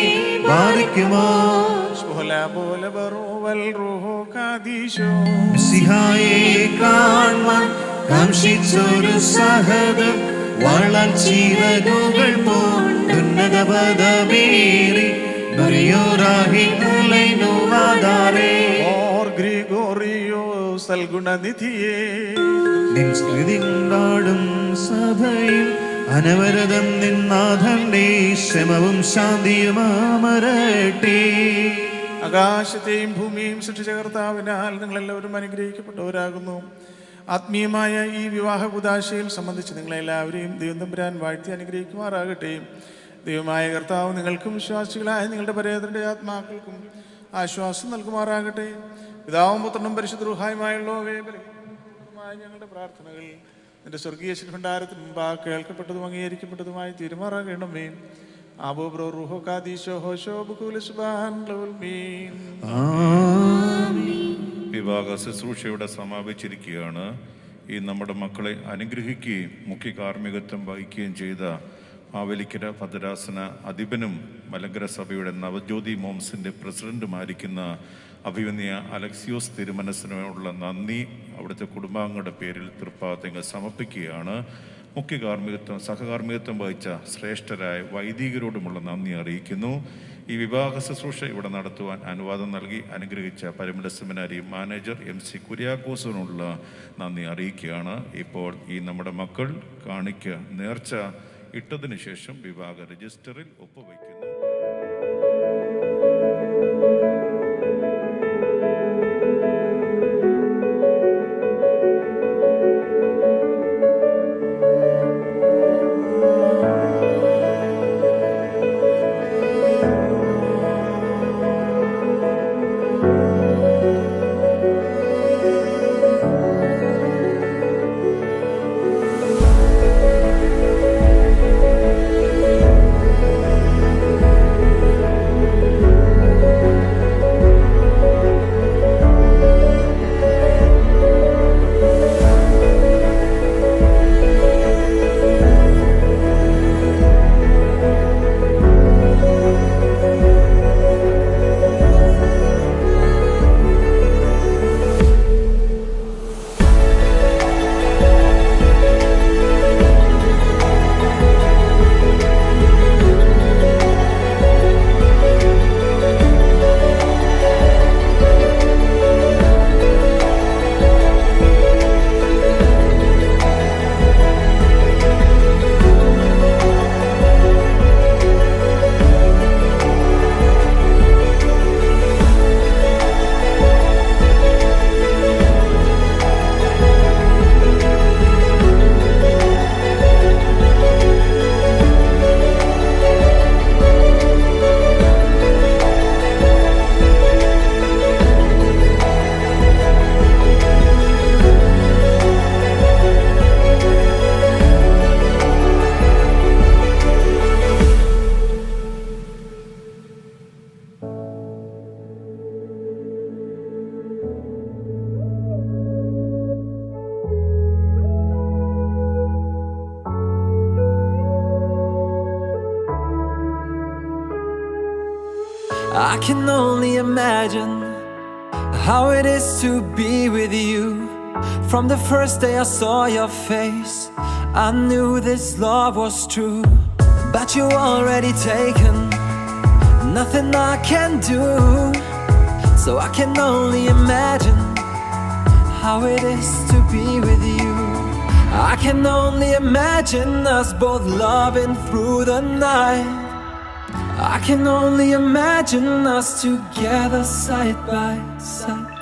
ബാധിക്കുമോ. പോലെ ബറോവൽ റൂഹോ കാദീശോ, മിശിഹായെ കാണാൻ കാംക്ഷിച്ചൊരു സഹദം വളർച്ചിറകുകൾ പോന്നുന്നത പദമേറി ഓർ ഗ്രിഗോറിയോ സൽഗുണനിധിയേ. നിൻ സ്തുതിണ്ടാടും സഭയിൽ അനവരതം നിന്നാഥന്റെ ശ്രമവും ശാന്തിയുമാമരട്ടെ. ആകാശത്തെയും ഭൂമിയെയും സൃഷ്ടിച്ച കർത്താവിനാൽ നിങ്ങളെല്ലാവരും അനുഗ്രഹിക്കപ്പെട്ടവരാകുന്നു. ആത്മീയമായ ഈ വിവാഹ കുദാശയിൽ സംബന്ധിച്ച് നിങ്ങളെല്ലാവരെയും ദൈവം തമ്പുരാൻ വാഴ്ത്തി അനുഗ്രഹിക്കുമാറാകട്ടെ. ദൈവമായ കർത്താവ് നിങ്ങൾക്കും വിശ്വാസികളായ നിങ്ങളുടെ പരേതരുടെ ആത്മാക്കൾക്കും ആശ്വാസം നൽകുമാറാകട്ടെ. പിതാവും പുത്രനും പരിശുദ്ധ റൂഹായുമായുള്ളവേ, ഞങ്ങളുടെ പ്രാർത്ഥനകൾ നിന്റെ സ്വർഗീയ ശിൽഭണ്ഡാരത്തിന് മുമ്പാകെ കേൾക്കപ്പെട്ടതും അംഗീകരിക്കപ്പെട്ടതുമായി തീരുമാറാകണമേ. ആബോ ബ്രോ റൂഹോ കാദീശോ ഹോശോ ബുകൂല സുബ്ഹാൻ ലൗൽ മീൻ. വിവാഹ ശുശ്രൂഷയുടെ സമാപിച്ചിരിക്കുകയാണ്. ഈ നമ്മുടെ മക്കളെ അനുഗ്രഹിക്കുകയും മുഖ്യ കാർമ്മികത്വം വഹിക്കുകയും ചെയ്ത മാവേലിക്കര ഭദ്രാസന അധിപനും മലങ്കര സഭയുടെ നവജ്യോതി മോംസിൻ്റെ പ്രസിഡന്റുമായിരിക്കുന്ന അഭിമന്യ അലക്സിയോസ് തിരുമനസിനുള്ള നന്ദി അവിടുത്തെ കുടുംബാംഗങ്ങളുടെ പേരിൽ തൃപ്പാദങ്ങൾ സമർപ്പിക്കുകയാണ്. മുഖ്യ കാർമ്മികത്വം സഹകാർമ്മികത്വം വഹിച്ച ശ്രേഷ്ഠരായ വൈദികരോടുമുള്ള നന്ദി അറിയിക്കുന്നു. ഈ വിവാഹ ശുശ്രൂഷ ഇവിടെ നടത്തുവാൻ അനുവാദം നൽകി അനുഗ്രഹിച്ച പരിമല സെമിനാരി മാനേജർ MC കുര്യാക്കോസിനുള്ള നന്ദി അറിയിക്കുകയാണ്. ഇപ്പോൾ ഈ നമ്മുടെ മക്കൾ കാണിക്ക നേർച്ച ഇട്ടതിനു ശേഷം വിവാഹ രജിസ്റ്ററിൽ ഒപ്പുവയ്ക്കുന്നു. I can only imagine how it is to be with you. From the first day I saw your face, I knew this love was true. But you already taken, nothing I can do. So I can only imagine how it is to be with you. I can only imagine us both loving through the night. I can only imagine us together side by side.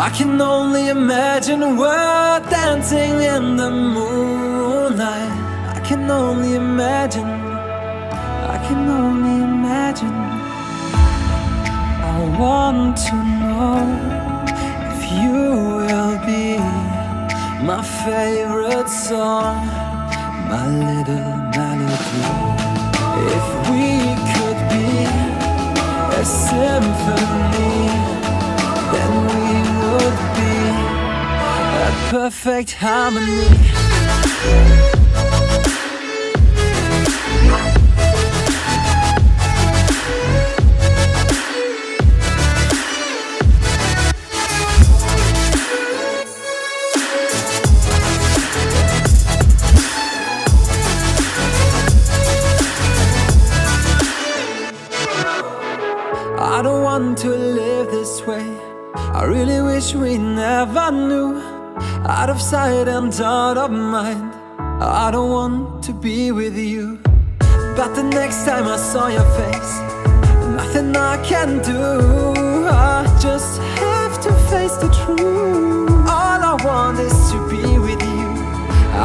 I can only imagine we're dancing in the moonlight. I can only imagine. I can only imagine. I want to know if you will be my favorite song, my little melody. If we could be a symphony, then we would be a perfect harmony. I don't want to live this way. I really wish we never knew. Out of sight and out of mind, I don't want to be with you. But the next time I saw your face, nothing I can do. I just have to face the truth. All I want is to be with you.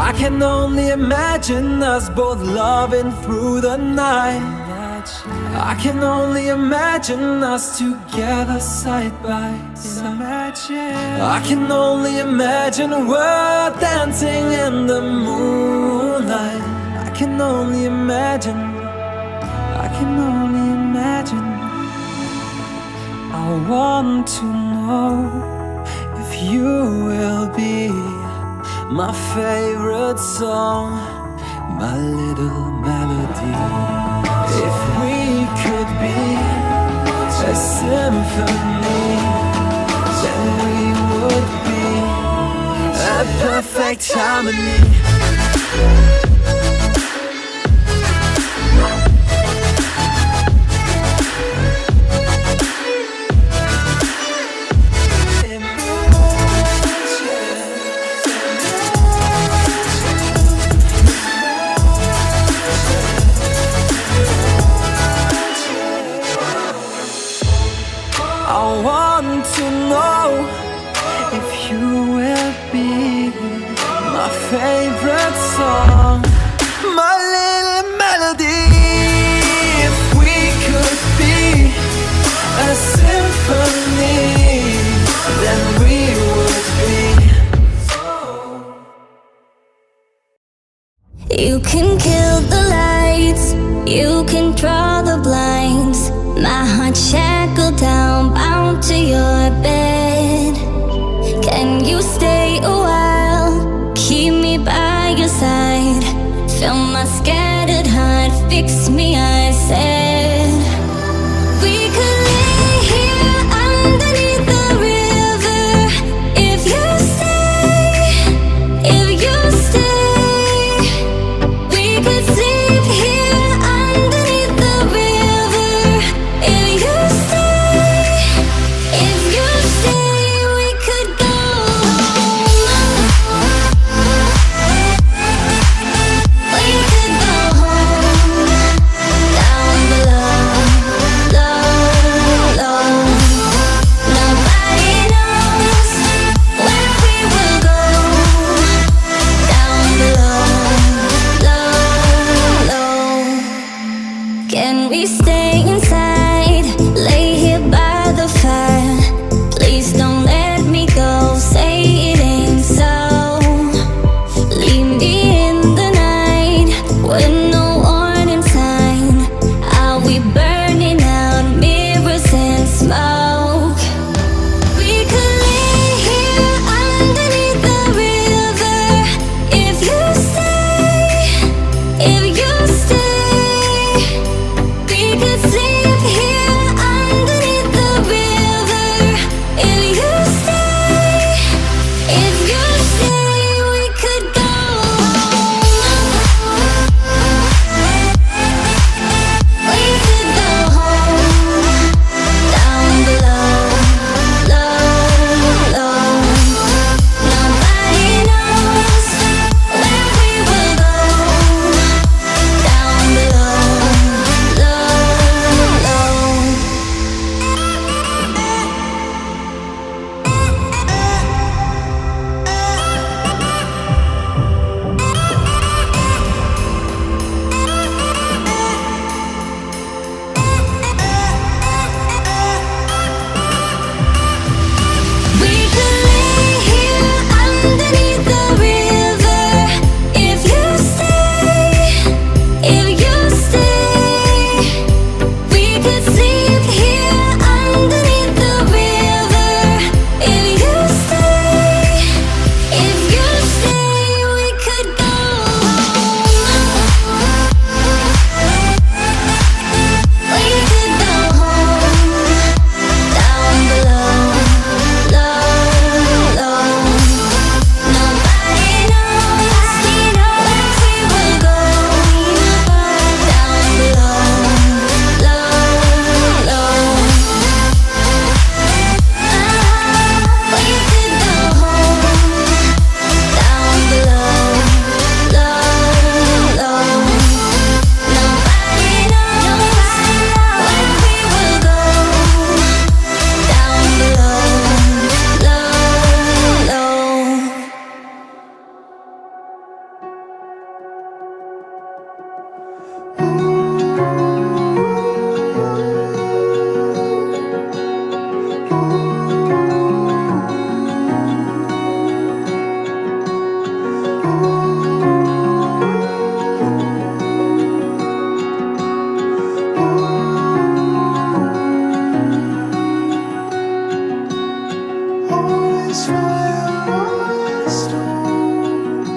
I can only imagine us both loving through the night. I can only imagine us together side by side. I can only imagine we're dancing in the moonlight. I can only imagine. I can only imagine. I want to know if you will be my favorite song, my little melody. If we could be a symphony, then we would be a perfect harmony. I want to know if you will be my favorite song, my little melody. If we could be a symphony, then we would be. You can kill the lights, you can draw the blinds. My heart shackled down, bound to your bed. Can you stay a while? Keep me by your side. Fill my scattered heart, fix me, I said. We could lay here underneath the river. If you stay, if you stay, we could sleep here underneath the river. If you stay, we could go home. We could go home. fire, all is stone.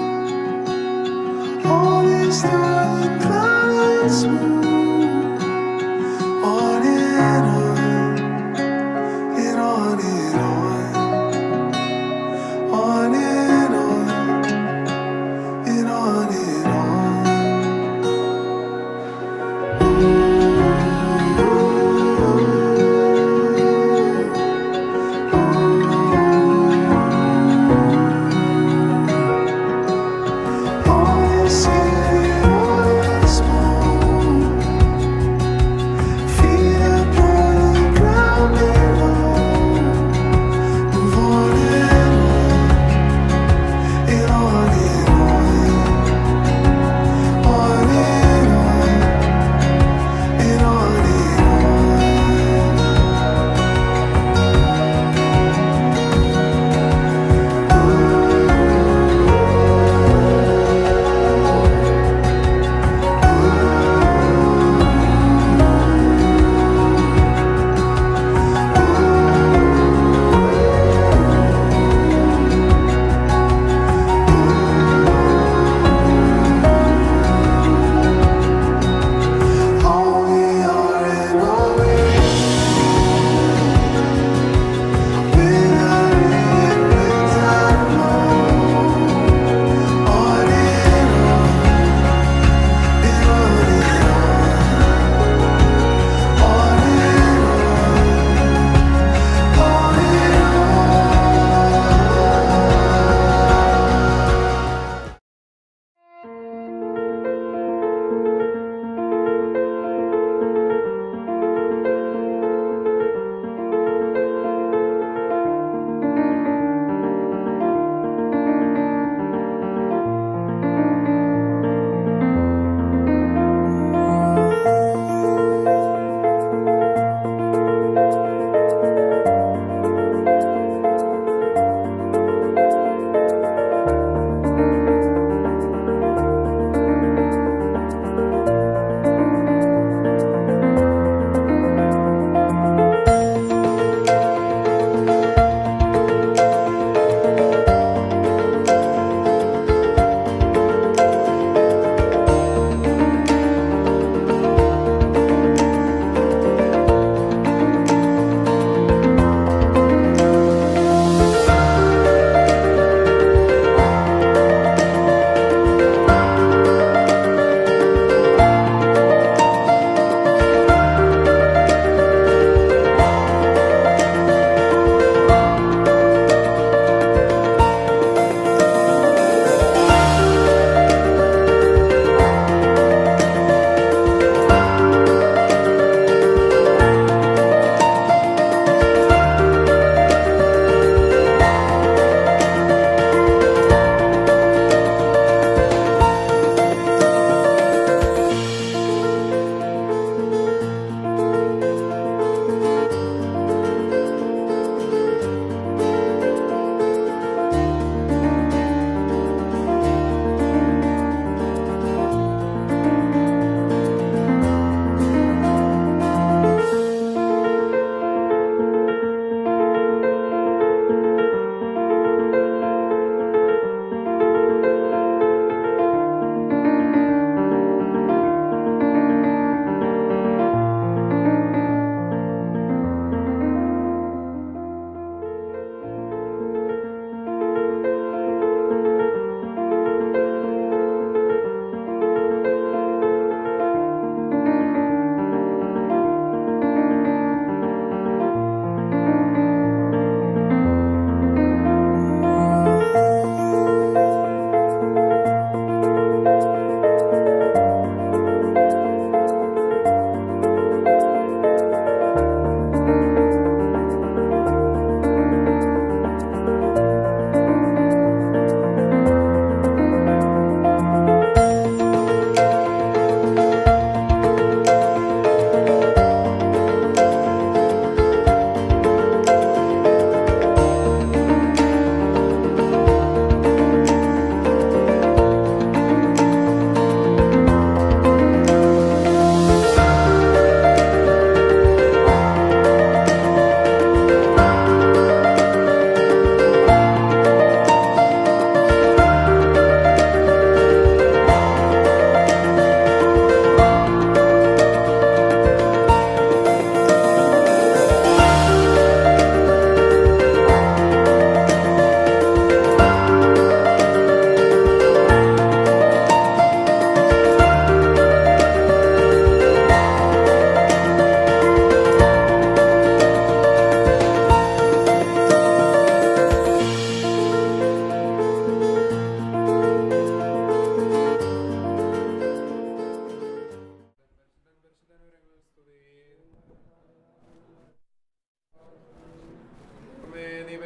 All is dark clouds move. On and on, and on and on. On and on, and on and on.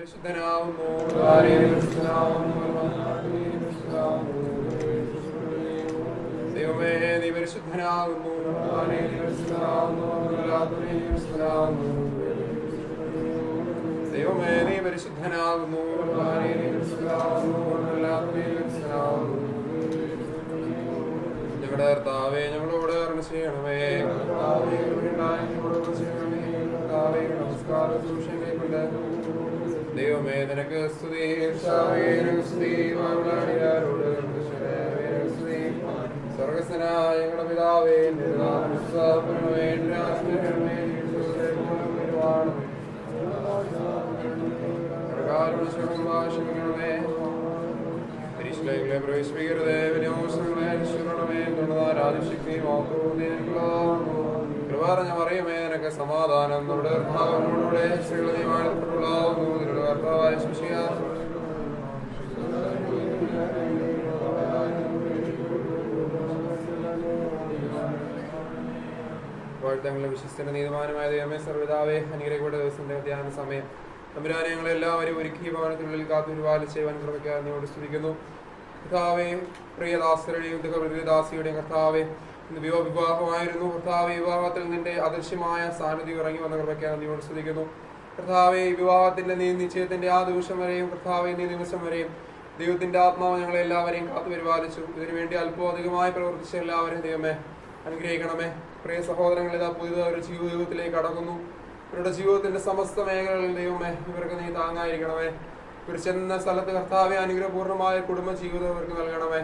പരിശുദ്ധനാവുന്നു, ദൈവമേ നീ പരിശുദ്ധനാവുന്നു, ദൈവമേ നീ പരിശുദ്ധനാവുന്നു, ഞങ്ങളുടെ കർത്താവേ ഞങ്ങളോട് കരുണ ചെയ്യണമേ. നമസ്കാര സൂക്ഷിക്കൊണ്ട് ദൈവമേ നിനക്ക് സ്തുതി, സ്വർഗസ്വനായ ഞങ്ങളുടെ പിതാവേ, പരീക്ഷകളെ പ്രവേശിപ്പിക്കരുതേ, വിനോദങ്ങളെ അനുസരണമേ, രാജശക്തി കൃപാറഞ്ഞ മറിയമേ നിനക്ക് സമാധാനം. നമ്മുടെ കർത്താവിനോടുകൂടെ സ്ത്രീകളെ നീ വാഴ്ത്തപ്പെട്ടുള്ളാവുന്നു, നിങ്ങളുടെ കർത്താവായ ശിഷ്യ വാഴ്ത്തങ്ങളുടെ വിശ്വസ്തന്റെ നീതിമാനുമായ ദൈവമേ സർവ്വതാവേ, അനുഗ്രഹിക്കപ്പെട്ട ദിവസത്തിന്റെ ധ്യാന സമയം തമ്പുരാനെ ഞങ്ങളെല്ലാവരും ഒരുക്കി ഭവനത്തിനുള്ളിൽ കാത്തുപരിപാലിച്ച് ചെയ്യുവാൻ കൃപയ്ക്കായി നിന്നോട് സ്തുതിക്കുന്നു. കർത്താവേ, പ്രിയദാസരുടെയും ദാസിയുടെയും കർത്താവേ, ഇന്ന് വിവാഹമായിരുന്നു കർത്താവേ, വിവാഹത്തിൽ നിന്റെ അദൃശ്യമായ സാന്നിധ്യം ഇറങ്ങി വന്ന കൃപയ്ക്കായി നിന്നോട് സ്തുതിക്കുന്നു. കർത്താവേ, ഈ വിവാഹത്തിന്റെ നിശ്ചയത്തിന്റെ ആ ദിവസം വരെയും കർത്താവേ നീ നിമിഷം വരെയും ദൈവത്തിന്റെ ആത്മാവ് ഞങ്ങളെല്ലാവരെയും കാത്തുപരിപാലിച്ചു. ഇതിനുവേണ്ടി അല്പോധികമായി പ്രവർത്തിച്ച എല്ലാവരെയും ദൈവമേ അനുഗ്രഹിക്കണമേ. പ്രിയ സഹോദരങ്ങൾ ഇതാ പുതിയ ഒരു ജീവിതത്തിലേക്ക് കടക്കുന്നു. ഇവരുടെ ജീവിതത്തിന്റെ സമസ്ത മേഖലകളിൽ ദൈവമേ ഇവർക്ക് നീ താങ്ങായിരിക്കണമേ. ഇവർ ചെന്ന സ്ഥലത്ത് കർത്താവെ അനുഗ്രഹപൂർണ്ണമായ കുടുംബ ജീവിതം ഇവർക്ക് നൽകണമേ.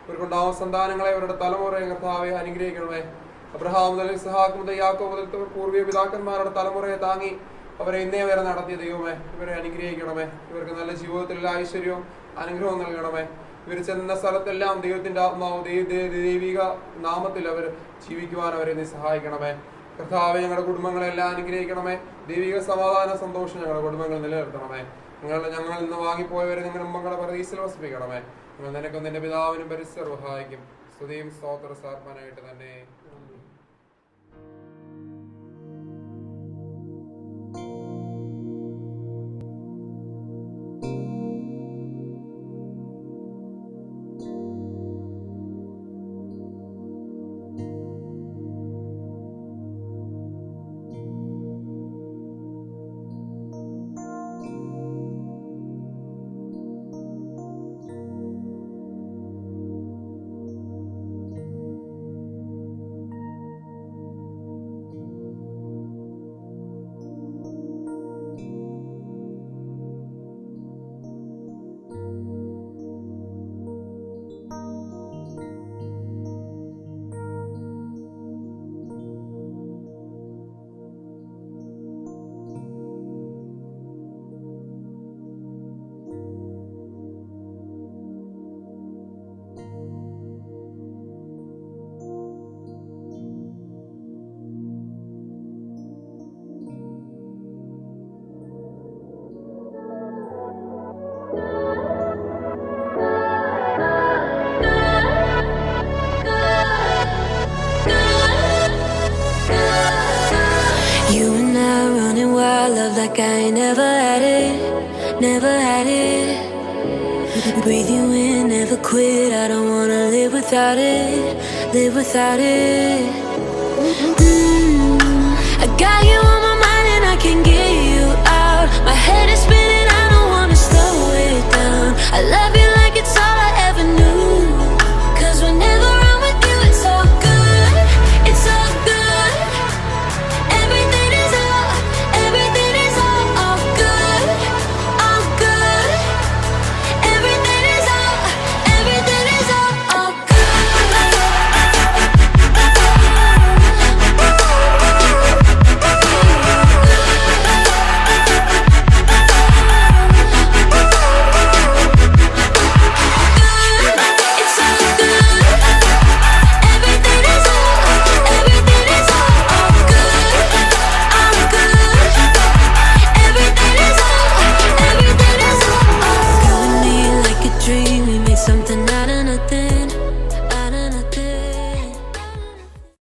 ഇവർക്കുണ്ടാവുന്ന സന്താനങ്ങളെ ഇവരുടെ തലമുറയെ കർത്താവെ അനുഗ്രഹിക്കണമേ. അബ്രഹാം മുതൽ ഇസ്ഹാക്ക് മുതൽ യാക്കോബ് മുതൽ പൂർവ്വീയ പിതാക്കന്മാരുടെ തലമുറയെ താങ്ങി അവരെ ഇന്നേ വരെ നടത്തിയ ദൈവമേ ഇവരെ അനുഗ്രഹിക്കണമേ. ഇവർക്ക് നല്ല ജീവിതത്തിലുള്ള ഐശ്വര്യവും അനുഗ്രഹവും നൽകണമേ. ഇവർ ചെന്ന സ്ഥലത്തെല്ലാം ദൈവത്തിന്റെ ആത്മാവ് ദൈവിക നാമത്തിൽ അവർ ജീവിക്കുവാൻ അവരെ നീ സഹായിക്കണമേ. കർത്താവെ, ഞങ്ങളുടെ കുടുംബങ്ങളെല്ലാം അനുഗ്രഹിക്കണമേ. ദൈവിക സമാധാന സന്തോഷം ഞങ്ങളുടെ കുടുംബങ്ങൾ നിലനിർത്തണമേ. ഞങ്ങൾ ഇന്ന് വാങ്ങിപ്പോയവരെ നിങ്ങളുടെ മക്കളെ പരദീസിൽ വസിപ്പിക്കണമേ. നിങ്ങൾ നിനക്കും നിന്റെ പിതാവിനും പരിസര സഹായിക്കും. സ്തുതിയും സ്തോത്ര സാർപ്പനായിട്ട് തന്നെ. Like I ain't never had it, never had it. Breathe you in, never quit. I don't wanna live without it, live without it. I got you on